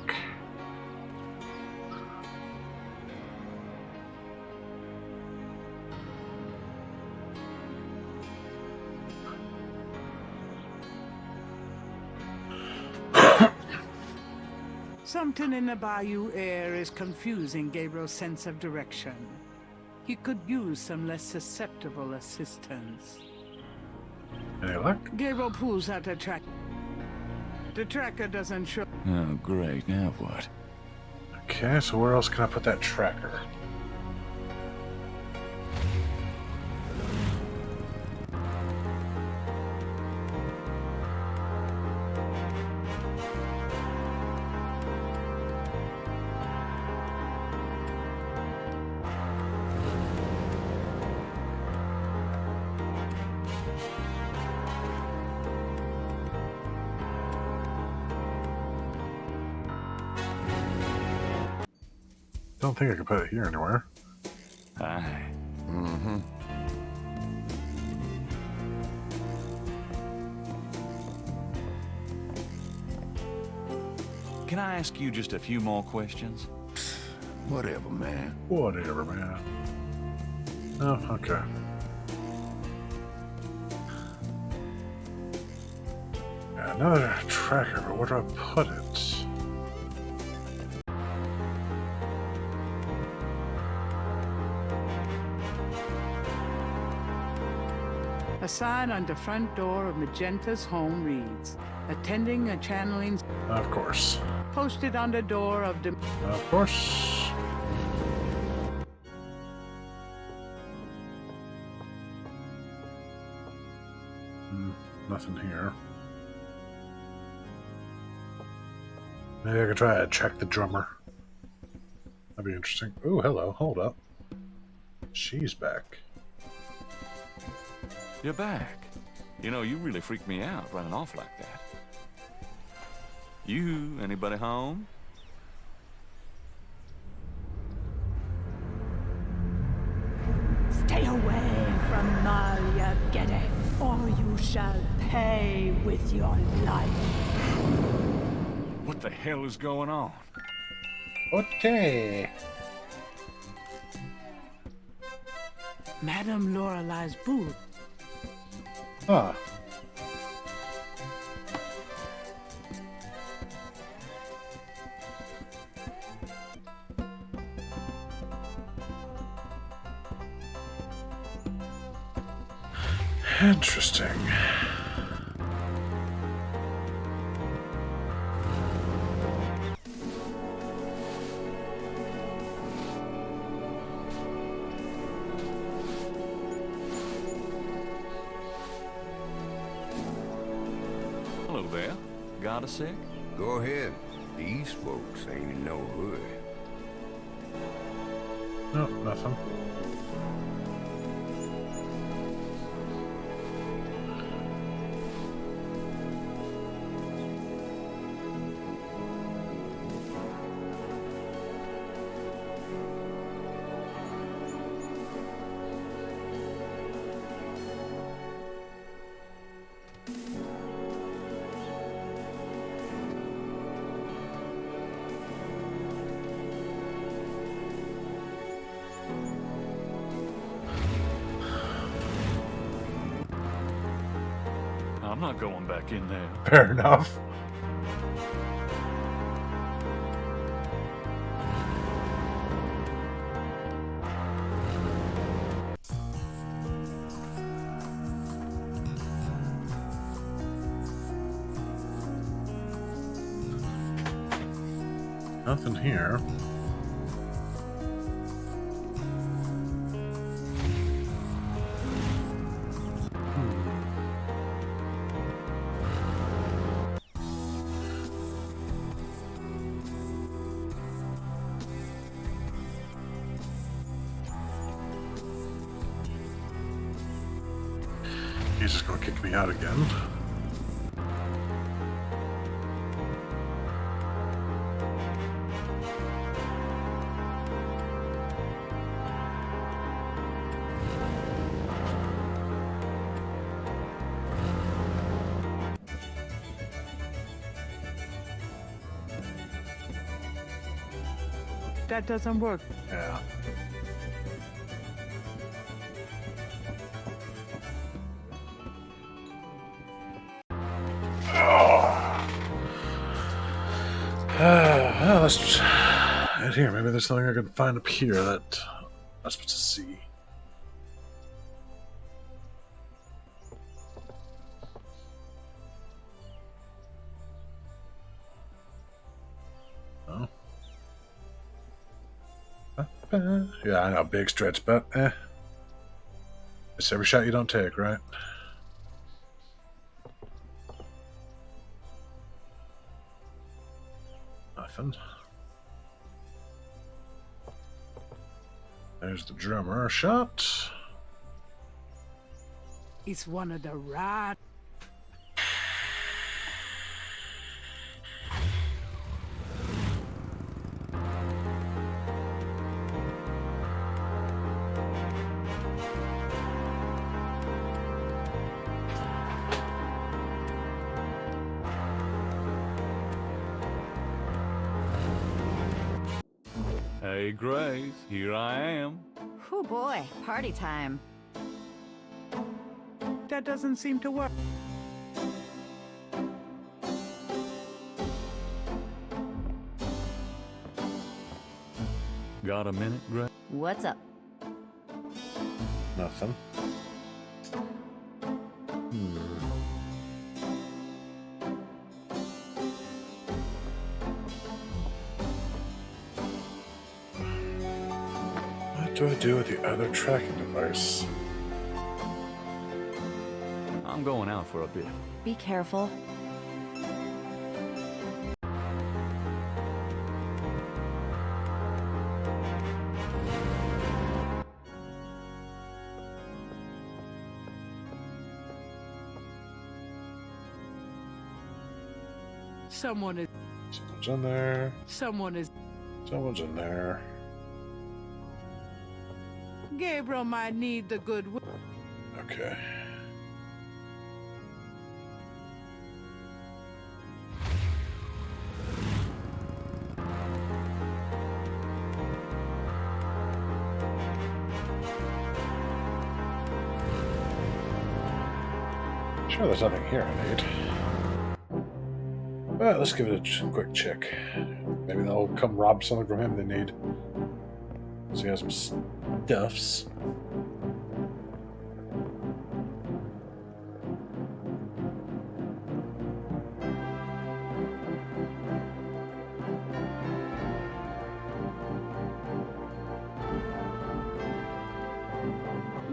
Something in the bayou air is confusing Gabriel's sense of direction. He could use some less susceptible assistance. Any luck? Gabriel pulls out a track. The tracker doesn't show. Oh, great. Now what? Okay, so where else can I put that tracker? Don't think I can put it here anywhere. Aye. Mm-hmm. Can I ask you just a few more questions? Whatever, man. Whatever, man. Oh, okay. Another tracker, but where do I put it? A sign on the front door of Magenta's home reads, "Attending a channeling." Of course. Posted on the door of the. Of course. Nothing here. Maybe I could try to check the drummer. That'd be interesting. Ooh, hello. Hold up. She's back. You're back. You know, you really freaked me out running off like that. You, anybody home? Stay away from Malia Gede, or you shall pay with your life. What the hell is going on? Okay. Madame Lorelai's booth. Huh. Interesting. Hello there. Got a sec? Go ahead. These folks ain't in no hurry. No, nothing. I'm not going back in there. Fair enough. Nothing here. He's just gonna kick me out again. That doesn't work. Yeah. Well, let's just head here. Maybe there's something I can find up here that I'm supposed to see. Yeah, I know, big stretch, but it's every shot you don't take, right? Nothing. There's the drummer shot. It's one of the rats. Hey, Grace, here I am. Whew, boy, party time. That doesn't seem to work. Got a minute, Grace? What's up? Nothing. What do I do with the other tracking device? I'm going out for a bit. Be careful. Someone is. Someone's in there. Someone is. Someone's in there. Gabriel might need the goodwill. Okay. Sure, there's nothing here I need. Well, let's give it a quick check. Maybe they'll come rob something from him they need. So he has some stuffs.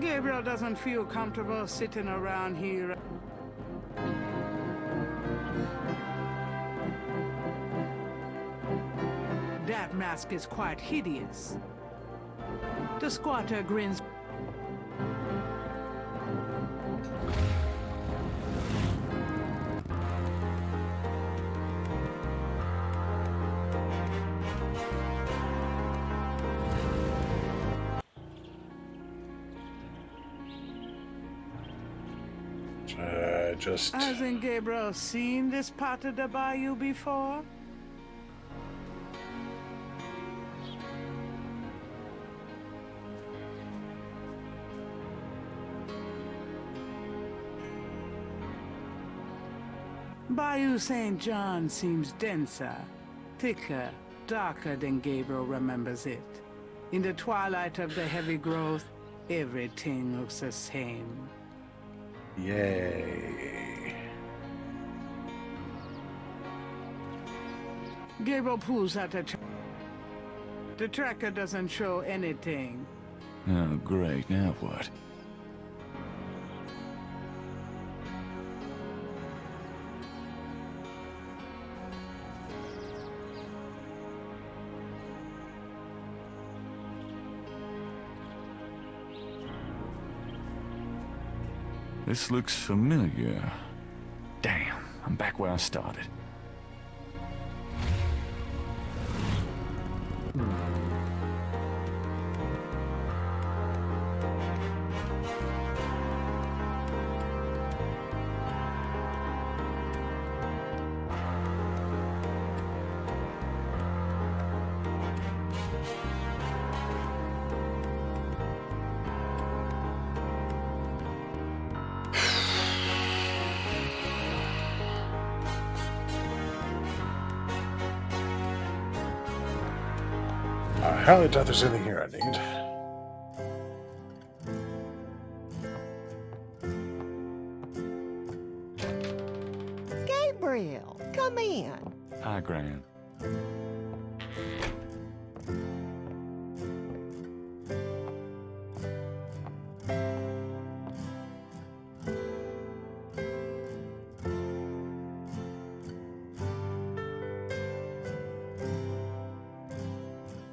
Gabriel doesn't feel comfortable sitting around here. That mask is quite hideous. The squatter grins. Hasn't Gabriel seen this part of the bayou before? Bayou St. John seems denser, thicker, darker than Gabriel remembers it. In the twilight of the heavy growth, everything looks the same. Yay. Gabriel pulls out a the tracker doesn't show anything. Oh, great. Now what? This looks familiar. Damn, I'm back where I started. I highly doubt there's anything here I need. Gabriel, come in. Hi, Gran.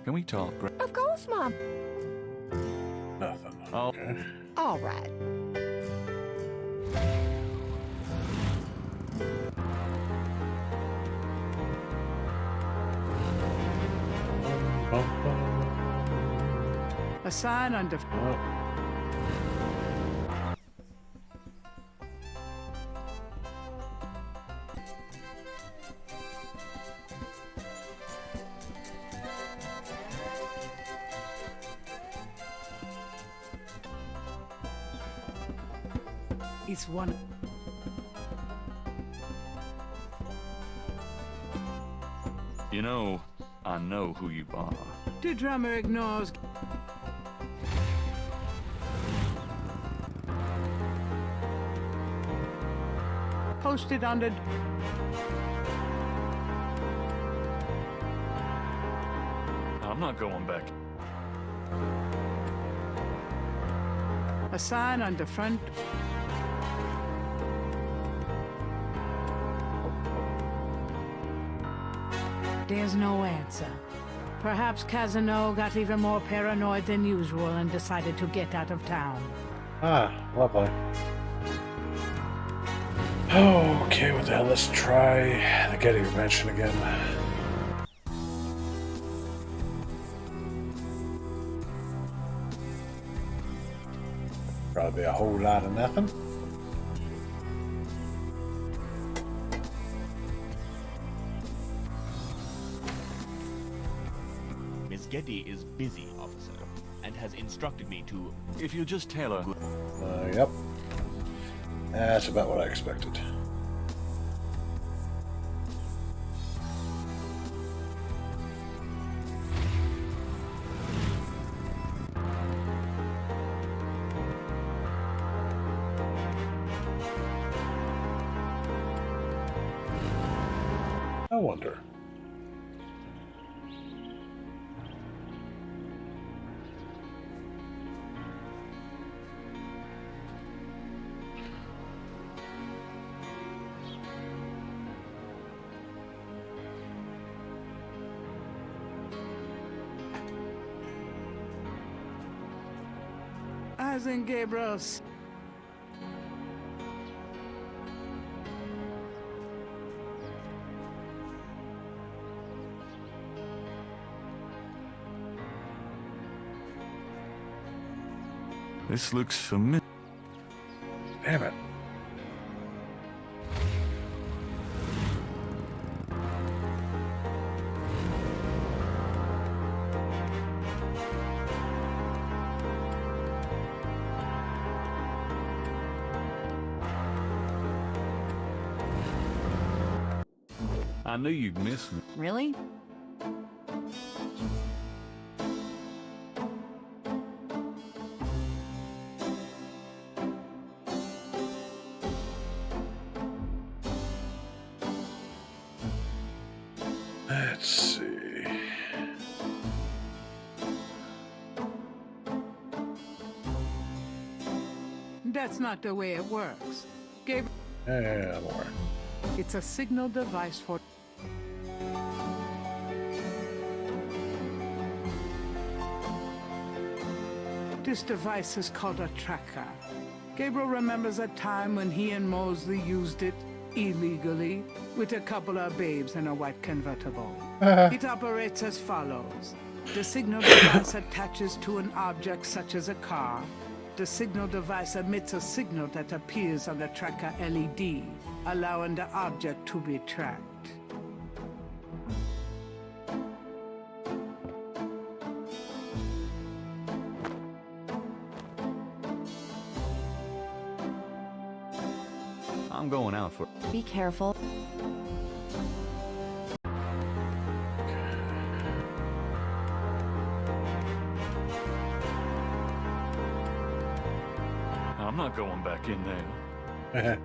Can we talk? Of course, Mom. Nothing. Oh. Okay. All right. A sign on the... It's one... You know, I know who you are. The drummer ignores... Posted on the... I'm not going back. A sign on the front... There's no answer. Perhaps Casino got even more paranoid than usual and decided to get out of town. Ah, lovely. Okay, what the hell? Let's try the Getty Mansion again. Probably a whole lot of nothing. Miss Getty is busy, officer, and has instructed me to... If you just tell her... Yep. That's about what I expected. I wonder. As in Gabriel's... This looks familiar. Damn it. I knew you'd miss me. Really? Let's see. That's not the way it works. Gabriel... Yeah, more. It's a signal device for... This device is called a tracker. Gabriel remembers a time when he and Mosley used it illegally with a couple of babes in a white convertible. It operates as follows. The signal device attaches to an object such as a car. The signal device emits a signal that appears on the tracker LED, allowing the object to be tracked. I'm going out for... Be careful. I'm not going back in there.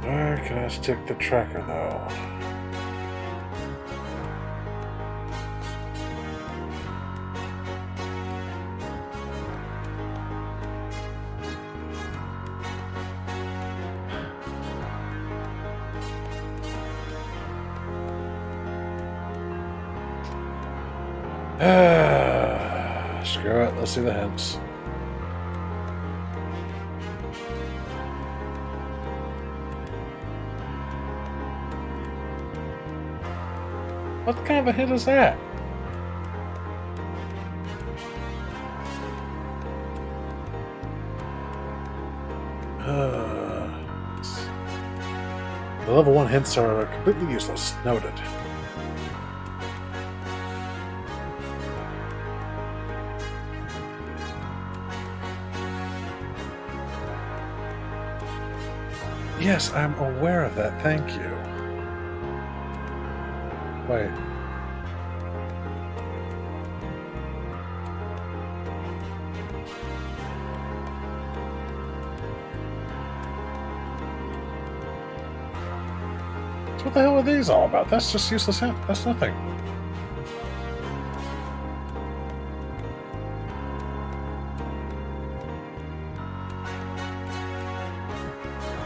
Where can I stick the tracker, though? Screw it, let's see the hints. What kind of a hint is that? The level 1 hints are completely useless. Noted. Yes, I'm aware of that. Thank you. Wait. So what the hell are these all about? That's just useless hint. That's nothing.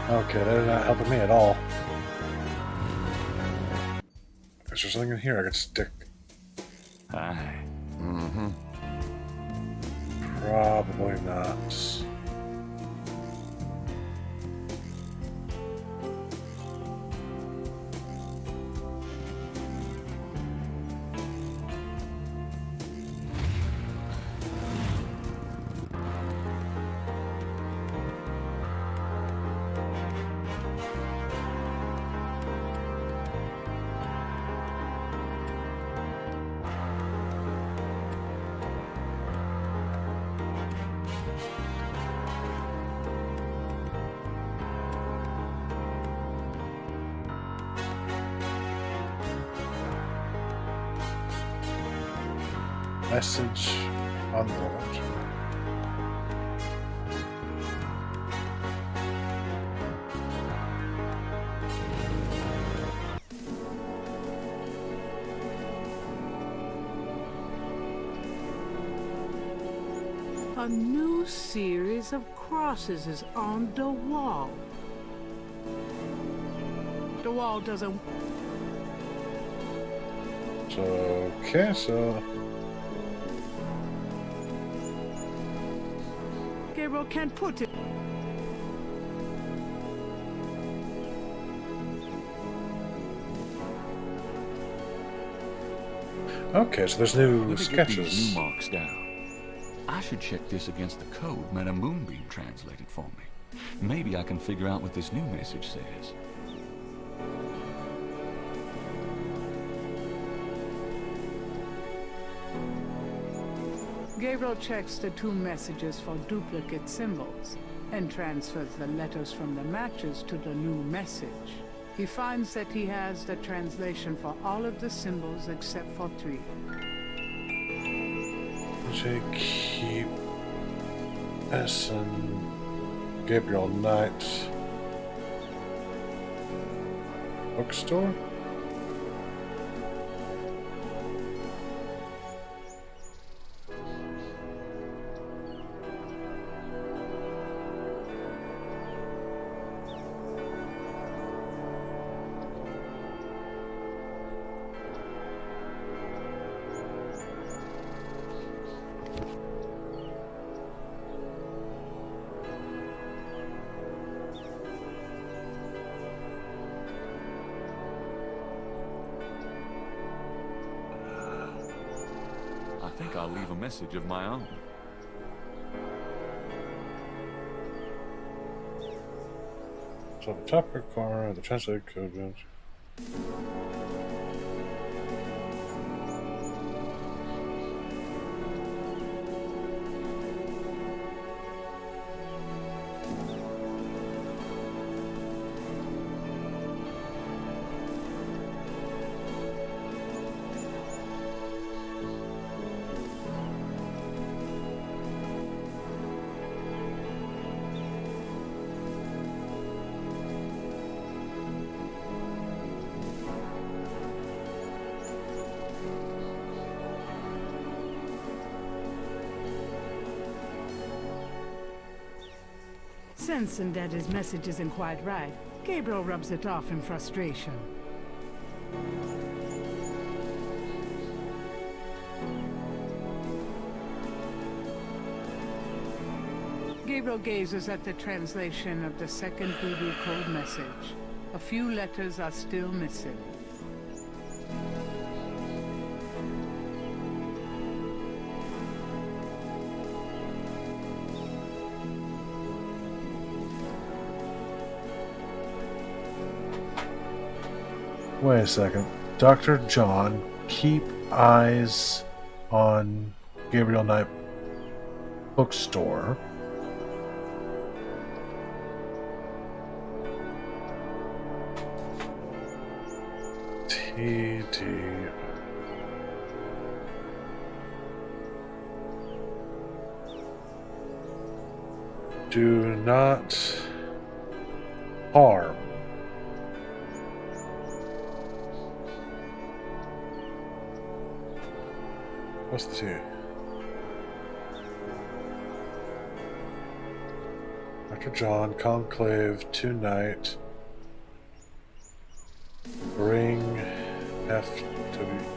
Okay, they're not helping me at all. Is there something in here I could stick? Aye. Mm-hmm. Probably not. Message unknown. A new series of crosses is on the wall. The wall doesn't... Okay, so... Gabriel can't put it. Okay, so there's new Let me get sketches. these new marks down. I should check this against the code Madame Moonbeam translated for me. Maybe I can figure out what this new message says. Gabriel checks the two messages for duplicate symbols and transfers the letters from the matches to the new message. He finds that he has the translation for all of the symbols except for 3. J. Keep S and Gabriel Knight bookstore. I think I'll leave a message of my own. So the top right corner, the translated code. Sensing that his message isn't quite right, Gabriel rubs it off in frustration. Gabriel gazes at the translation of the second voodoo code message. A few letters are still missing. Wait a second. Dr. John, keep eyes on Gabriel Knight Bookstore. TD. Do not harm. What's the T? Dr. John, Conclave, tonight. Bring FW.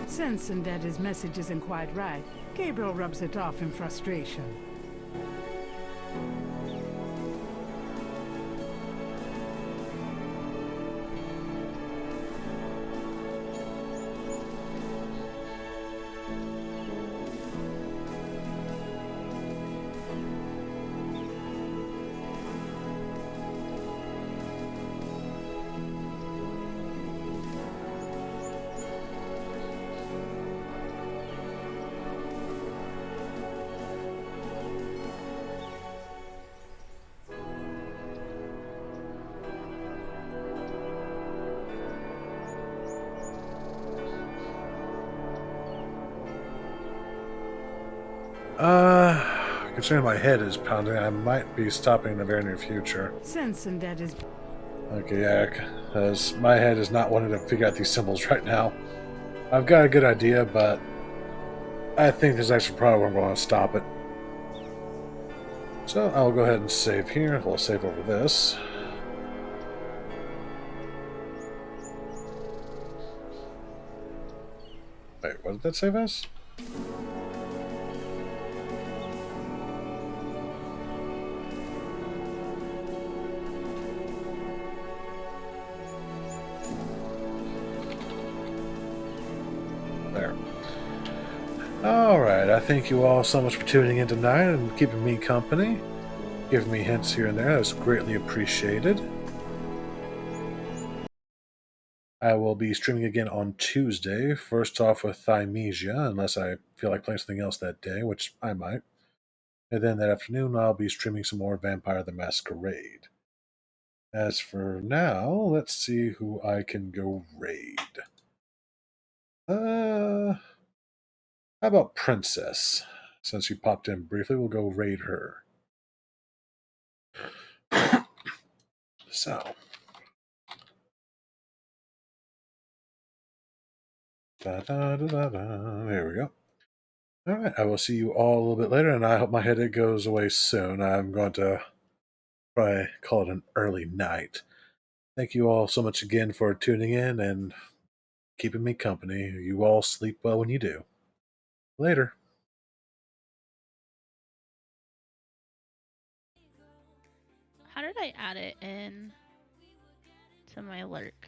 Sensing that his message isn't quite right, Gabriel rubs it off in frustration. Considering my head is pounding, I might be stopping in the very near future. Sensing that his... Okay, yeah, because my head is not wanting to figure out these symbols right now. I've got a good idea, but I think there's actually probably where I'm going to stop it. So I'll go ahead and save here. We'll save over this. Wait, what did that save as? There. Alright, I thank you all so much for tuning in tonight and keeping me company. Giving me hints here and there. That's greatly appreciated. I will be streaming again on Tuesday. First off with Thymesia, unless I feel like playing something else that day, which I might. And then that afternoon, I'll be streaming some more Vampire the Masquerade. As for now, let's see who I can go raid. How about Princess? Since she popped in briefly, we'll go raid her. So. There we go. Alright, I will see you all a little bit later, and I hope my headache goes away soon. I'm going to probably call it an early night. Thank you all so much again for tuning in and keeping me company. You all sleep well when you do. Later. How did I add it in to my lurk?